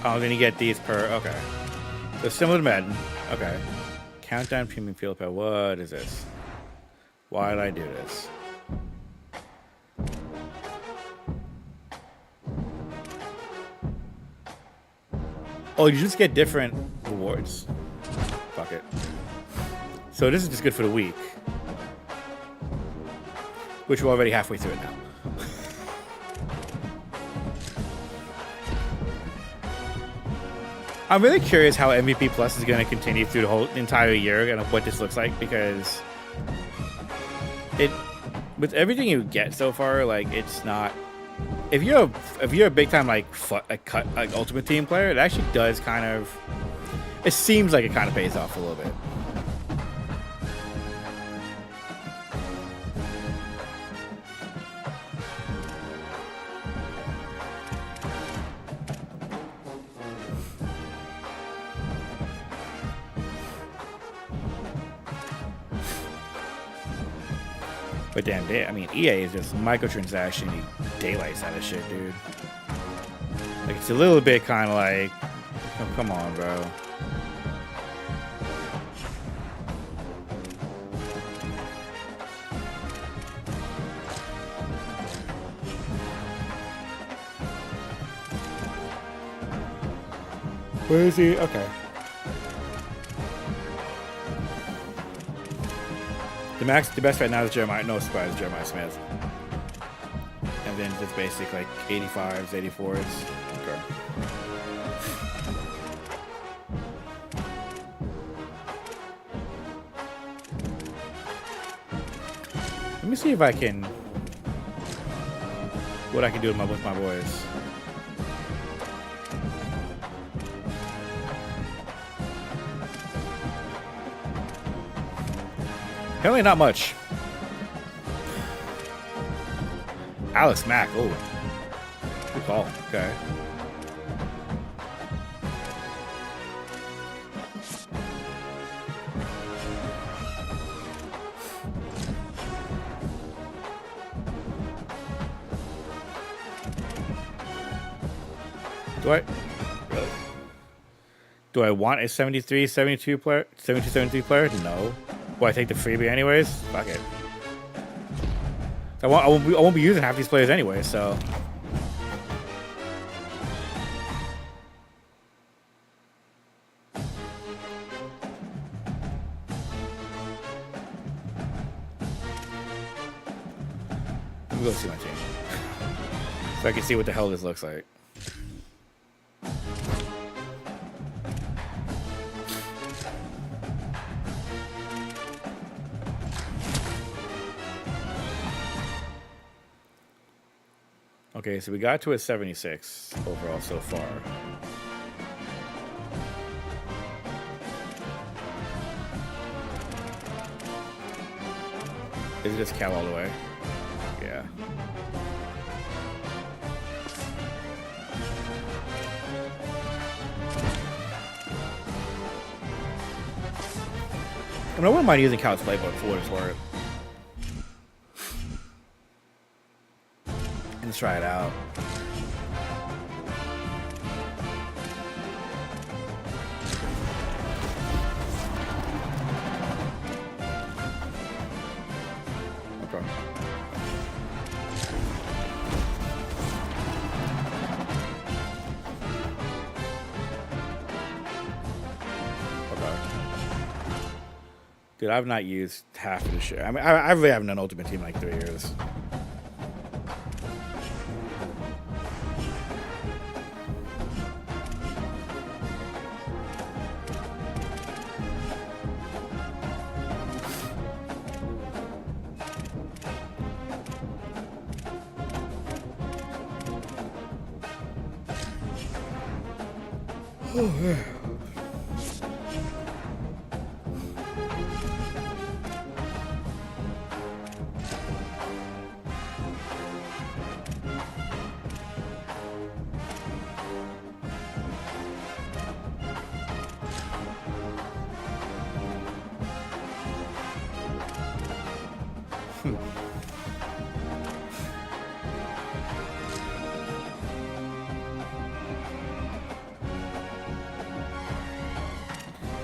Oh, then you get these per. Okay. So similar to Madden. Okay. Countdown premium field pass. What is this? Why did I do this? Oh, you just get different rewards. Fuck it. So this is just good for the week. Which we're already halfway through it now. I'm really curious how MVP Plus is going to continue through the whole entire year and what this looks like, because it, with everything you get so far, like, it's not. If you're a big time like Ultimate Team player, it actually does kind of. It seems like it kind of pays off a little bit. But damn, I mean, EA is just microtransaction daylights out of shit, dude. Like, it's a little bit kind of like, oh, come on, bro. Where is he? Okay. The best right now is Jeremiah. No surprise, Jeremiah Smith. And then just basic like 85s, 84s. Okay. Let me see if I can. What I can do with my boys. Apparently not much. Alex Mack. Oh. Good call. Okay. Do I want a 73, 72 player? 72, 73 player? No. Will I take the freebie anyways? Fuck it. I won't be using half these players anyway, so. Let me go see my team. So I can see what the hell this looks like. Okay, so we got to a 76 overall so far. Is it just Cal all the way? Yeah. I mean, I wouldn't mind using Cal's playbook for what it's worth. Let's try it out. Dude, I've not used half of the shit. I mean, I really haven't done Ultimate Team in like 3 years.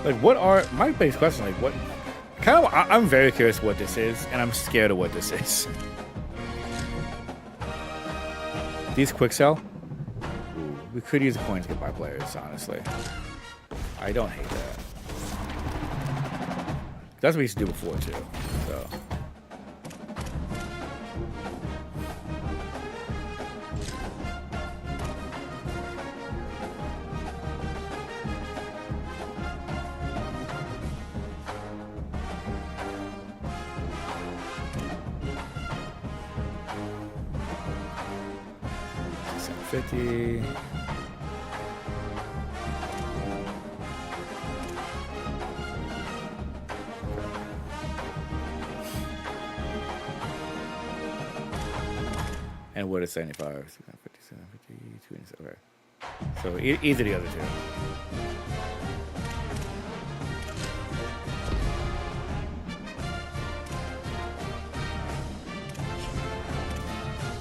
Like, what are my biggest question? Like, what kind of? I'm very curious what this is, and I'm scared of what this is. These quick sell. Ooh, we could use the coins to get by players. Honestly, I don't hate that. That's what we used to do before too. So. $50. And what is 75? 57, 50, 20, okay. So either the other two.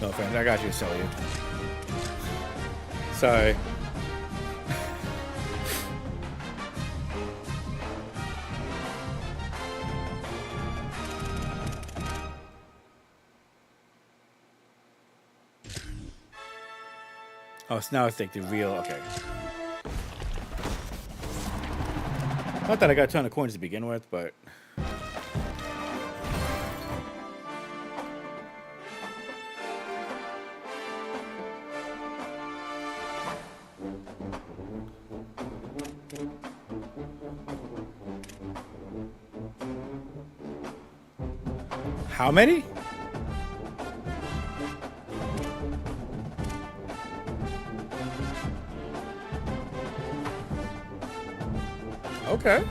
No offense, I got you to sell you. Sorry. Oh, so now it's like the real, okay. Not that I got a ton of coins to begin with, but... How many? Okay.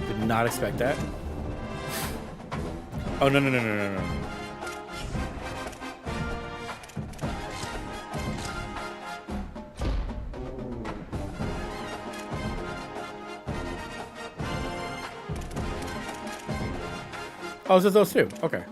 Did not expect that. Oh, no. Oh, it's just those two. Okay.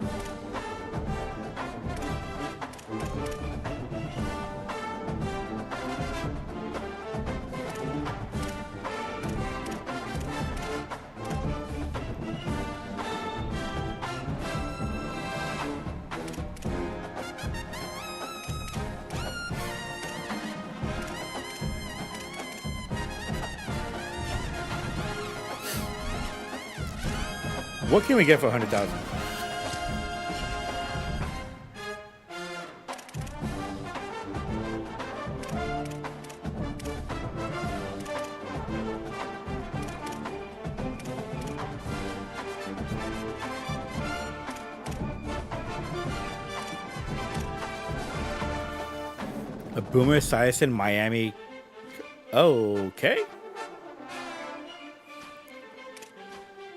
What can we get for 100,000? A Boomer Esiason Miami. Okay.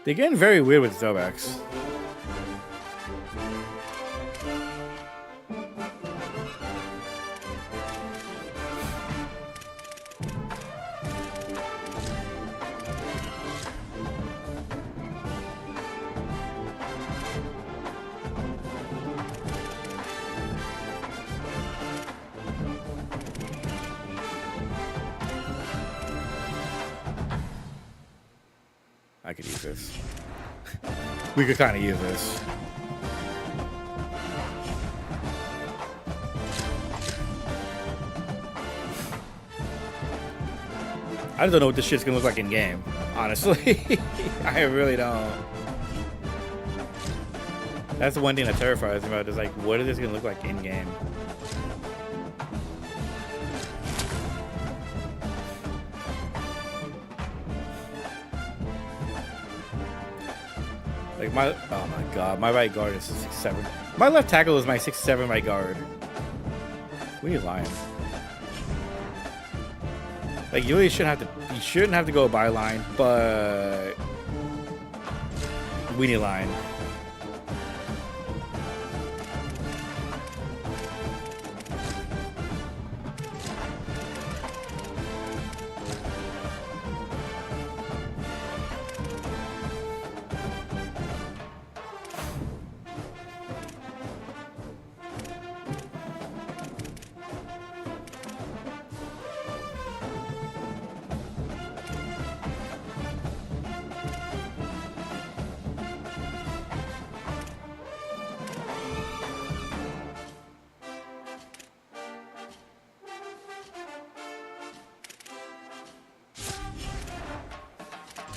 They're getting very weird with the throwbacks. I could use this. We could kind of use this. I just don't know what this shit's gonna look like in game. Honestly, I really don't. That's the one thing that terrifies me about. Is like, what is this gonna look like in game? Like oh my god, my right guard is 6'7". My left tackle is my 6'7" right guard. What are you lying? Like, you really shouldn't have to go byline, but we need line.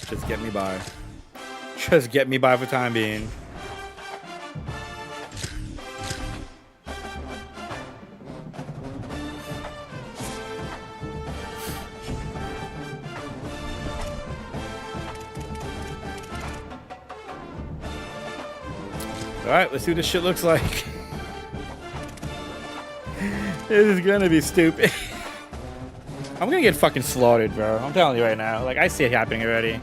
Just get me by. Just get me by for time being. Alright, let's see what this shit looks like. This is gonna be stupid. I'm gonna get fucking slaughtered, bro. I'm telling you right now. Like, I see it happening already.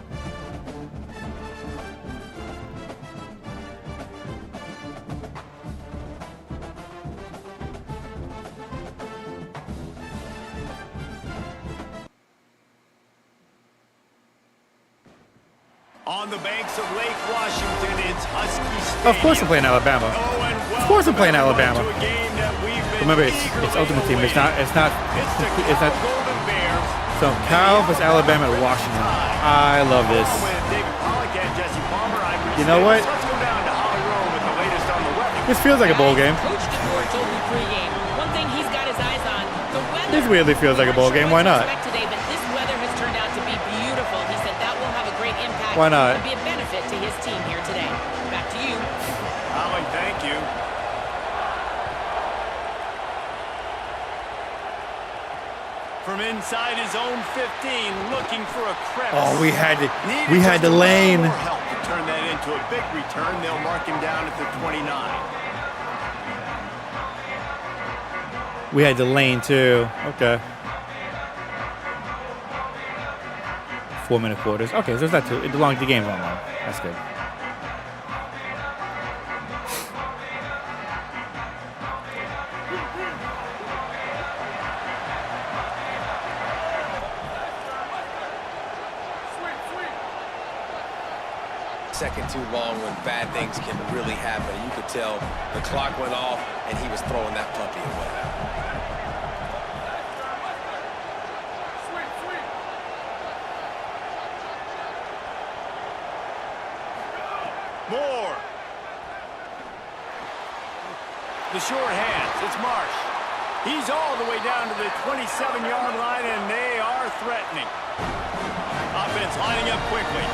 On the banks of Lake Washington, it's Husky Stadium. Of course I'm playing Alabama. Of course I'm playing Alabama. Remember, it's Ultimate Team. It's not. So Cal vs. Alabama at Washington. I love this. You know what? This feels like a bowl game. This weirdly feels like a bowl game. Why not? Why not? Be a benefit to his team here today. Back to you. Alan, thank you. From inside his own 15, looking for a crevice. Oh, we had the lane. Help to turn that into a big return. They'll mark him down at the 29. We had the lane too. Okay. 4-minute quarters. Okay, so it's not too. The game's not long. That's good. Second too long when bad things can really happen. You could tell the clock went off and he was throwing that puppy away. Moore. The short hands. It's Marsh. He's all the way down to the 27-yard line, and they are threatening. Offense lining up quickly.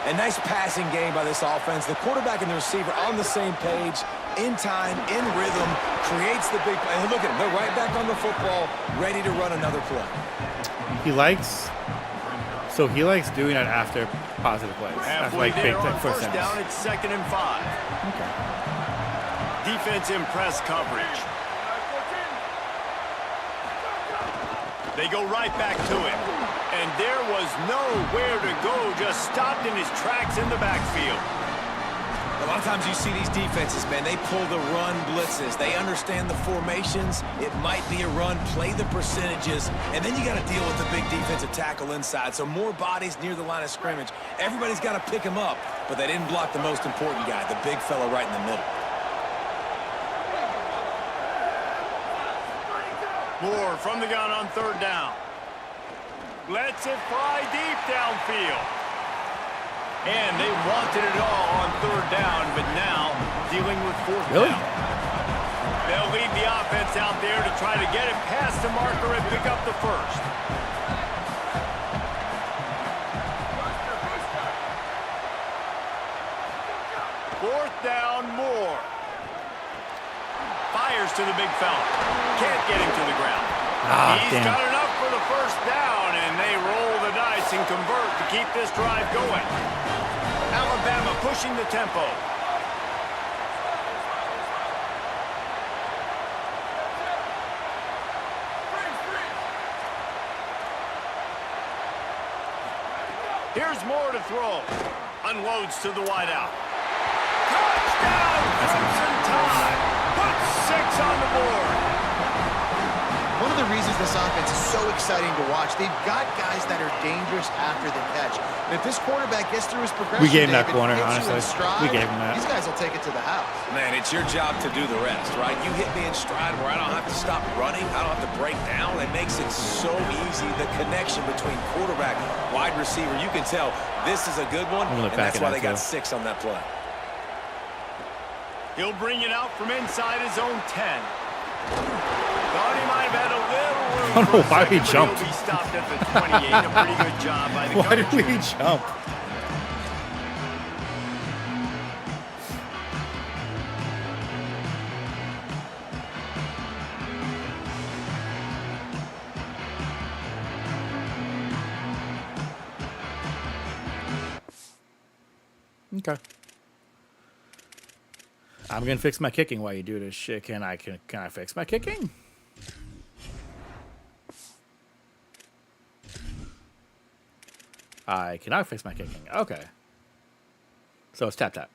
A nice passing game by this offense. The quarterback and the receiver on the same page, in time, in rhythm, creates the big play. And look at them. They're right back on the football, ready to run another play. He likes doing that after positive plays. That's like big first down. It's 2nd and 5. Okay. Defense in press coverage. They go right back to him. And there was nowhere to go, just stopped in his tracks in the backfield. A lot of times you see these defenses, man, they pull the run blitzes. They understand the formations. It might be a run, play the percentages, and then you got to deal with the big defensive tackle inside. So more bodies near the line of scrimmage. Everybody's got to pick him up, but they didn't block the most important guy, the big fella right in the middle. Moore from the gun on 3rd down. Lets it fly deep downfield. And they wanted it all on 3rd down, but now dealing with 4th down. They'll lead the offense out there to try to get it past the marker and pick up the first. to the big fella. Can't get him to the ground. He's damn. got enough for the first down, and they roll the dice and convert to keep this drive going. Alabama pushing the tempo. Here's more to throw. Unloads to the wideout. Touchdown, Crimson Tide. Put 6 on the board. One of the reasons this offense is so exciting to watch, they've got guys that are dangerous after the catch. And if this quarterback gets through his progression, We gave him that David, corner, hits you in honestly. stride, We gave him that. These guys will take it to the house. Man, it's your job to do the rest, right? You hit me in stride where I don't have to stop running. I don't have to break down. It makes it so easy. The connection between quarterback, wide receiver, you can tell this is a good one, I'm gonna look and back that's at why they that, got 6 on that play. He'll bring it out from inside his own 10. Thought he might have had a little room. I don't know for a why he second, but jumped. He'll be stopped at the 28. A pretty good job by the Why did coverage. we jump? Okay. I'm gonna fix my kicking while you do this shit. Can I fix my kicking? I cannot fix my kicking. Okay. So it's tap tap.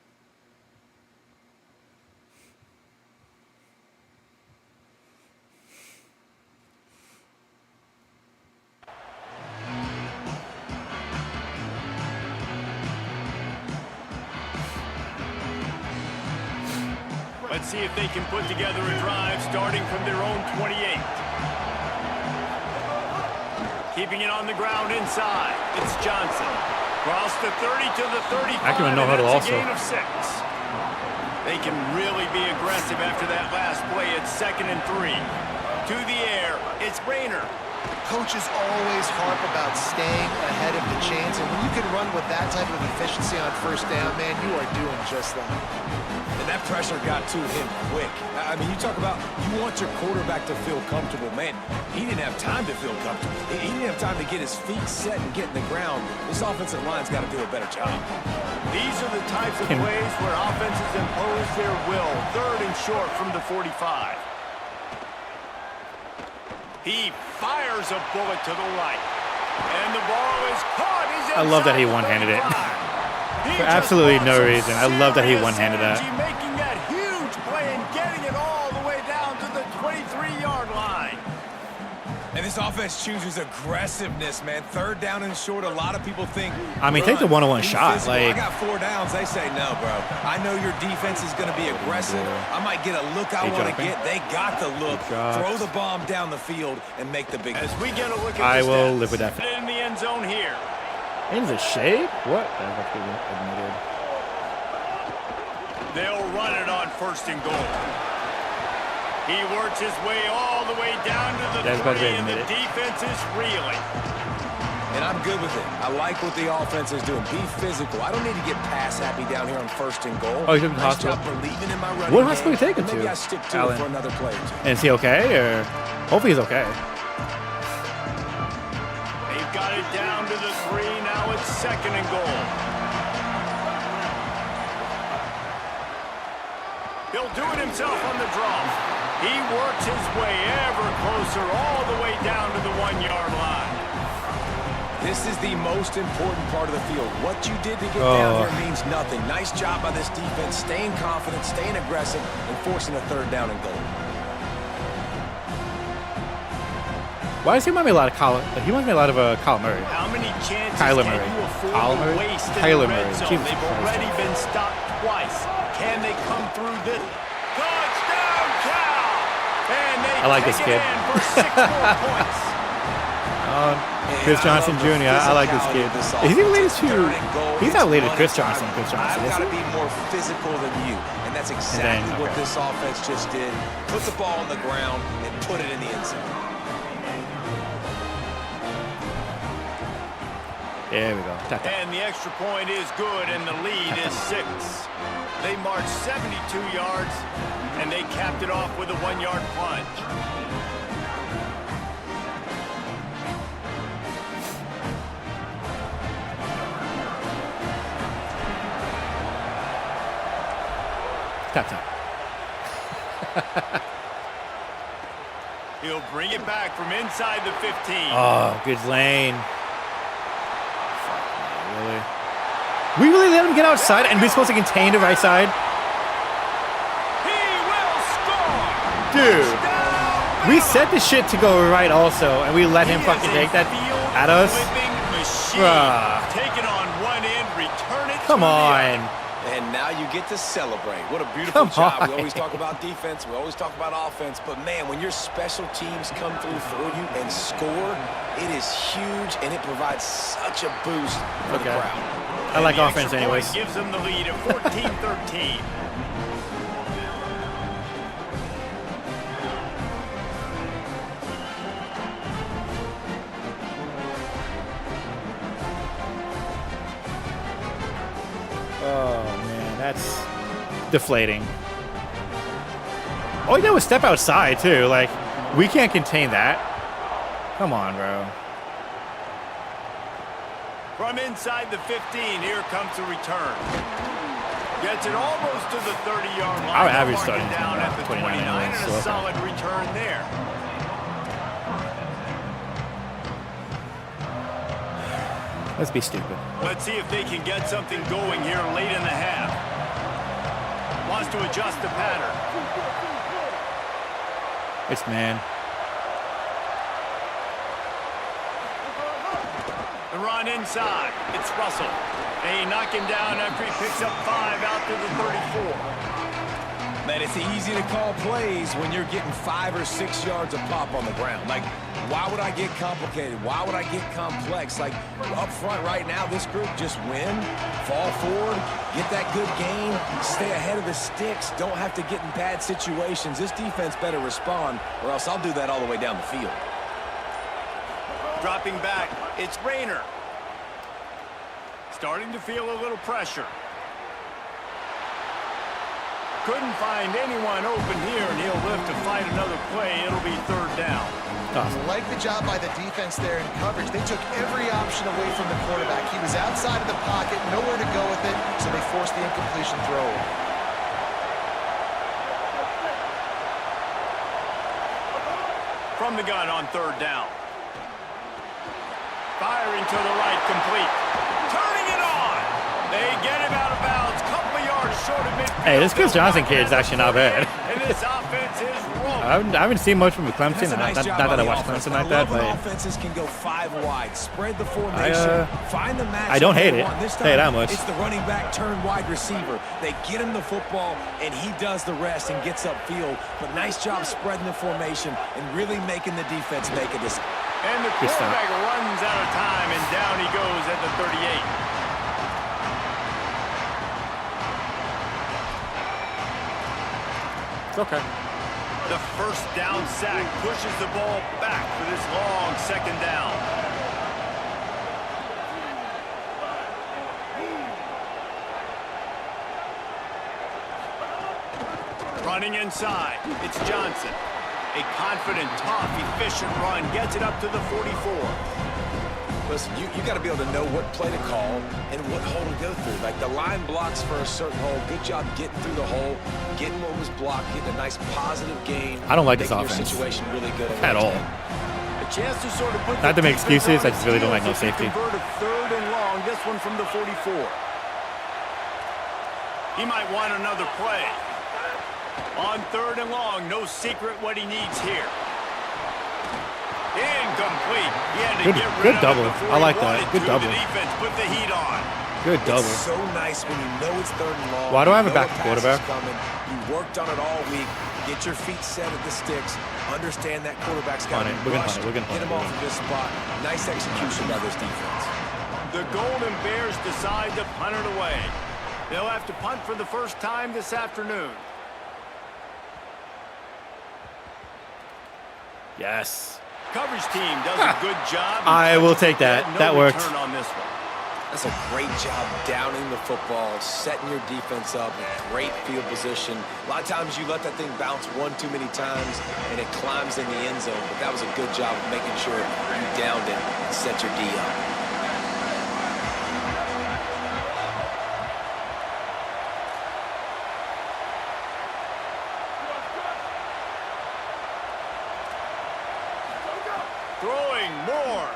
Let's see if they can put together a drive starting from their own 28. Keeping it on the ground inside. It's Johnson. Cross the 30 to the 35. I can know how to and that's also. a gain of 6. They can really be aggressive after that last play. It's 2nd and 3. To the air. It's Rayner. Coaches always harp about staying ahead of the chains, and when you can run with that type of efficiency on first down, man, you are doing just that. And that pressure got to him quick. I mean, you talk about you want your quarterback to feel comfortable. Man, he didn't have time to feel comfortable. He didn't have time to get his feet set and get in the ground. This offensive line's got to do a better job. These are the types of plays where offenses impose their will. 3rd and short from the 45. He fires a bullet to the right. And the ball is caught. He's I love that he inside the one-handed it. 35. He For just absolutely brought no some reason. I love that he serious one-handed that. energy, making that huge play and getting it all the way down to the 23-yard line. And this offense chooses aggressiveness, man. 3rd down and short. A lot of people think. I mean, take the run, one-on-one be shot, physical. like- I got 4 downs. They say no, bro. I know your defense is going to be aggressive. I might get a look I He want to dropping. get. They got the look. dropped. Throw the bomb down the field and make the big. As we get a look at I the will stats. live with that. In the end zone here. In the shade? What? That's admitted. They'll run it on 1st and goal. He works his way all the way down to the That's about to 30, and the admit it. defense is reeling. And I'm good with it. I like what the offense is doing. Be physical. I don't need to get pass happy down here on 1st and goal. Oh, he's in the nice hospital. job believing in my running What hospital game. you take him Maybe to, I stick to Alan? it for another play or two. And is he okay? Or hopefully he's okay. They've got it down to the 3. Now it's 2nd and goal. He'll do it himself on the draw. He works his way ever closer all the way down to the 1-yard line. This is the most important part of the field. What you did to get down here means nothing. Nice job by this defense, staying confident, staying aggressive, and forcing a 3rd down and goal. Why does he remind me a lot of Kyle? He reminds me a lot of Kyle Murray. How many chances Kyler can Murray. you afford Kyle to Murray? waste in Kyler the red Murray. zone? Jesus They've Christ. already been stopped twice. Can they come through this? Touchdown, Cal! And they I like take this it kid. in for 6 more points. Chris Johnson Jr. I like this kid. Is he related to? He's not related to Chris Johnson. Chris Johnson. I've Is got to he? be more physical than you, and that's exactly what okay. this offense just did. Put the ball on the ground and put it in the end zone. There we go. Tap, tap. And the extra point is good, and the lead is 6. They march 72 yards. and they capped it off with a 1-yard plunge. Tap, tap. He'll bring it back from inside the 15. Oh, good lane. Really? We really let him get outside and we're supposed to contain the right side? He will score! Dude. We set the shit to go right also, and we let him fucking take that at us? Bruh. Take it on one end, return it. Come on. And now you get to celebrate. What a beautiful Come job. on. We always talk about defense. We always talk about offense. But, man, when your special teams come through for you and score, it is huge, and it provides such a boost for the crowd. I like The offense extra anyways. point gives them the lead at 14-13. Oh, man, that's deflating. All you did was step outside, too. Like, we can't contain that. Come on, bro. From inside the 15, here comes the return. Gets it almost to the 30-yard line. Our average Mark starting it down time at the 29 29, minutes, and so a okay. solid return there. Let's be stupid. Let's see if they can get something going here late in the half. Wants to adjust the pattern. It's man. The run inside. It's Russell. They knock him down after he picks up 5 out to the 34. Man, it's easy to call plays when you're getting 5 or 6 yards of pop on the ground. Like, why would I get complicated? Why would I get complex? Like, up front right now, this group just win, fall forward, get that good gain, stay ahead of the sticks, don't have to get in bad situations. This defense better respond, or else I'll do that all the way down the field. Dropping back, it's Rayner. Starting to feel a little pressure. Couldn't find anyone open here, and he'll live to fight another play. It'll be 3rd down. Awesome. Like the job by the defense there in coverage. They took every option away from the quarterback. He was outside of the pocket, nowhere to go with it, so they forced the incompletion throw. From the gun on 3rd down. Firing to the right, complete. Turning it on. They get him out of bounds. Couple of yards short of midfield. Hey, this Chris Johnson kid is actually not bad. And this offense is rolling. I haven't seen much from Clemson. That's a nice Not job that by I the watch offense. Clemson like I that, love when but offenses can go 5 wide, spread the formation, find the match. I don't hate they it. want. This Tell you time, that much. it's the running back turned wide receiver. They get him the football, and he does the rest and gets upfield. But nice job spreading the formation and really making the defense make a decision. And the Good stop. quarterback runs out of time, and down he goes at the 38. it's okay. The first down sack pushes the ball back for this long 2nd down. Running inside, it's Johnson. A confident, tough, efficient run gets it up to the 44. Listen, you got to be able to know what play to call and what hole to go through. Like, the line blocks for a certain hole. Good job getting through the hole, getting what was blocked, getting a nice positive gain. I don't like this making offense your situation really good at all. A chance to sort of put Not to make the defense excuses, I on just really don't its like no heels if he safety. converted 3rd and long, this one from the 44. He might want another play. On 3rd and long, no secret what he needs here. Incomplete. He had to get rid Good of double. it before I like he that. wanted Good to. double. The defense put the heat on. Good double. It's so nice when you know it's 3rd and long. Why do I have a you know back pass quarterback? is coming. You worked on it all week. Get your feet set at the sticks. Understand that quarterback's got Punt to it. We're gonna punt it. We're gonna punt Get it. him off of this spot. Nice execution by this defense. The Golden Bears decide to punt it away. They'll have to punt for the first time this afternoon. Yes. Coverage team does a good job. I will take that. No That worked. return on this one. That's a great job downing the football, setting your defense up with great field position. A lot of times you let that thing bounce one too many times and it climbs in the end zone, but that was a good job of making sure you downed it and set your D up. Throwing more.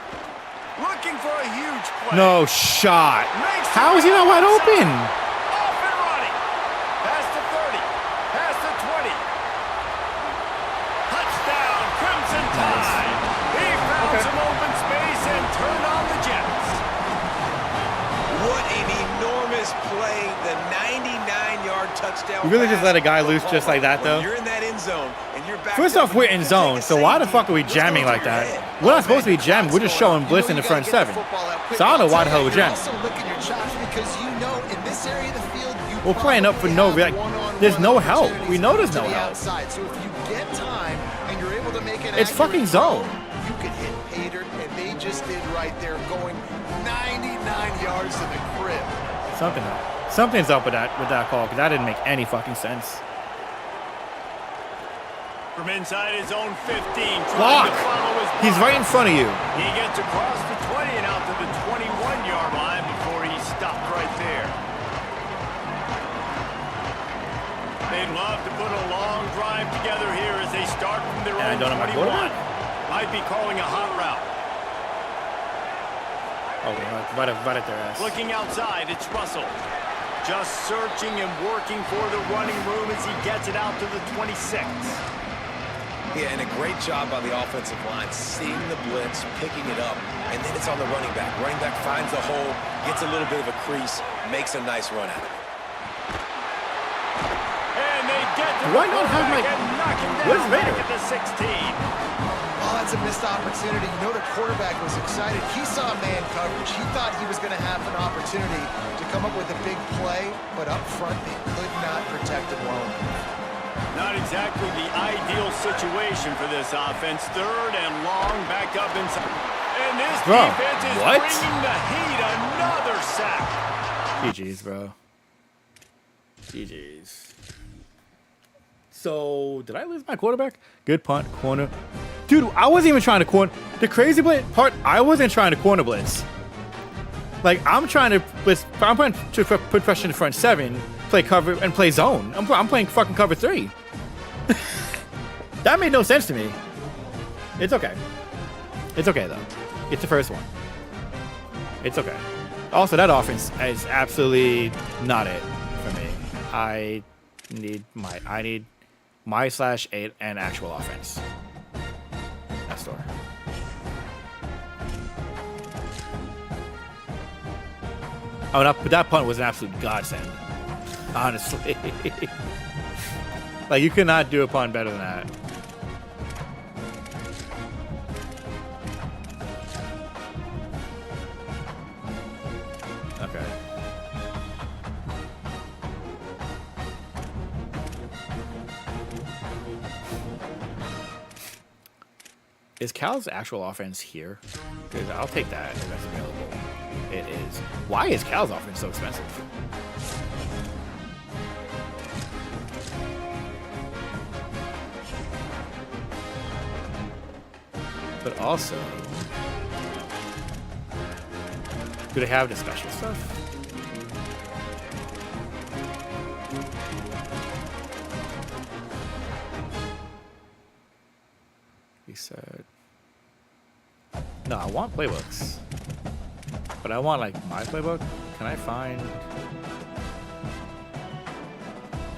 Looking for a huge play. No shot. Makes How is he not wide open? Off and running. Past the 30. Past the 20. Touchdown, Crimson Tide. He found some open space and turned on the Jets. What an enormous play. The 99-yard touchdown. You really just pass. let a guy loose just like that, though? When you're in that end zone and you're back. First off, we're in zone, so why the fuck are we jamming like that? We're not supposed to be jamming. We're just showing blitz in the front seven. So I don't know why the hell we're jamming. We're playing up for no, like, there's no help. We know there's no help. So if you get time and you're able to make an It's fucking accurate zone. throw, you can hit pay dirt, and they just did right there, going 99 yards to the crib. Something's up with that call, because that didn't make any fucking sense. From inside his own 15. Block. He's right in front of you. He gets across the 20 and out to the 21-yard line before he stopped right there. They'd love to put a long drive together here as they start from their And I own don't have my 21. quarterback? Might be calling a hot route. Oh, right at their ass. Looking outside, it's Russell. Just searching and working for the running room as he gets it out to the 26. Yeah, and a great job by the offensive line, seeing the blitz, picking it up, and then it's on the running back. Running back finds the hole, gets a little bit of a crease, makes a nice run out of it. And they get to Why not have my... Where's Vader? at the 16. Oh, that's a missed opportunity. You know the quarterback was excited. He saw man coverage. He thought he was going to have an opportunity to come up with a big play, but up front they could not protect him well enough. Not exactly the ideal situation for this offense. Third and long, back up inside. And this defense is bringing the heat. Another sack. GG's, bro. GG's. So, did I lose my quarterback? Good punt, corner. Dude, I wasn't even trying to corner. The crazy part, I wasn't trying to corner blitz. Like, I'm trying to blitz. I'm trying to put pressure in the front seven, play cover, and play zone. I'm playing fucking cover 3. That made no sense to me. It's okay. It's okay, though. It's the first one. It's okay. Also, that offense is absolutely not it for me. I need my /8 and actual offense. That's story. Oh, but that punt was an absolute godsend. Honestly. Like, you could not do a punt better than that. Okay. Is Cal's actual offense here? Because I'll take that if that's available. It is. Why is Cal's offense so expensive? But also, do they have the special stuff? He said, no, I want playbooks, but I want like my playbook. Can I find?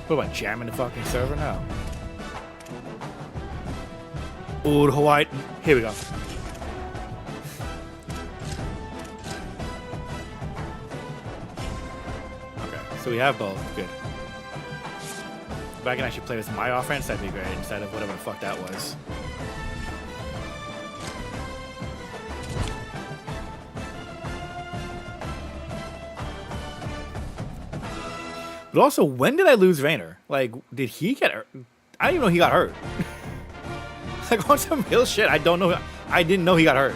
What about jamming the fucking server now? Ooh, the Hawaii. Here we go. Okay, so we have both. Good. If I can actually play with my offense, that'd be great instead of whatever the fuck that was. But also, when did I lose Rayner? Like, did he get hurt? I didn't even know he got hurt. Like, on some real shit, I don't know. I didn't know he got hurt.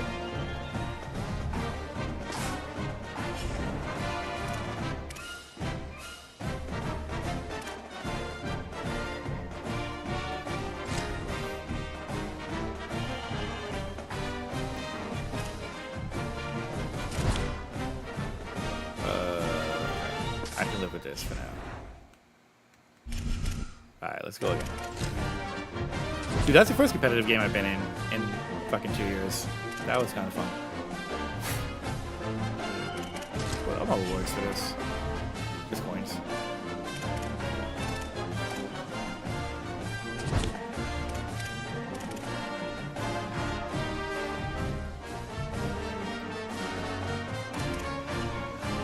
with this for now. All right, let's go again. Dude, that's the first competitive game I've been in fucking 2 years. That was kind of fun. What are my rewards for this? Just coins.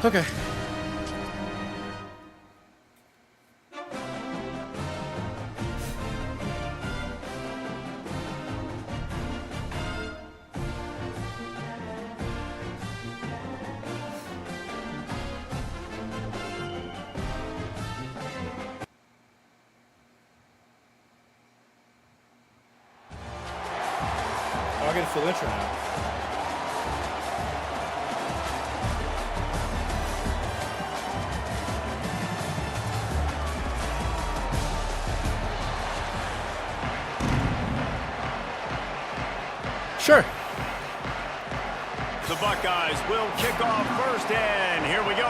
Okay. I get a full intro now. Sure. The Buckeyes will kick off first, and here we go.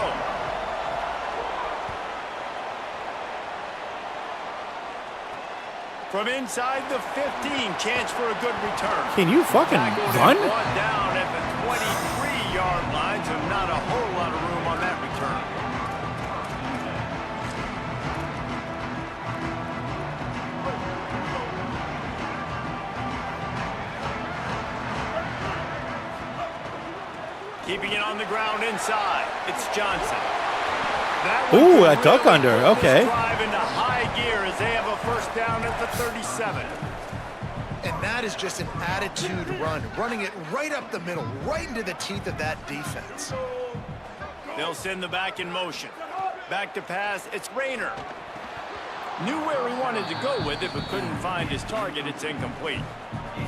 From inside the 15, chance for a good return. Can you fucking run? Brought down at the 23-yard line, so not a whole lot of room on that return. Keeping it on the ground inside. It's Johnson. Ooh, a duck under. Okay. Drive into high gear as they have a first down at the 37. And that is just an attitude run, running it right up the middle, right into the teeth of that defense. They'll send the back in motion. Back to pass, it's Rayner. Knew where he wanted to go with it, but couldn't find his target. It's incomplete.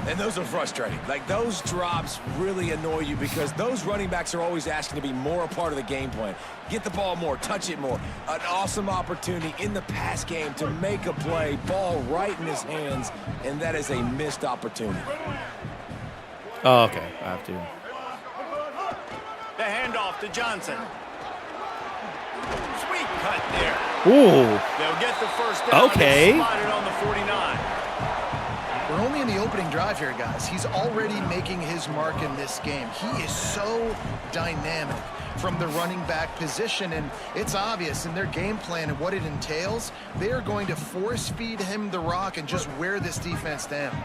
And those are frustrating. Like, those drops really annoy you because those running backs are always asking to be more a part of the game plan. Get the ball more, touch it more. An awesome opportunity in the pass game to make a play, ball right in his hands, and that is a missed opportunity. Oh, okay. I have to. The handoff to Johnson. Sweet cut there. Ooh. They'll get the first down. Okay. Spotted on the 49. We're only in the opening drive here, guys. He's already making his mark in this game. He is so dynamic from the running back position, and it's obvious in their game plan and what it entails. They are going to force feed him the rock and just wear this defense down.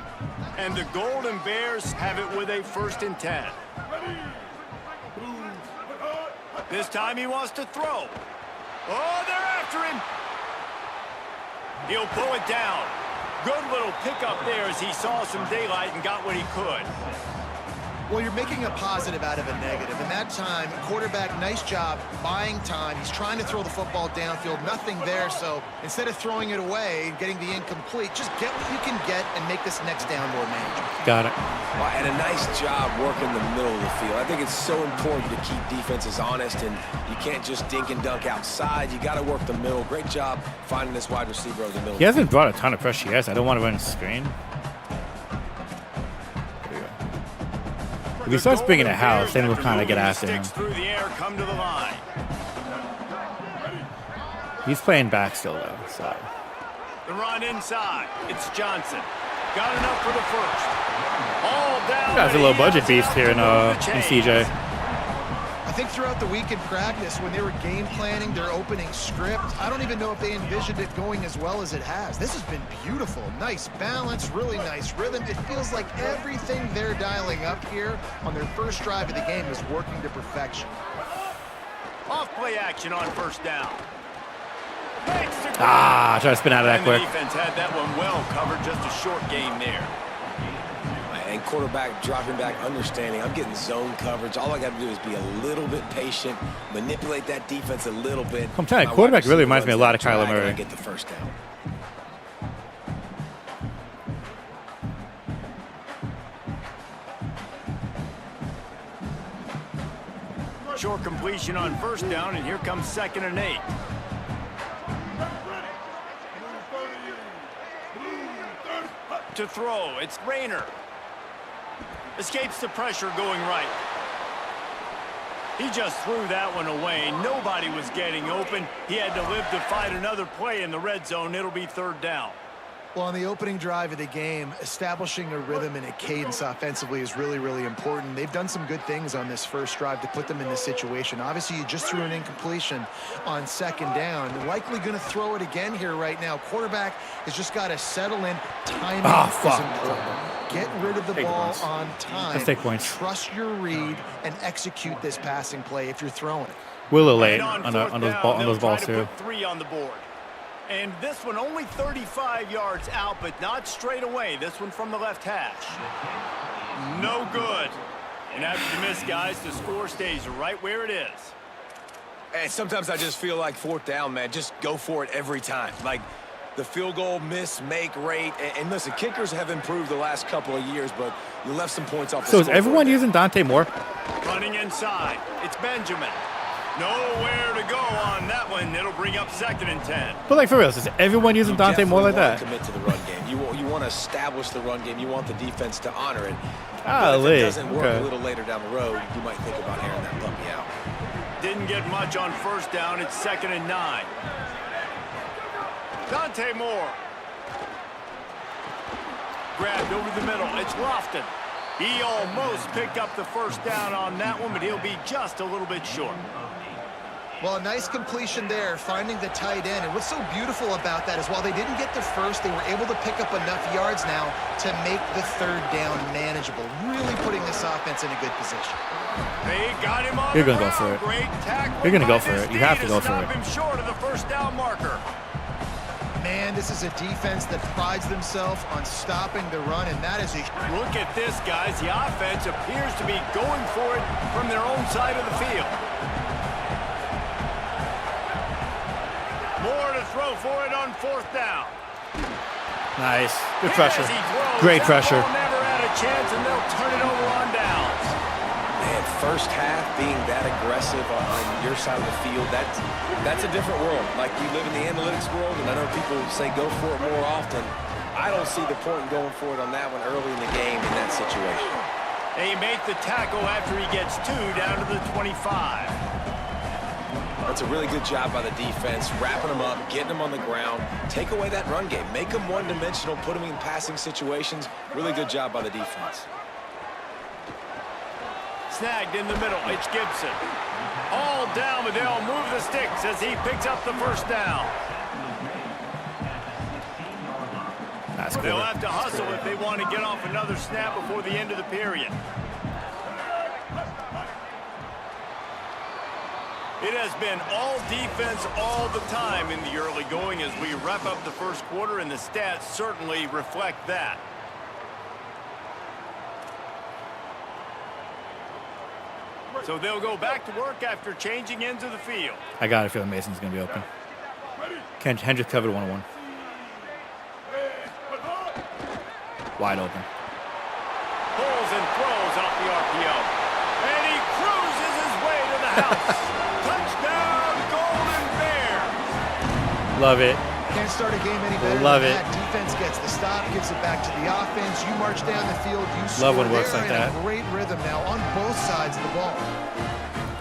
And the Golden Bears have it with a 1st and 10. This time he wants to throw. Oh, they're after him. He'll pull it down. Good little pickup there as he saw some daylight and got what he could. Well, you're making a positive out of a negative. And that time, quarterback, nice job buying time. He's trying to throw the football downfield. Nothing there. So instead of throwing it away, getting the incomplete, just get what you can get and make this next down more manageable. Got it. Well, and a nice job working the middle of the field. I think it's so important to keep defenses honest, and you can't just dink and dunk outside. You got to work the middle. Great job finding this wide receiver over the middle. He hasn't brought a ton of pressure yet. I don't want to run his screen. If he starts bringing a house, then we'll kind of get after him. Through the air, come to the line. He's playing back still, though. So. The run inside. It's Johnson. Got enough for the first. All down. That's a low budget beast here in CJ. I think throughout the week in practice, when they were game planning their opening script, I don't even know if they envisioned it going as well as it has. This has been beautiful. Nice balance, really nice rhythm. It feels like everything they're dialing up here on their first drive of the game is working to perfection. Off play action on first down. Ah, try to spin out of that quick. The defense had that one well covered, just a short game there. And quarterback dropping back, understanding I'm getting zone coverage. All I got to do is be a little bit patient, manipulate that defense a little bit. I'm telling you, quarterback really reminds me a lot of Kyler Murray. Get the first down. Short completion on first down, and here comes 2nd and 8. To throw, it's Rayner. Escapes the pressure going right. He just threw that one away. Nobody was getting open. He had to live to fight another play in the red zone. It'll be 3rd down. Well, on the opening drive of the game, establishing a rhythm and a cadence offensively is really, really important. They've done some good things on this first drive to put them in this situation. Obviously, you just threw an incompletion on 2nd down. They're likely going to throw it again here right now. Quarterback has just got to settle in. Timing is important. Get rid of the ball on time. Let's take points. Trust your read and execute this passing play if you're throwing it. We're a little late on those balls, too. 3 on the board. And this one only 35 yards out, but not straight away. This one from the left hash. No good. And after the miss, guys, the score stays right where it is. And sometimes I just feel like 4th down, man. Just go for it every time. Like the field goal miss-make rate. And listen, kickers have improved the last couple of years, but you left some points off the So is everyone using Dante Moore? Running inside. It's Benjamin. Nowhere to go on that one. It'll bring up 2nd and 10. But like for real, is everyone using Dante Moore like that? Commit to the run game. You want to establish the run game. You want the defense to honor it. Ah, if it doesn't work a little later down the road, you might think about airing that puppy out. Didn't get much on 1st down. It's 2nd and 9. Dante Moore. Grabbed over the middle. It's Lofton. He almost picked up the 1st down on that one, but he'll be just a little bit short. Well, a nice completion there, finding the tight end. And what's so beautiful about that is while they didn't get the first, they were able to pick up enough yards now to make the 3rd down manageable, really putting this offense in a good position. They got him on You're the going to go for ground. it. Great tackle. You're going to go by for this it. You have to D go for stop it. him short of the 1st down marker. Man, this is a defense that prides themselves on stopping the run, and that is a... Look at this, guys. The offense appears to be going for it from their own side of the field. More to throw for it on 4th down. Nice. Good pressure. As he throws, Great that pressure. ball never had a chance, and they'll turn it over on downs. Man, 1st half being that aggressive on your side of the field, that's a different world. Like, you live in the analytics world, and I know people say go for it more often. I don't see the point in going for it on that one early in the game in that situation. They make the tackle after he gets 2 down to the 25. That's a really good job by the defense, wrapping them up, getting them on the ground, take away that run game, make them one-dimensional, put them in passing situations. Really good job by the defense. Snagged in the middle. It's Gibson. All down, but they'll move the sticks as he picks up the 1st down. That's cool. They'll have to hustle if they want to get off another snap before the end of the period. It has been all defense all the time in the early going as we wrap up the 1st quarter, and the stats certainly reflect that. So they'll go back to work after changing into the field. I got a feeling Mason's going to be open. Hendricks covered 1-on-1. Wide open. Pulls and throws off the RPO. And he cruises his way to the house. Touchdown, Golden Bear. Love it. Can't start a game any better Love than it. that. Defense gets the stop, gives it back to the offense. You march down the field, you score. Love when it works They're like in that. a great rhythm now on both sides of the ball.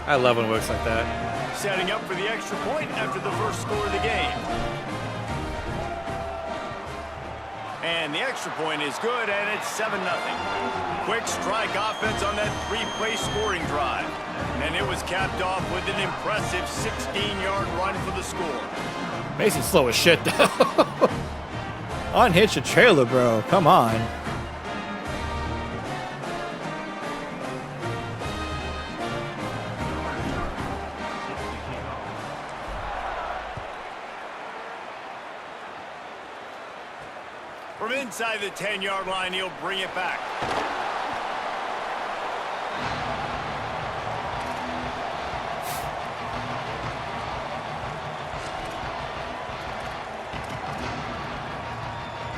I love when it works like that. Setting up for the extra point after the 1st score of the game. And the extra point is good, and it's 7-0. Quick strike offense on that 3-play scoring drive. And it was capped off with an impressive 16-yard run for the score. Mason's slow as shit, though. Unhitch a trailer, bro. Come on. From inside the 10-yard line, he'll bring it back.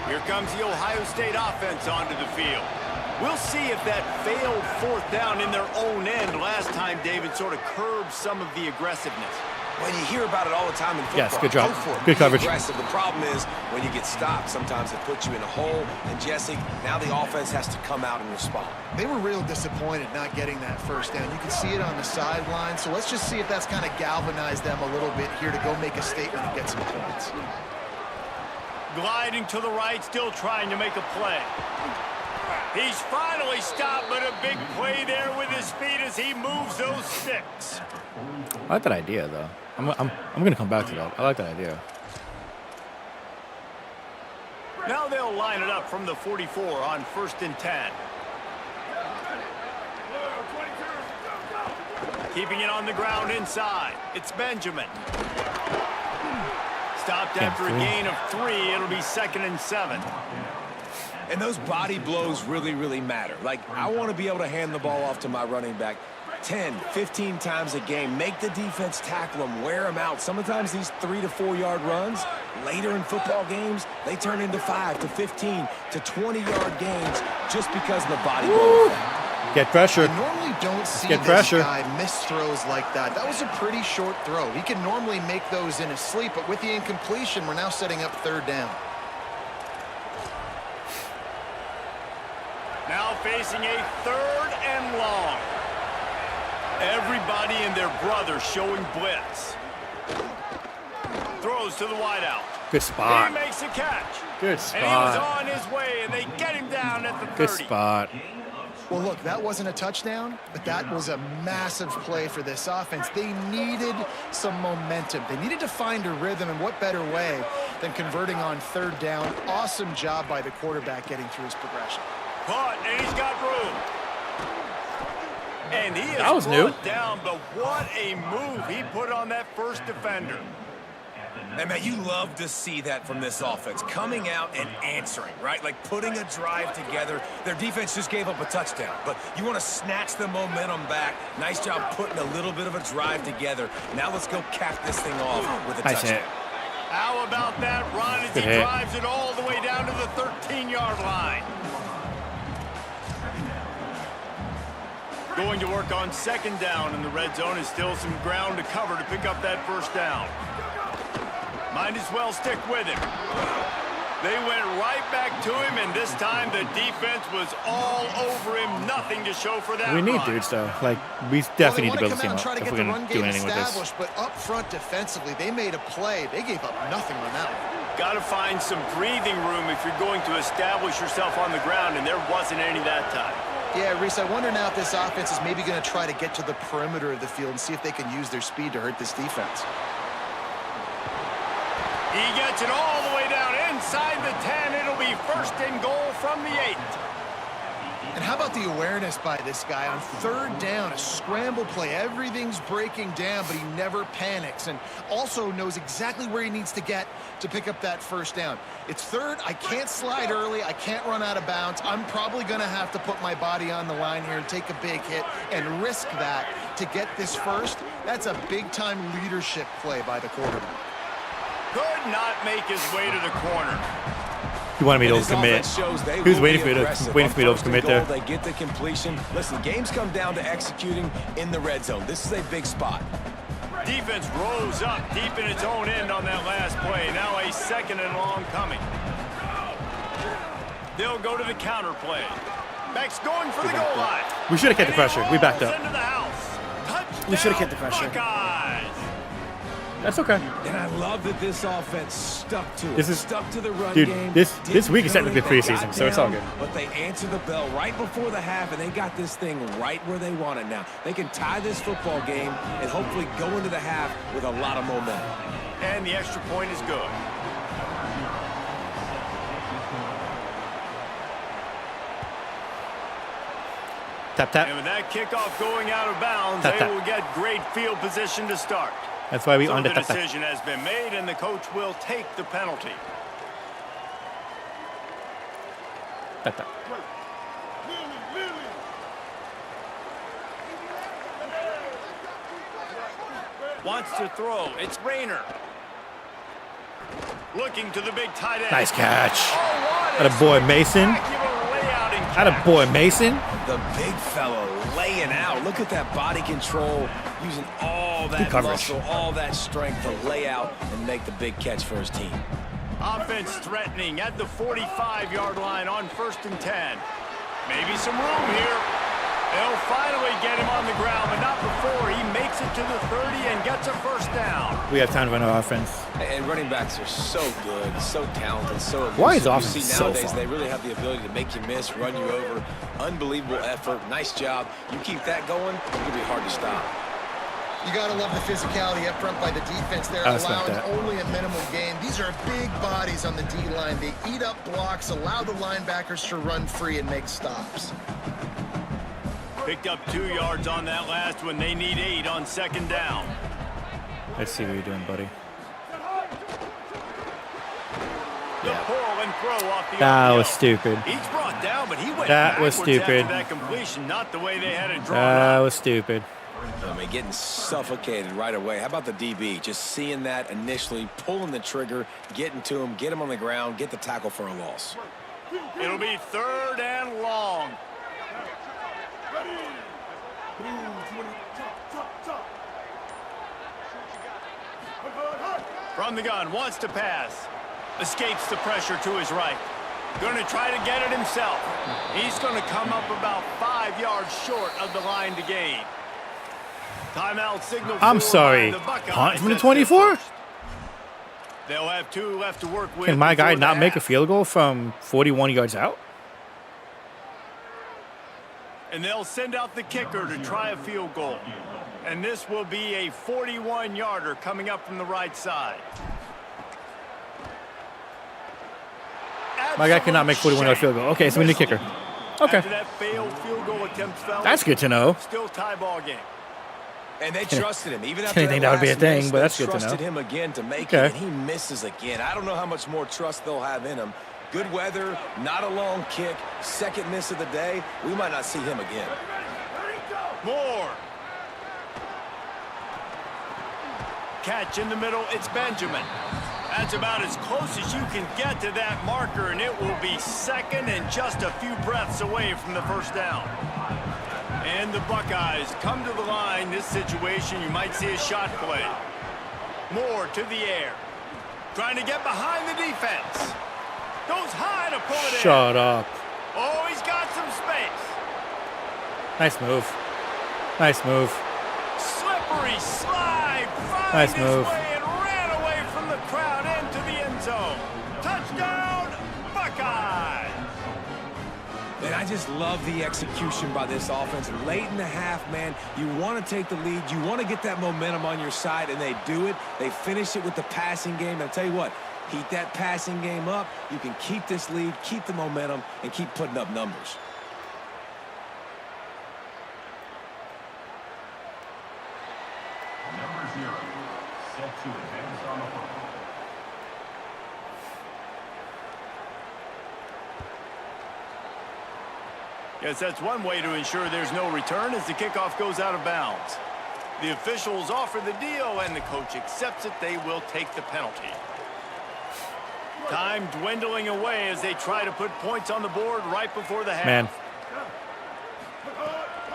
Here comes the Ohio State offense onto the field. We'll see if that failed 4th down in their own end last time, David, sort of curbed some of the aggressiveness. Well, you hear about it all the time in football. Yes, good job. Go for it. Good Be coverage. aggressive. The problem is when you get stopped, sometimes it puts you in a hole. And Jesse, now the offense has to come out and respond. They were real disappointed not getting that first down. You can see it on the sideline. So let's just see if that's kind of galvanized them a little bit here to go make a statement and get some points. Gliding to the right, still trying to make a play. He's finally stopped, but a big play there with his feet as he moves those sticks. I like that idea, though. I'm gonna come back to that. I like that idea. Now they'll line it up from the 44 on 1st and 10. Keeping it on the ground inside. It's Benjamin. Stopped after a gain of 3. It'll be 2nd and 7. And those body blows really, really matter. Like, I want to be able to hand the ball off to my running back 10, 15 times a game. Make the defense tackle them, wear them out. Sometimes these 3 to 4 yard runs, later in football games, they turn into 5 to 15 to 20-yard gains just because of the body blow effect. Get pressure. You normally don't see Get this pressure. guy miss throws like that. That was a pretty short throw. He can normally make those in his sleep, but with the incompletion, we're now setting up 3rd down. Now facing a 3rd and long. Everybody and their brother showing blitz. Throws to the wideout. Good spot. He makes a catch. Good And he was spot. on his way, and they get him down at the 30. Good spot. Well, look, that wasn't a touchdown, but that was a massive play for this offense. They needed some momentum. They needed to find a rhythm, and what better way than converting on 3rd down. Awesome job by the quarterback getting through his progression. Caught, and he's got room. And he That was is new. brought down, but what a move he put on that first defender. And, man, you love to see that from this offense. Coming out and answering, right? Like putting a drive together. Their defense just gave up a touchdown, but you want to snatch the momentum back. Nice job putting a little bit of a drive together. Now let's go cap this thing off with a Nice touchdown. hit. How about that run as Good he hit. drives it all the way down to the 13-yard line? Going to work on 2nd down, and the red zone is still some ground to cover to pick up that 1st down. Might as well stick with him. They went right back to him, and this time the defense was all over him. Nothing to show for that We need run. dudes, though. Like, we definitely need to build a team up Try to if get we're the going run to do game anything with this. established, but up front defensively, they made a play. They gave up nothing on that one. Got to find some breathing room if you're going to establish yourself on the ground, and there wasn't any that time. Yeah, Reese, I wonder now if this offense is maybe going to try to get to the perimeter of the field and see if they can use their speed to hurt this defense. He gets it all the way down inside the 10. It'll be 1st and goal from the 8. And how about the awareness by this guy on 3rd down, a scramble play. Everything's breaking down, but he never panics and also knows exactly where he needs to get to pick up that 1st down. It's 3rd. I can't slide early. I can't run out of bounds. I'm probably going to have to put my body on the line here and take a big hit and risk that to get this 1st. That's a big-time leadership play by the quarterback. Could not make his way to the corner. You wanted me to And this overcommit. offense shows they Who's will waiting be for me aggressive. to waiting On for me to 1st and overcommit goal, there? They get the completion. Listen, games come down to executing in the red zone. This is a big spot. Defense rose up deep in its own end on that last play. Now a 2nd and long coming. They'll go to the counter play. Beck's going for the goal line. We should have kept the pressure. We backed up. Into the house. Touchdown, We should have kept the pressure. Buckeyes. That's okay. And I love that this offense stuck to it. This is- stuck to the run dude, game. this Didn't week is cut technically it. They preseason, got so it's all down, good. But they answered the bell right before the half, and they got this thing right where they want it now. They can tie this football game and hopefully go into the half with a lot of momentum. And the extra point is good. Tap, tap. And with that kickoff going out of bounds, Tap, they tap. will get great field position to start. That's why we So on the the tap, tap. decision has been made, and the coach will take the penalty. Tap, tap. Wants to throw. It's Rayner. Looking to the big tight end. Nice catch. Oh, what Atta boy, Mason. spectacular layout and Atta catch. boy, Mason. The big fellow laying out. Look at that body control, using all that muscle, all that strength to lay out and make the big catch for his team. Offense threatening at the 45-yard line on 1st and 10. Maybe some room here. They'll finally get him on the ground, but not before he makes it to the 30 and gets a first down. We have time to run our offense. And running backs are so good, so talented, so elusive. Why is offense you see so nowadays fun? they really have the ability to make you miss, run you over. Unbelievable effort. Nice job. You keep that going, it'll be hard to stop. You got to love the physicality up front by the defense there, allowing only a minimal gain. These are big bodies on the D-line. They eat up blocks, allow the linebackers to run free and make stops. Picked up 2 yards on that last one. They need 8 on 2nd down. Let's see what you're doing, buddy. The pull and throw off the That RPO. was stupid. He's brought down, but he went That was backwards stupid. after that completion, not the way they had it drawn That up. was stupid. I mean, getting suffocated right away. How about the DB? Just seeing that initially, pulling the trigger, getting to him, get him on the ground, get the tackle for a loss. It'll be 3rd and long. From the gun, wants to pass. Escapes the pressure to his right. Going to try to get it himself. He's going to come up about 5 yards short of the line to gain. Timeout signal. I'm sorry. Punt from the 24? They'll have 2 left to work with. Can my guy before not the make a half. field goal from 41 yards out? And they'll send out the kicker to try a field goal. And this will be a 41-yarder coming up from the right side. My guy cannot make 41-yard field goal. Okay, so we need a kicker. Okay. After that failed field goal attempt, fellas, That's good to know. Still tie ball game. And they trusted him. Even after Didn't think that would be a last thing, miss, but they that's good to know. trusted him again to make Okay. it, and he misses again. I don't know how much more trust they'll have in him. Good weather, not a long kick, 2nd miss of the day. We might not see him again. Moore. Catch in the middle, it's Benjamin. That's about as close as you can get to that marker, and it will be 2nd and just a few breaths away from the 1st down. And the Buckeyes come to the line. This situation, you might see a shot play. Moore to the air. Trying to get behind the defense. Goes high to pull it in. Shut up. Oh, he's got some space. Nice move. Nice move. Slippery slide. Nice Found his move. way and ran away from the crowd into the end zone. Touchdown, Buckeyes. And I just love the execution by this offense. Late in the half, man, you want to take the lead. You want to get that momentum on your side, and they do it. They finish it with the passing game. And I'll tell you what, heat that passing game up. You can keep this lead, keep the momentum, and keep putting up numbers. Number 0, set to advance on the football. Yes, that's one way to ensure there's no return as the kickoff goes out of bounds. The officials offer the deal, and the coach accepts it. They will take the penalty. Time dwindling away as they try to put points on the board right before the half. Man.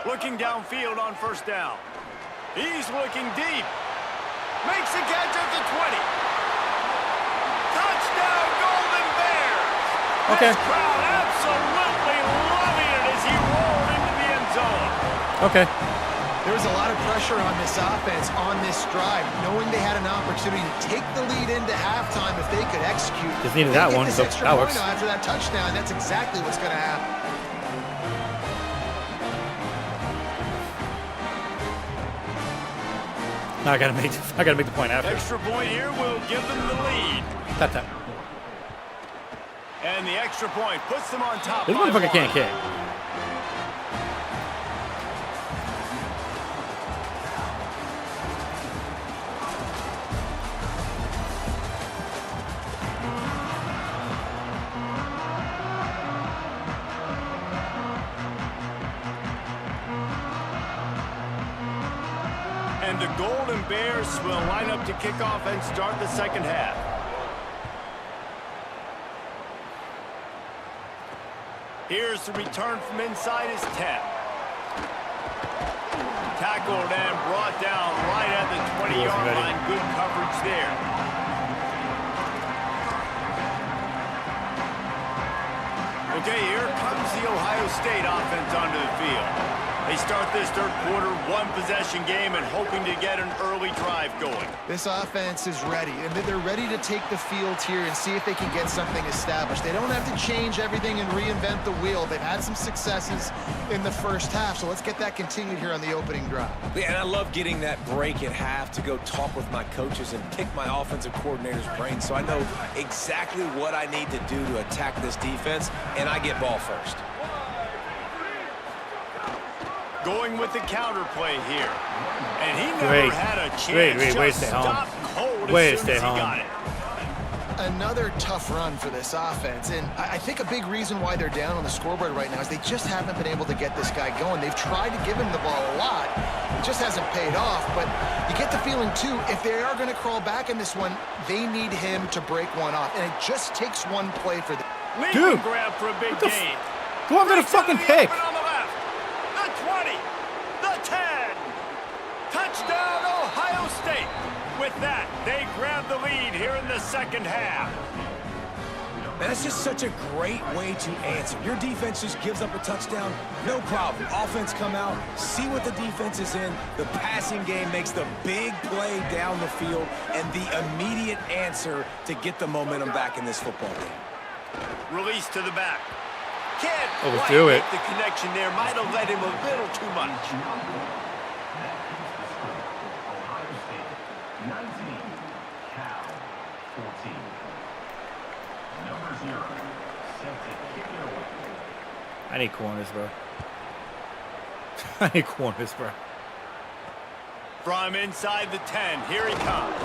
Looking downfield on 1st down. He's looking deep. Makes the catch at the 20. Touchdown, Golden Bears. Okay. This crowd absolutely loving it as he rolled into the end zone. Okay. There was a lot of pressure on this offense on this drive, knowing they had an opportunity to take the lead into halftime if they could execute. Just needed If they that get one, this so extra that point works. after that touchdown, that's exactly what's going to happen. Now I gotta make the point after. Extra point here will give them the lead. Tap. And the extra point puts them on top. This by motherfucker 1. can't kick. And the Golden Bears will line up to kick off and start the 2nd half. Here's the return from inside his 10. Tackled and brought down right at the 20-yard line. Good coverage there. Okay, here comes the Ohio State offense onto the field. They start this third quarter, one-possession game, and hoping to get an early drive going. This offense is ready, and they're ready to take the field here and see if they can get something established. They don't have to change everything and reinvent the wheel. They've had some successes in the first half, so let's get that continued here on the opening drive. Yeah, and I love getting that break at half to go talk with my coaches and pick my offensive coordinator's brain so I know exactly what I need to do to attack this defense, and I get ball first. Going with the counter play here. And he never had a chance. Way to stay home. Way to stay home. Another tough run for this offense, and I think a big reason why they're down on the scoreboard right now is they just haven't been able to get this guy going. They've tried to give him the ball a lot. It just hasn't paid off, but you get the feeling, too, if they are going to crawl back in this one, they need him to break one off, and it just takes one play for them. Dude, grab for a big gain. Who I'm going to fucking pick? On the left, the 20, the 10. Touchdown, Ohio State. With that, they grab the lead here in the second half. That's just such a great way to answer. Your defense just gives up a touchdown, no problem. Offense come out, see what the defense is in. The passing game makes the big play down the field and the immediate answer to get the momentum back in this football game. Release to the back. Can't overdo it. The connection there might have led him a little too much. I need corners, bro. I need corners, bro. From inside the 10, here he comes.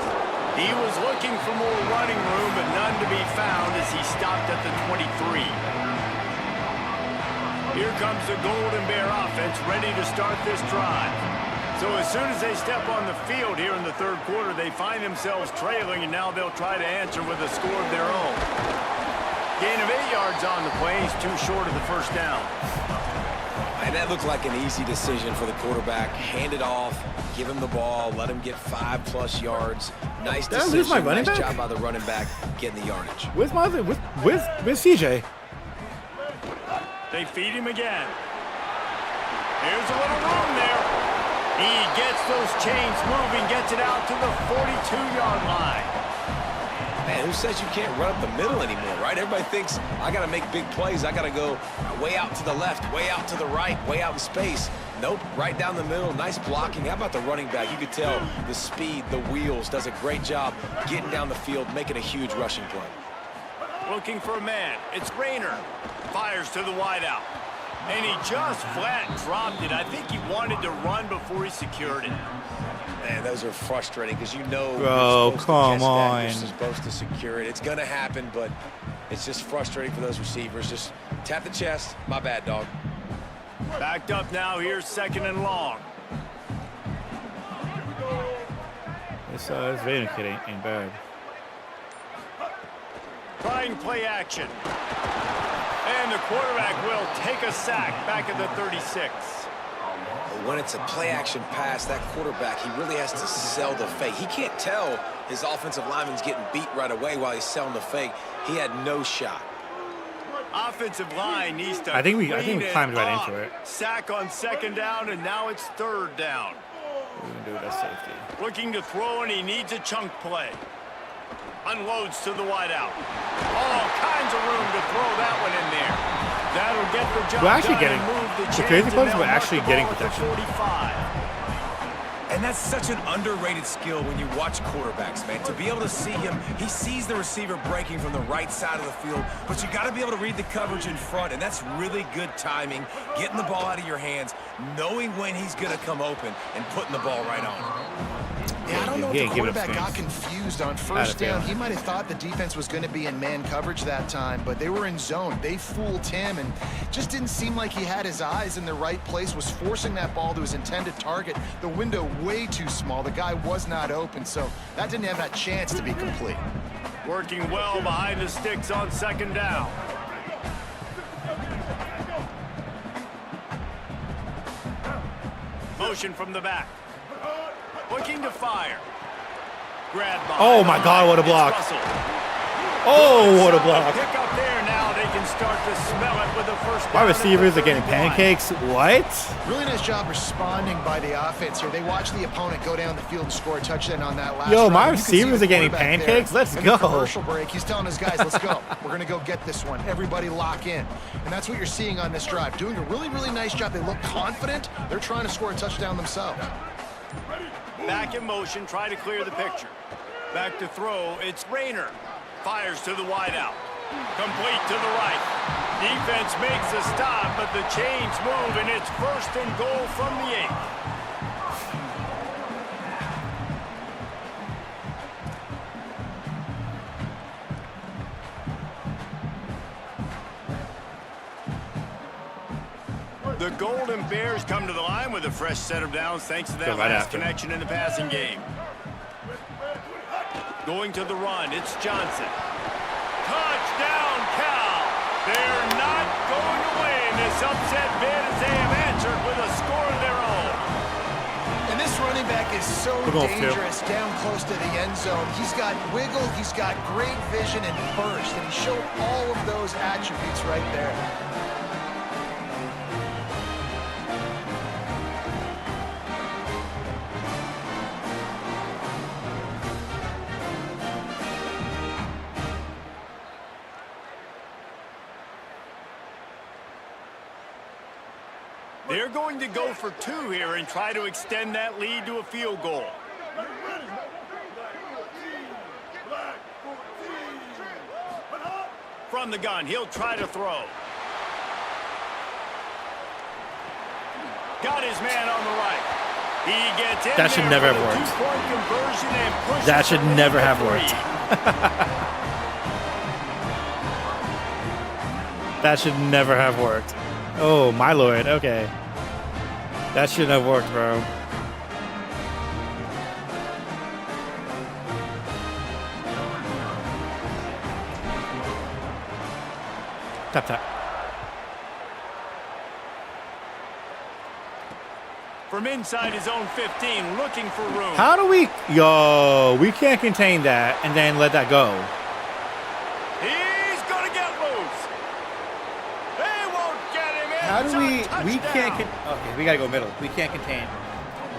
He was looking for more running room, but none to be found as he stopped at the 23. Here comes the Golden Bear offense ready to start this drive. So as soon as they step on the field here in the third quarter, they find themselves trailing, and now they'll try to answer with a score of their own. Gain of 8 yards on the play. He's too short of the first down. And that looked like an easy decision for the quarterback. Hand it off, give him the ball, let him get 5+ yards. Nice decision. Did I lose my running nice back? job by the running back getting the yardage. Where's my other? Where's CJ? They feed him again. Here's a little room there. He gets those chains moving, gets it out to the 42-yard line. Man, who says you can't run up the middle anymore, right? Everybody thinks, I got to make big plays. I got to go way out to the left, way out to the right, way out in space. Nope, right down the middle. Nice blocking. How about the running back? You could tell the speed, the wheels, does a great job getting down the field, making a huge rushing play. Looking for a man. It's Rayner. Fires to the wideout. And he just flat dropped it. I think he wanted to run before he secured it. Man, those are frustrating because you know Bro, you're come on. You're supposed to secure it. It's going to happen, but it's just frustrating for those receivers. Just tap the chest. My bad, dog. Backed up now. Here's second and long. This Vader kid ain't bad. Trying play action. And the quarterback will take a sack back at the 36. When it's a play-action pass, that quarterback, he really has to sell the fake. He can't tell his offensive lineman's getting beat right away while he's selling the fake. He had no shot. Offensive line needs to I think we climbed right up. into it. Sack on second down, and now it's third down. We're going to do it as safety. Looking to throw, and he needs a chunk play. Unloads to the wideout. All kinds of room to throw that one in there. That'll get the job We're actually done getting, and move the the crazy chains, part is and we're they'll actually mark the getting ball at the protection. 45. And that's such an underrated skill when you watch quarterbacks, man. To be able to see him, he sees the receiver breaking from the right side of the field, but you got to be able to read the coverage in front, and that's really good timing, getting the ball out of your hands, knowing when he's going to come open, and putting the ball right on. Yeah, I don't know if the quarterback got confused on first down. He might have thought the defense was going to be in man coverage that time, but they were in zone. They fooled him and just didn't seem like he had his eyes in the right place, was forcing that ball to his intended target. The window way too small. The guy was not open, so that didn't have that chance to be complete. Working well behind the sticks on second down. Motion from the back. Looking to fire. Grab by. Oh my God, what a block. Oh, what a block. Pick up there now. They can start to smell it with the first down. My receivers are getting 31. pancakes. What? Really nice job responding by the offense here. They watched the opponent go down the field and score a touchdown on that last Yo, run. my You can see receivers the are getting quarterback pancakes. there. Let's In go. the commercial break, he's telling his guys, let's go. We're going to go get this one. Everybody lock in. And that's what you're seeing on this drive. Doing a really, really nice job. They look confident. They're trying to score a touchdown themselves. Back in motion, try to clear the picture. Back to throw, it's Rayner. Fires to the wideout. Complete to the right. Defense makes a stop, but the chains move, and it's 1st and goal from the 8. The Golden Bears come to the line with a fresh set of downs thanks to that last connection in the passing game. Going to the run, it's Johnson. Touchdown, Cal! They're not going to win this upset bid as they have answered with a score of their own. And this running back is so dangerous down close to the end zone. He's got wiggle, he's got great vision and burst, and he showed all of those attributes right there. They're going to go for 2 here and try to extend that lead to a field goal. From the gun, he'll try to throw. Got his man on the right. He gets in. That should never have worked. That should never have worked. That should never have worked. Oh, my lord. Okay. That shouldn't have worked, bro. Tap, tap. From inside his own 15, looking for room. How do we... Yo, we can't contain that and then let that go. He's going to get loose. They won't get him in. How do we can't... Okay, we got to go middle. We can't contain.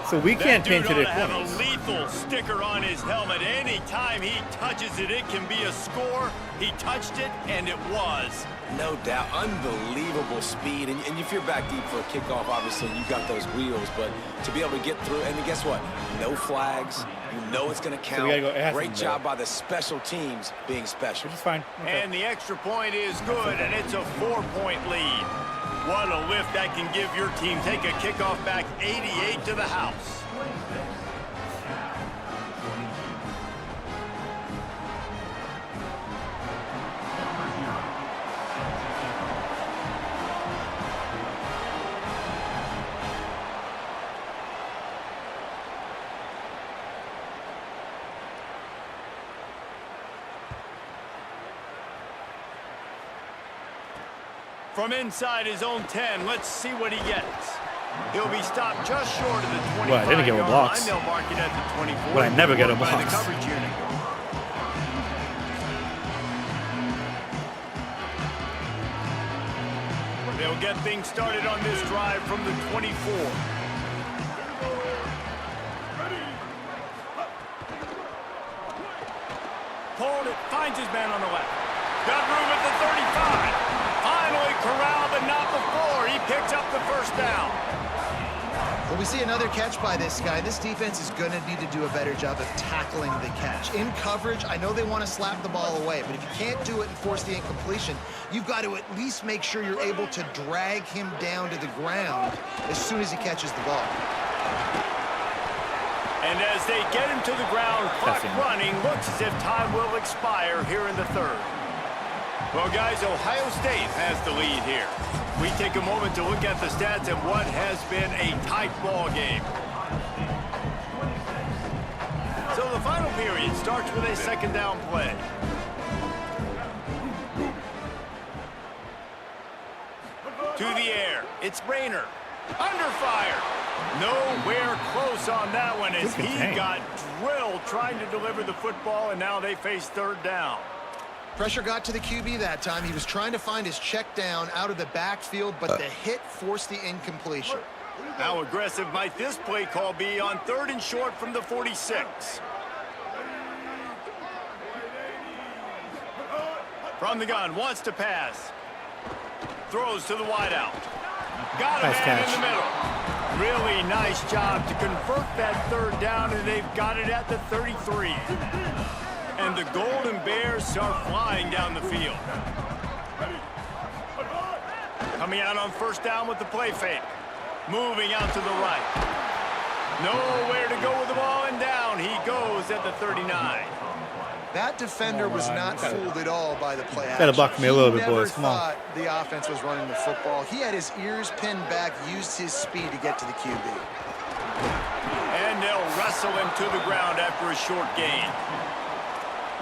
So we can't contain to their have corners. a lethal sticker on his helmet. Anytime he touches it, it can be a score. He touched it, and it was. No doubt. Unbelievable speed. And if you're back deep for a kickoff, obviously, you got those wheels. But to be able to get through, and then guess what? No flags. You know it's going to count. So Great job by the special teams being special. Which is fine. Okay. And the extra point is good, and it's a 4-point lead. What a lift that can give your team. Take a kickoff back 88 to the house. From inside his own 10, let's see what he gets. He'll be stopped just short of the 25-yard Well, I didn't get him blocks. line. They'll mark it at the 24. But I never get him by the blocks. coverage unit. They'll get things started on this drive from the 24. Pulled it, finds his man on the left. Got room at the 35. Finally corralled, but not before. He picks up the first down. Well, we see another catch by this guy. This defense is going to need to do a better job of tackling the catch. In coverage, I know they want to slap the ball away, but if you can't do it and force the incompletion, you've got to at least make sure you're able to drag him down to the ground as soon as he catches the ball. And as they get him to the ground, clock running, looks as if time will expire here in the third. Well, guys, Ohio State has the lead here. We take a moment to look at the stats of what has been a tight ball game. So the final period starts with a second down play. To the air, it's Rayner. Under fire. Nowhere close on that one as Good he contain. got drilled trying to deliver the football, and now they face third down. Pressure got to the QB that time. He was trying to find his check down out of the backfield, but the hit forced the incompletion. How aggressive might this play call be on 3rd and short from the 46? From the gun, wants to pass. Throws to the wideout. Got a Nice man catch. in the middle. Really nice job to convert that 3rd down, and they've got it at the 33. And the Golden Bears are flying down the field. Coming out on 1st down with the play fake. Moving out to the right. Nowhere to go with the ball, and down he goes at the 39. That defender was not fooled at all by the play action. Gotta buck me a little bit, He never boys. Come on. thought the offense was running the football. He had his ears pinned back, used his speed to get to the QB. And they'll wrestle him to the ground after a short gain.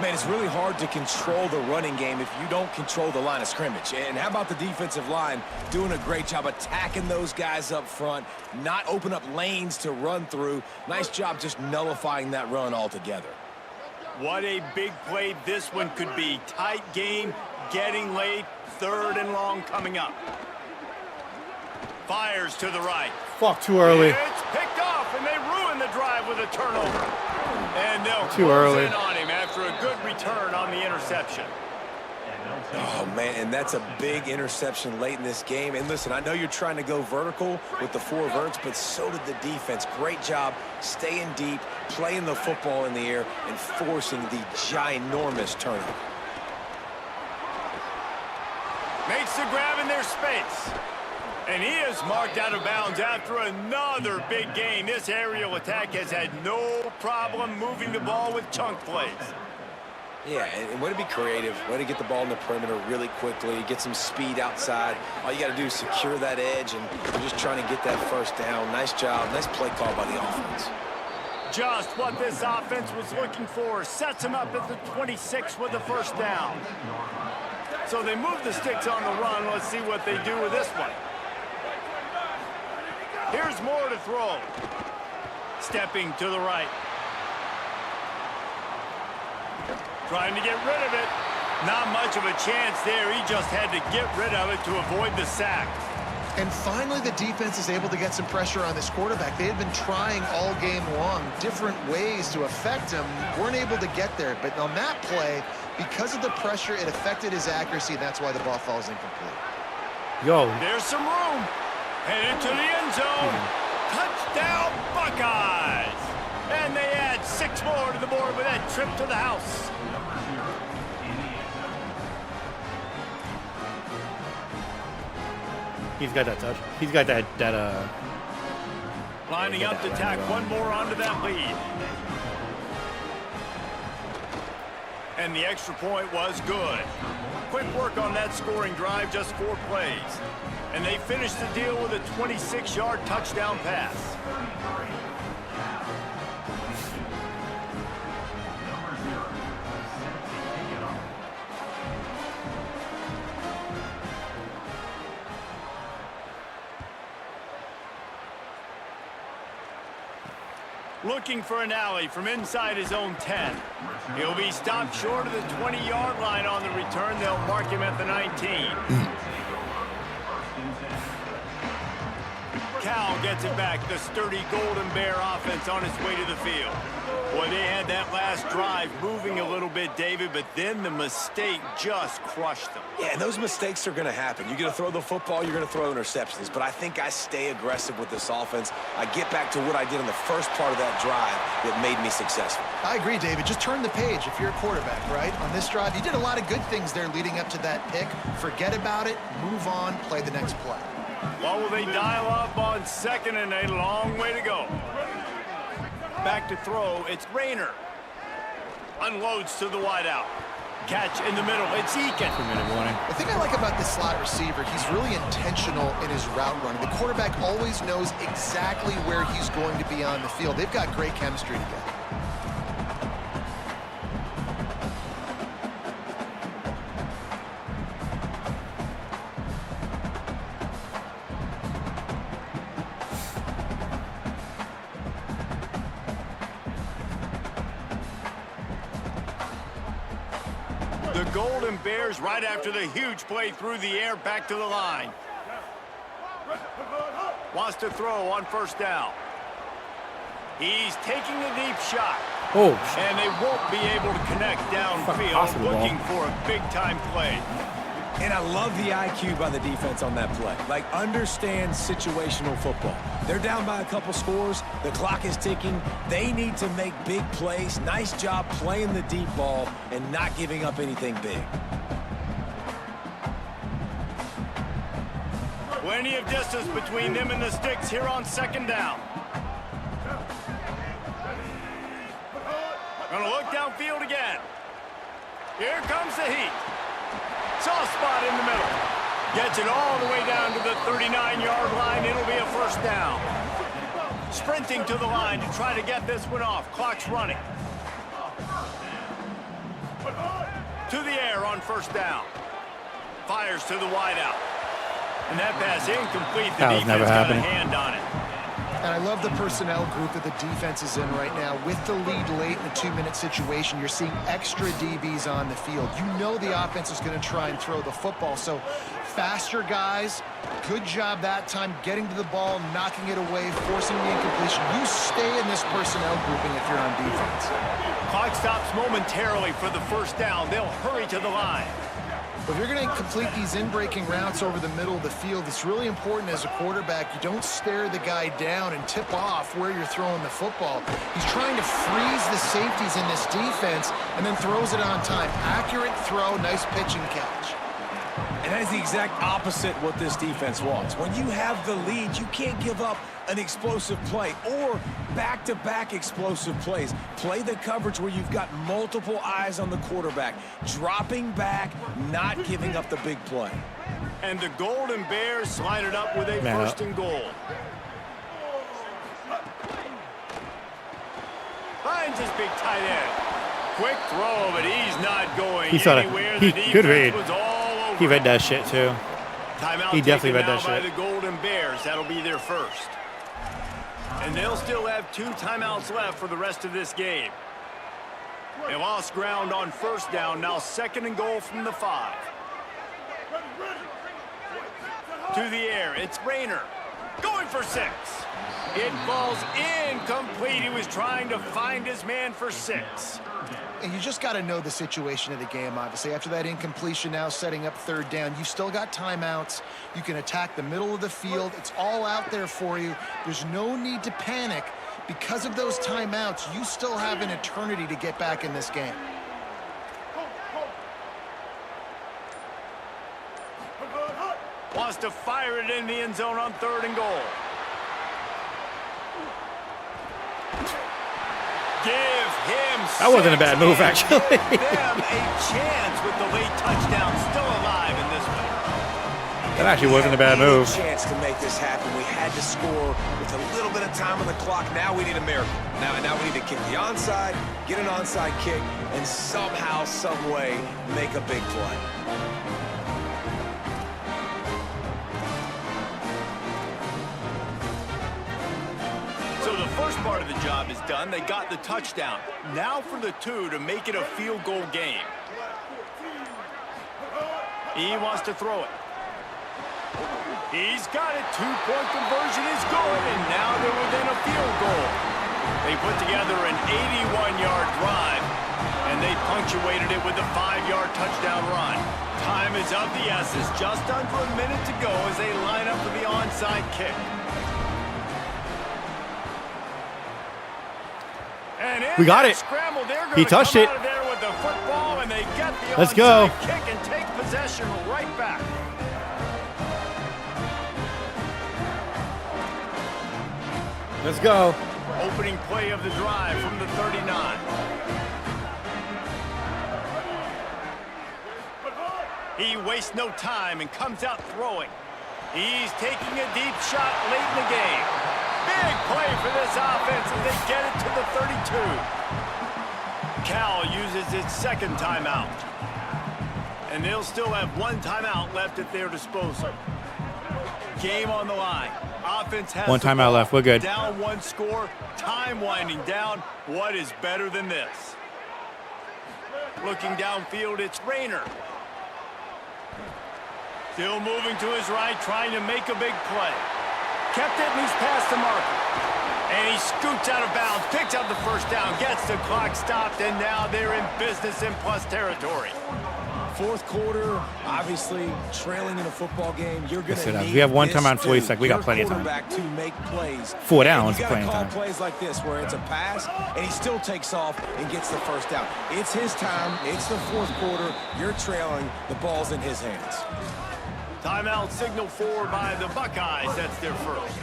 Man, it's really hard to control the running game if you don't control the line of scrimmage. And how about the defensive line doing a great job attacking those guys up front, not open up lanes to run through. Nice job just nullifying that run altogether. What a big play this one could be. Tight game, getting late, 3rd and long coming up. Fires to the right. Fuck, too early. It's picked off, and they ruin the drive with a turnover. And they'll Too close early. in on him after a good return on the interception. Oh, man, and that's a big interception late in this game. And listen, I know you're trying to go vertical with the 4 verts, but so did the defense. Great job staying deep, playing the football in the air, and forcing the ginormous turnover. Makes the grab in their space. And he is marked out of bounds after another big gain. This aerial attack has had no problem moving the ball with chunk plays. Yeah, and way to be creative, way to get the ball in the perimeter really quickly, get some speed outside. All you got to do is secure that edge, and you're just trying to get that 1st down. Nice job, nice play call by the offense. Just what this offense was looking for. Sets him up at the 26 with the 1st down. So they move the sticks on the run. Let's see what they do with this one. Here's more to throw. Stepping to the right. Trying to get rid of it. Not much of a chance there. He just had to get rid of it to avoid the sack. And finally, the defense is able to get some pressure on this quarterback. They had been trying all game long, different ways to affect him. Weren't able to get there. But on that play, because of the pressure, it affected his accuracy, and that's why the ball falls incomplete. Yo. There's some room. Headed to the end zone. Touchdown, Buckeyes. And they add 6 more to the board with that trip to the house. He's got that touch. He's got that Lining up to tack one more onto that lead. And the extra point was good. Quick work on that scoring drive, just 4 plays. And they finished the deal with a 26-yard touchdown pass. Looking for an alley from inside his own 10. He'll be stopped short of the 20-yard line on the return. They'll mark him at the 19. Cal gets it back. The sturdy Golden Bear offense on its way to the field. Boy, they had that last drive moving a little bit, David, but then the mistake just crushed them. Yeah, and those mistakes are going to happen. You're going to throw the football, you're going to throw interceptions. But I think I stay aggressive with this offense. I get back to what I did in the first part of that drive that made me successful. I agree, David. Just turn the page if you're a quarterback, right? On this drive, you did a lot of good things there leading up to that pick. Forget about it, move on, play the next play. What will they dial up on 2nd and a long way to go? Back to throw, it's Rayner. Unloads to the wideout. Catch in the middle, it's Eakin. 2-minute warning. The thing I like about this slot receiver, he's really intentional in his route running. The quarterback always knows exactly where he's going to be on the field. They've got great chemistry together. The Golden Bears right after the huge play through the air back to the line. Wants to throw on first down. He's taking a deep shot. Oh, And they won't be able to connect downfield, looking for a big-time play. And I love the IQ by the defense on that play. Like, understand situational football. They're down by a couple scores. The clock is ticking. They need to make big plays. Nice job playing the deep ball and not giving up anything big. Plenty of distance between them and the sticks here on second down. Gonna look downfield again. Here comes the heat. Soft spot in the middle. Gets it all the way down to the 39-yard line. It'll be a first down. Sprinting to the line to try to get this one off. Clock's running. To the air on first down. Fires to the wideout. And that pass incomplete. The defense got a hand on it. And I love the personnel group that the defense is in right now. With the lead late in a 2-minute situation, you're seeing extra DBs on the field. You know the offense is going to try and throw the football. So faster guys, good job that time getting to the ball, knocking it away, forcing the incompletion. You stay in this personnel grouping if you're on defense. Clock stops momentarily for the first down. They'll hurry to the line. If you're going to complete these in-breaking routes over the middle of the field, it's really important as a quarterback you don't stare the guy down and tip off where you're throwing the football. He's trying to freeze the safeties in this defense and then throws it on time. Accurate throw, nice pitch and catch. And that is the exact opposite what this defense wants. When you have the lead, you can't give up an explosive play or back-to-back explosive plays. Play the coverage where you've got multiple eyes on the quarterback, dropping back, not giving up the big play. And the Golden Bears line it up with a first and goal. Finds his big tight end. Quick throw, but he's not going anywhere. He could read. Was all over. He read that shit too. Timeout He definitely read taken that now shit. by the Golden Bears. That'll be their first. And they'll still have 2 timeouts left for the rest of this game. They lost ground on first down. Now second and goal from the 5. To the air. It's Rayner. Going for 6. It falls incomplete. He was trying to find his man for 6. And you just got to know the situation of the game, obviously. After that incompletion, now setting up third down, you've still got timeouts. You can attack the middle of the field. It's all out there for you. There's no need to panic. Because of those timeouts, you still have an eternity to get back in this game. Wants to fire it in the end zone on third and goal. Give him That wasn't a bad move, actually. Give them a chance with the late touchdown still alive in this one. That actually wasn't a bad move. Chance to make this happen. We had to score with a little bit of time on the clock. Now we need a miracle. Now we need to kick the onside, get an onside kick, and somehow, some way, make a big play. So the first part of the job is done. They got the touchdown. Now for the 2 to make it a field goal game. He wants to throw it. He's got it. 2-point conversion is good, and now they're within a field goal. They put together an 81-yard drive, and they punctuated it with a 5-yard touchdown run. Time is of the essence. Just under a minute to go as they line up for the onside kick. We got it. Scramble, he touched it. With the football, and they get the Let's go. Kick and take possession right back. Let's go. Opening play of the drive from the 39. He wastes no time and comes out throwing. He's taking a deep shot late in the game. Big play for this offense as they get it to the 32. Cal uses its second timeout. And they'll still have 1 timeout left at their disposal. Game on the line. Offense has 1 timeout left. We're good. Down 1 score. Time winding down. What is better than this? Looking downfield, it's Rayner. Still moving to his right, trying to make a big play. Kept it, and he's past the marker. And he scoots out of bounds, picks up the first down, gets the clock stopped, and now they're in business in plus territory. Fourth quarter, obviously trailing in a football game. You're going to need we have one this timeout, 40 dude, seconds. We got plenty of time. quarterback to make plays. 4 downs, You got plenty to of call time. plays like this where it's a pass and he still takes off and gets the first down. It's his time. It's the fourth quarter. You're trailing. The ball's in his hands. Timeout signaled for by the Buckeyes. That's their first.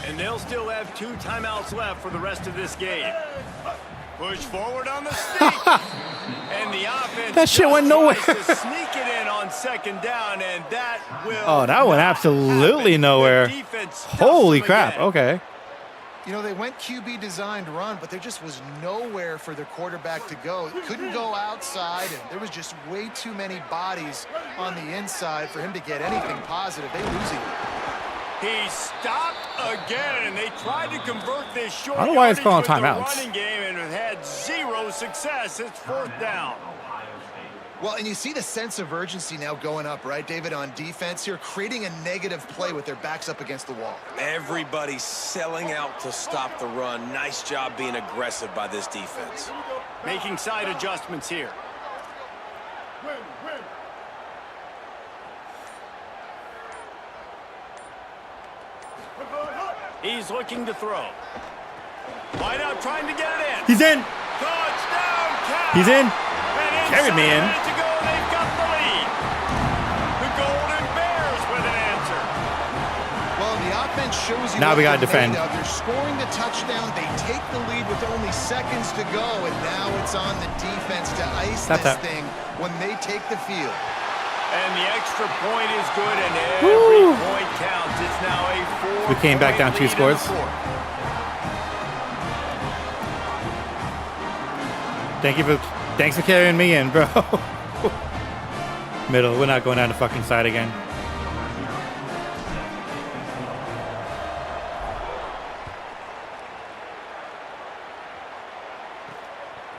And they'll still have 2 timeouts left for the rest of this game. Push forward on the sneak. And the offense That shit went nowhere. tries to sneak it in on second down, and that will Oh, that went absolutely happen. nowhere. The defense stuffs Holy them crap. again. Okay. You know, they went QB designed run, but there just was nowhere for their quarterback to go. Couldn't go outside, and there was just way too many bodies on the inside for him to get anything positive. They lose it. He stopped again, and they tried to convert this short I don't know why it's calling yardage with the timeouts. running game and it had 0 success. It's 4th down. Well, and you see the sense of urgency now going up, right, David, on defense here, creating a negative play with their backs up against the wall. Everybody's selling out to stop the run. Nice job being aggressive by this defense. Making side adjustments here. He's looking to throw. Wide out, trying to get it in. He's in. Touchdown, Cal. He's in. And Carry me in. inside a minute to go, they've got the lead. The Golden Bears with an answer. Well, the offense shows you. Now what we gotta they're defend. made of. They're scoring the touchdown. They take the lead with only seconds to go, and now it's on the defense to ice Stop this that. thing when they take the field. And the extra point is good, and Woo. every point counts. It's now a 4-point We came back down 2 lead in scores. the fourth. Thanks for carrying me in, bro. Middle. We're not going down the fucking side again.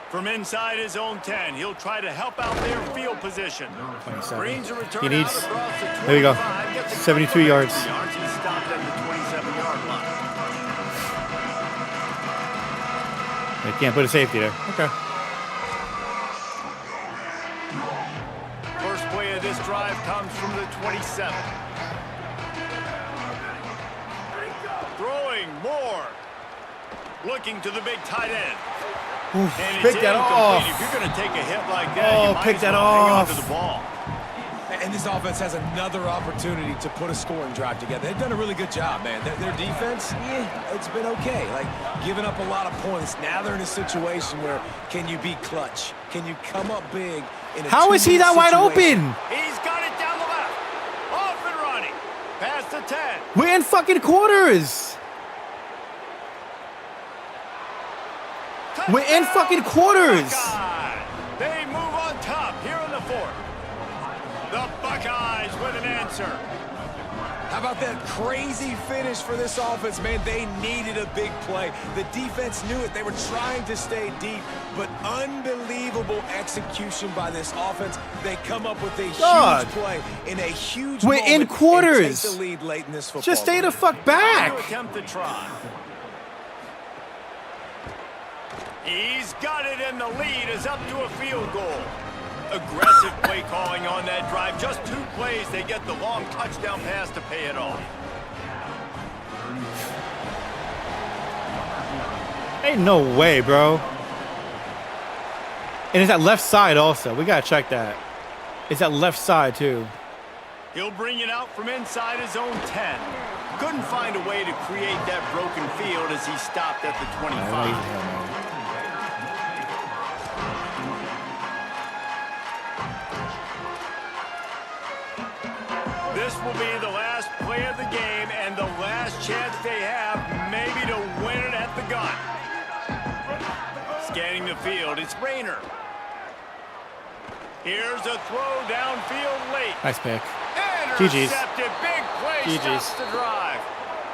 From inside his own 10, he'll try to help out their field position. 27. Brings a return He needs. out across the There we go. 25, gets a 72 couple of yards. extra yards. He's stopped at the 27-yard line. They can't put a safety there. Okay. First play of this drive comes from the 27. Throwing more. Looking to the big tight end. And it's pick that incomplete. off. If you're going to take a hit like that, Oh, you might pick as that well hang on off. to the ball. And this offense has another opportunity to put a scoring drive together. They've done a really good job, man. Their defense, it's been okay. Like, giving up a lot of points. Now they're in a situation where can you be clutch? Can you come up big in a How is he that wide open? He's got it down the left. Off and running. Past the 10. We're in fucking quarters. We're in fucking quarters. Buckeyes. They move on top here in the fourth. The Buckeyes with an answer. How about that crazy finish for this offense, man? They needed a big play. The defense knew it. They were trying to stay deep, but unbelievable execution by this offense. They come up with a God. huge play in a huge We're in moment quarters. and take the lead late in this football Just stay game. the fuck back. To attempt to try. He's got it, and the lead is up to a field goal. Aggressive play calling on that drive. Just 2 plays, they get the long touchdown pass to pay it off. Ain't no way, bro. And it's that left side also. We gotta check that. It's that left side too. He'll bring it out from inside his own 10. Couldn't find a way to create that broken field as he stopped at the 25. This will be the last play of the game and the last chance they have maybe to win it at the gun. Scanning the field, it's Rayner. Here's a throw downfield late. Nice pick. GG's. Intercepted. Big play. GG's. Stops the drive.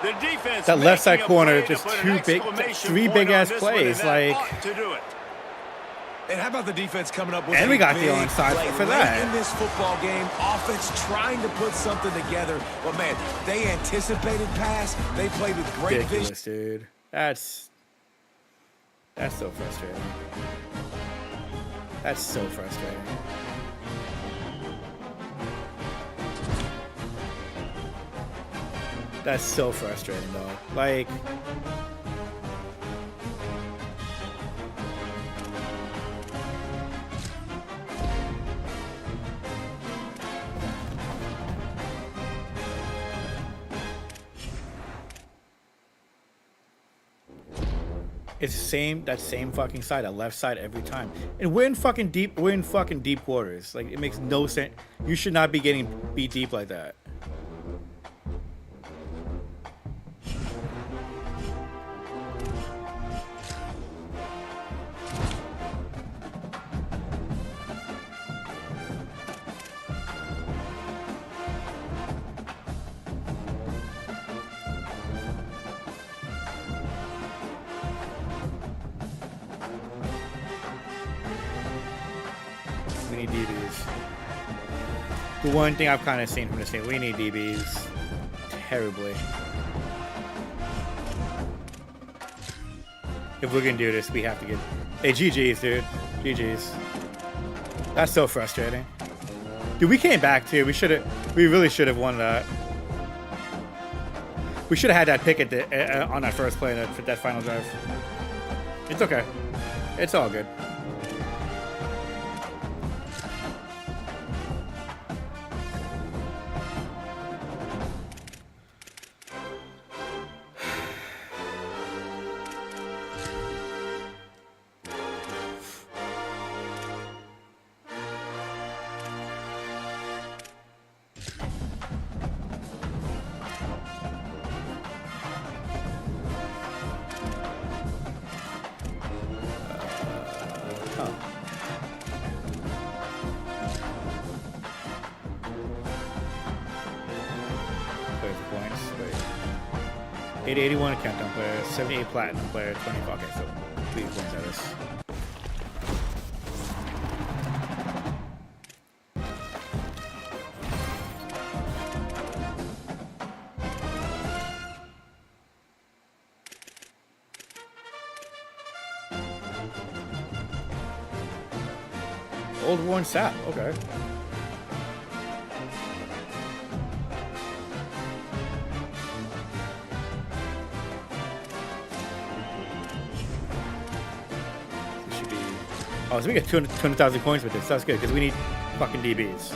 The defense That left side making a corner, play to just put an 2 big, exclamation 3 point big on ass this one, plays. and that Like, ought to do it. And how about the defense coming up with And a we got big the onside play for late that. in this football game? Offense trying to put something together, but man, they anticipated pass. They played with great vision. Ridiculous, dude. That's so frustrating. That's so frustrating. That's so frustrating, though. Like, it's that same fucking side, that left side every time. And we're in fucking deep quarters. Like, it makes no sense. You should not be getting beat deep like that. We need DBs. The one thing I've kind of seen from this game, we need DBs terribly. If we're gonna do this, we have to get. Hey, GG's, dude. GG's. That's so frustrating. Dude, we came back too. We really should have won that. We should have had that pick at the on that first play, that final drive. It's okay. It's all good. Points. Wait. 881 countdown player, 78 platinum player, 20. Okay, so 3 points out of this. Old worn sap. Okay. Oh, so we get 200,000 coins with this. That's good, because we need fucking DBs.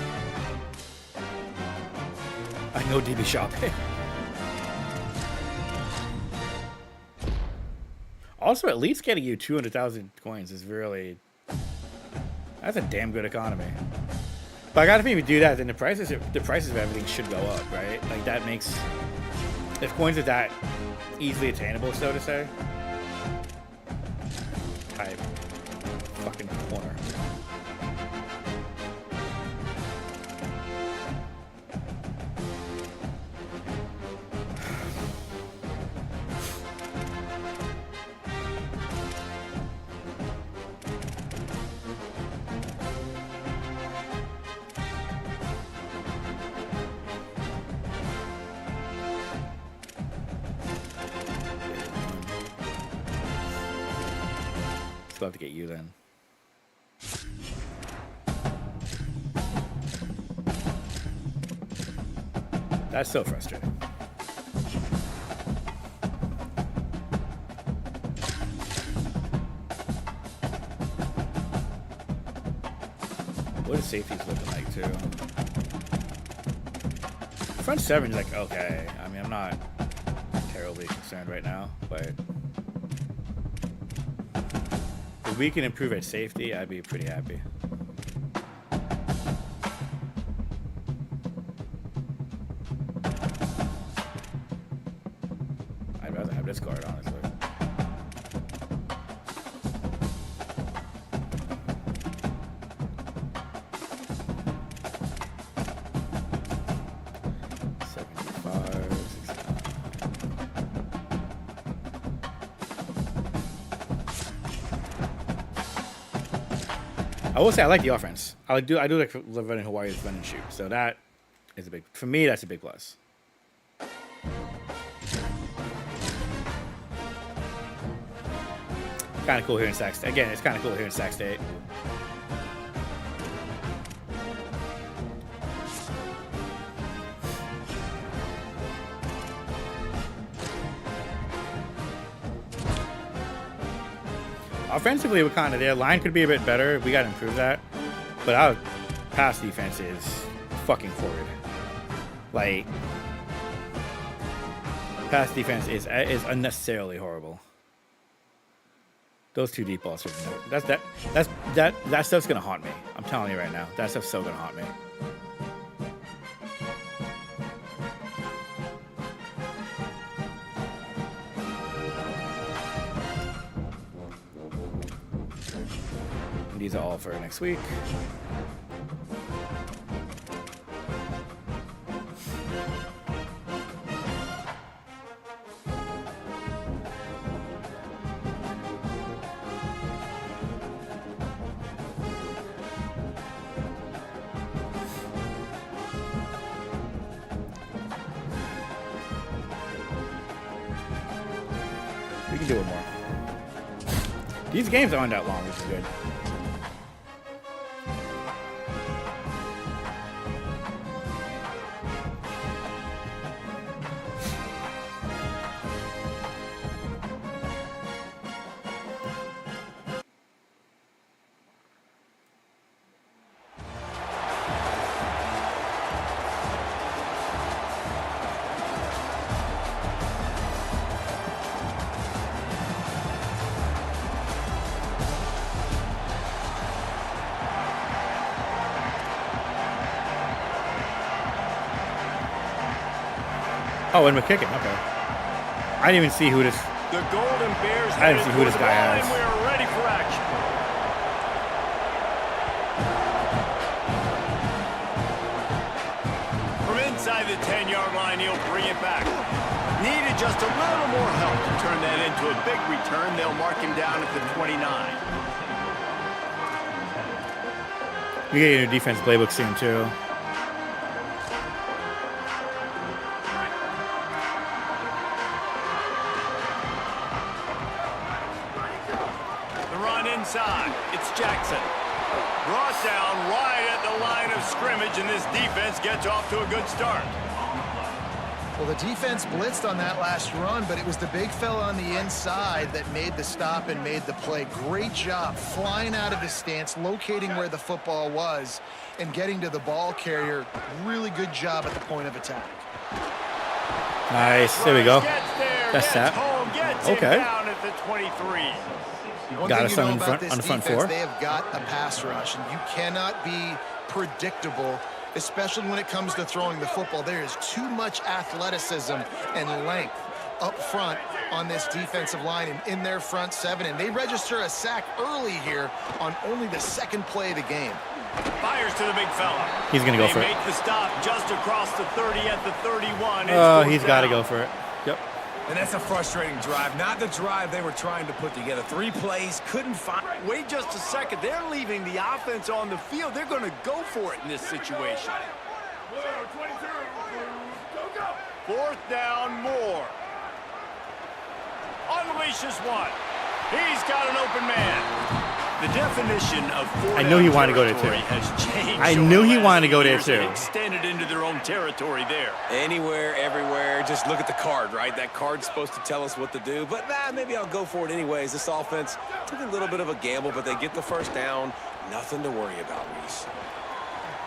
I know DB shopping. Also, at least getting you 200,000 coins is really... That's a damn good economy. But I gotta think if we do that, then the prices of everything should go up, right? Like, that makes... If coins are that easily attainable, so to say... Type. Fucking corner. Still have to get you then. That's so frustrating. What is safeties looking like too? Front seven is like okay. I mean, I'm not terribly concerned right now, but if we can improve at safety, I'd be pretty happy. I'd rather have this card, honestly. I will say I like the offense. I do like running Hawaii's run and shoot. So that is a big, for me, that's a big plus. Kind of cool here in Sac State. Again, it's kind of cool here in Sac State. Offensively, we're kind of there. Line could be a bit better. We got to improve that. But our pass defense is fucking forward. Like, pass defense is unnecessarily horrible. Those two deep balls are that stuff's gonna haunt me. I'm telling you right now, that stuff's so gonna haunt me. And these are all for next week. We can do it more. These games aren't that long, which is good. Oh, and we're kicking. Okay. I didn't even see who this. The Golden Bears. I didn't see who this guy has. We're ready for action. From inside the 10-yard line, he'll bring it back. Needed just a little more help to turn that into a big return. They'll mark him down at the 29. We get your defense playbook soon too. Inside, it's Jackson. Brought down right at the line of scrimmage, and this defense gets off to a good start. Well, the defense blitzed on that last run, but it was the big fella on the inside that made the stop and made the play. Great job flying out of his stance, locating where the football was, and getting to the ball carrier. Really good job at the point of attack. Nice. There we go. That's that. Okay. Down at the 23. Got us on the front four. They have got a pass rush, and you cannot be predictable, especially when it comes to throwing the football. There is too much athleticism and length up front on this defensive line and in their front seven, and they register a sack early here on only the second play of the game. Fires to the big fella. He's going to go for it. They make the stop just across the 30 at the 31. Oh, he's got to go for it. Yep. And that's a frustrating drive. Not the drive they were trying to put together. 3 plays, couldn't find. Wait just a second. They're leaving the offense on the field. They're going to go for it in this situation. 4th down, more. Unleashes one. He's got an open man. The definition of I knew he wanted to go there too. Has changed. I knew he wanted to go there too. Extended into their own territory there. Anywhere, everywhere. Just look at the card, right? That card's supposed to tell us what to do. But maybe I'll go for it anyways. This offense took a little bit of a gamble, but they get the first down. Nothing to worry about, Reese.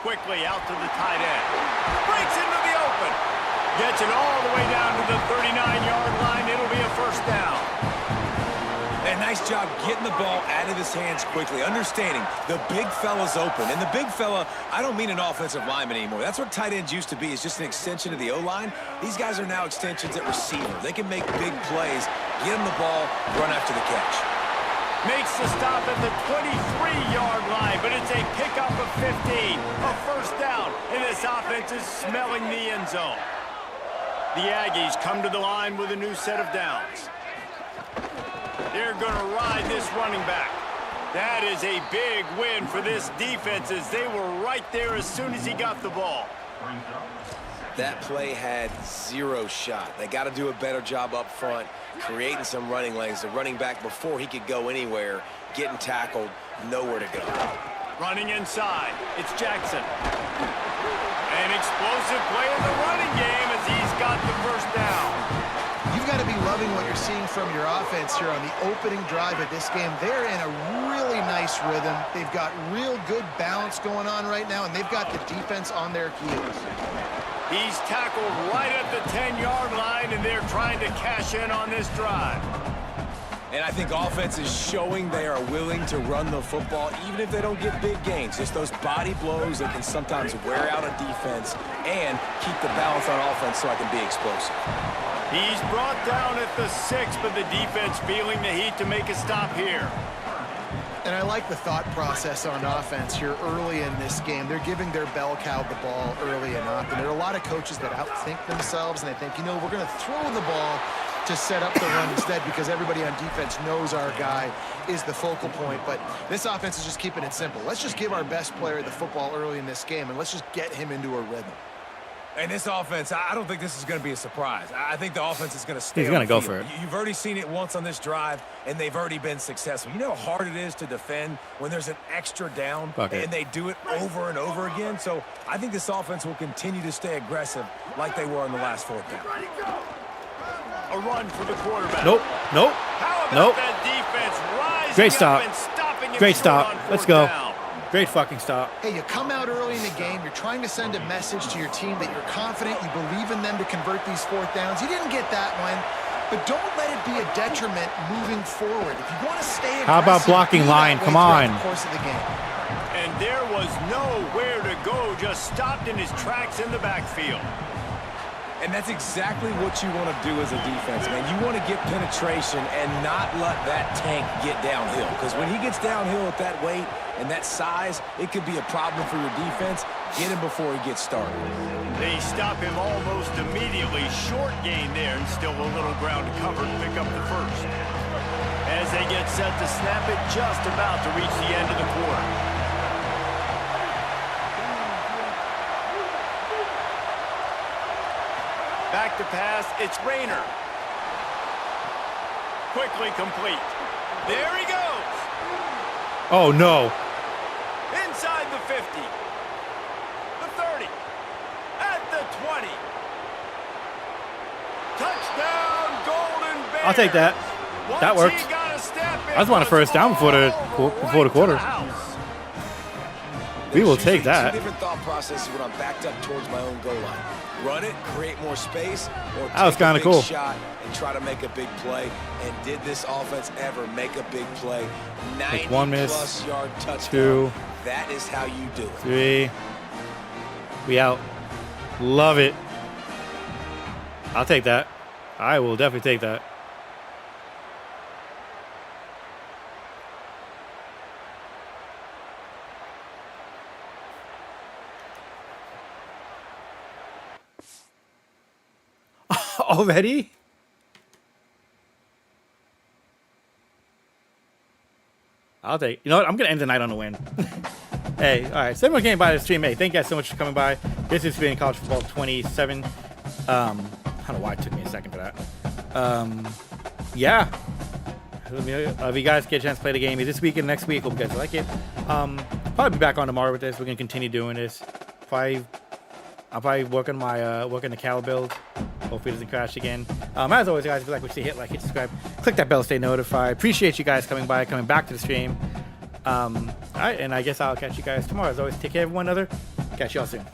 Quickly out to the tight end. Breaks into the open. Gets it all the way down to the 39-yard line. It'll be a first down. And nice job getting the ball out of his hands quickly, understanding the big fella's open. And the big fella, I don't mean an offensive lineman anymore. That's what tight ends used to be, is just an extension of the O-line. These guys are now extensions at receiver. They can make big plays, get him the ball, run after the catch. Makes the stop at the 23-yard line, but it's a pickup of 15. A first down, and this offense is smelling the end zone. The Aggies come to the line with a new set of downs. They're going to ride this running back. That is a big win for this defense as they were right there as soon as he got the ball. That play had zero shot. They got to do a better job up front, creating some running lanes. The running back, before he could go anywhere, getting tackled, nowhere to go. Running inside, it's Jackson. An explosive play in the running game as he's got the first down. You've got to be loving what you're seeing from your offense here on the opening drive of this game. They're in a really nice rhythm. They've got real good balance going on right now, and they've got the defense on their heels. He's tackled right at the 10-yard line, and they're trying to cash in on this drive. And I think offense is showing they are willing to run the football, even if they don't get big gains. Just those body blows that can sometimes wear out a defense and keep the balance on offense so I can be explosive. He's brought down at the 6, but the defense feeling the heat to make a stop here. And I like the thought process on offense here early in this game. They're giving their bell cow the ball early and often. There are a lot of coaches that outthink themselves, and they think, you know, we're going to throw the ball to set up the run instead because everybody on defense knows our guy is the focal point. But this offense is just keeping it simple. Let's just give our best player the football early in this game, and let's just get him into a rhythm. And this offense, I don't think this is going to be a surprise. I think the offense is going to stay. He's going to go field. for it. You've already seen it once on this drive, and they've already been successful. You know how hard it is to defend when there's an extra down, and they do it over and over again. So I think this offense will continue to stay aggressive like they were on the last 4th down. A run for the quarterback. Nope. Nope. How about Nope. that defense rising Great stop. up and stopping him Great short stop. on 4th Let's go. down. Great fucking stop. Hey, you come out early in the game, you're trying to send a message to your team that you're confident, you believe in them to convert these 4th downs. You didn't get that one, but don't let it be a detriment moving forward. If you want to stay aggressive, How about blocking line? Come on. The course of the game. And there was nowhere to go, just stopped in his tracks in the backfield. And that's exactly what you want to do as a defense, man. You want to get penetration and not let that tank get downhill. Because when he gets downhill at that weight and that size, it could be a problem for your defense. Get him before he gets started. They stop him almost immediately. Short gain there, and still a little ground to cover to pick up the first. As they get set to snap it, just about to reach the end of the quarter. Back to pass, it's Rayner. Quickly complete. There he goes. Oh, no. Inside the 50. The 30. At the 20. Touchdown, Golden Bears. I'll take that. That Once worked. he got a step in, I just want a first down before the quarter. We will take that. Two different thought processes when I'm backed up towards my own goal line. Run it, create more space, or That was take a kinda big cool. shot and try to make a big play. And did this offense ever make a big play? 1 miss, 90-plus yard touchdown. 2. That is how you do it. 3. We out. Love it. I'll take that. I will definitely take that. Already? I'll take. You know what? I'm gonna end the night on a win. Hey, all right. So everyone came by the stream. Hey, thank you guys so much for coming by. This has been College Football 27. I don't know why it took me a second for that. Yeah. If you guys get a chance to play the game this week and next week, hope you guys like it. Probably be back on tomorrow with this. We're gonna continue doing this. I'll probably working the Cal build. Hopefully it doesn't crash again. As always, guys, if you like what you see, hit like, hit subscribe, click that bell to stay notified. Appreciate you guys coming back to the stream. All right, and I guess I'll catch you guys tomorrow. As always, take care of one another. Catch y'all soon.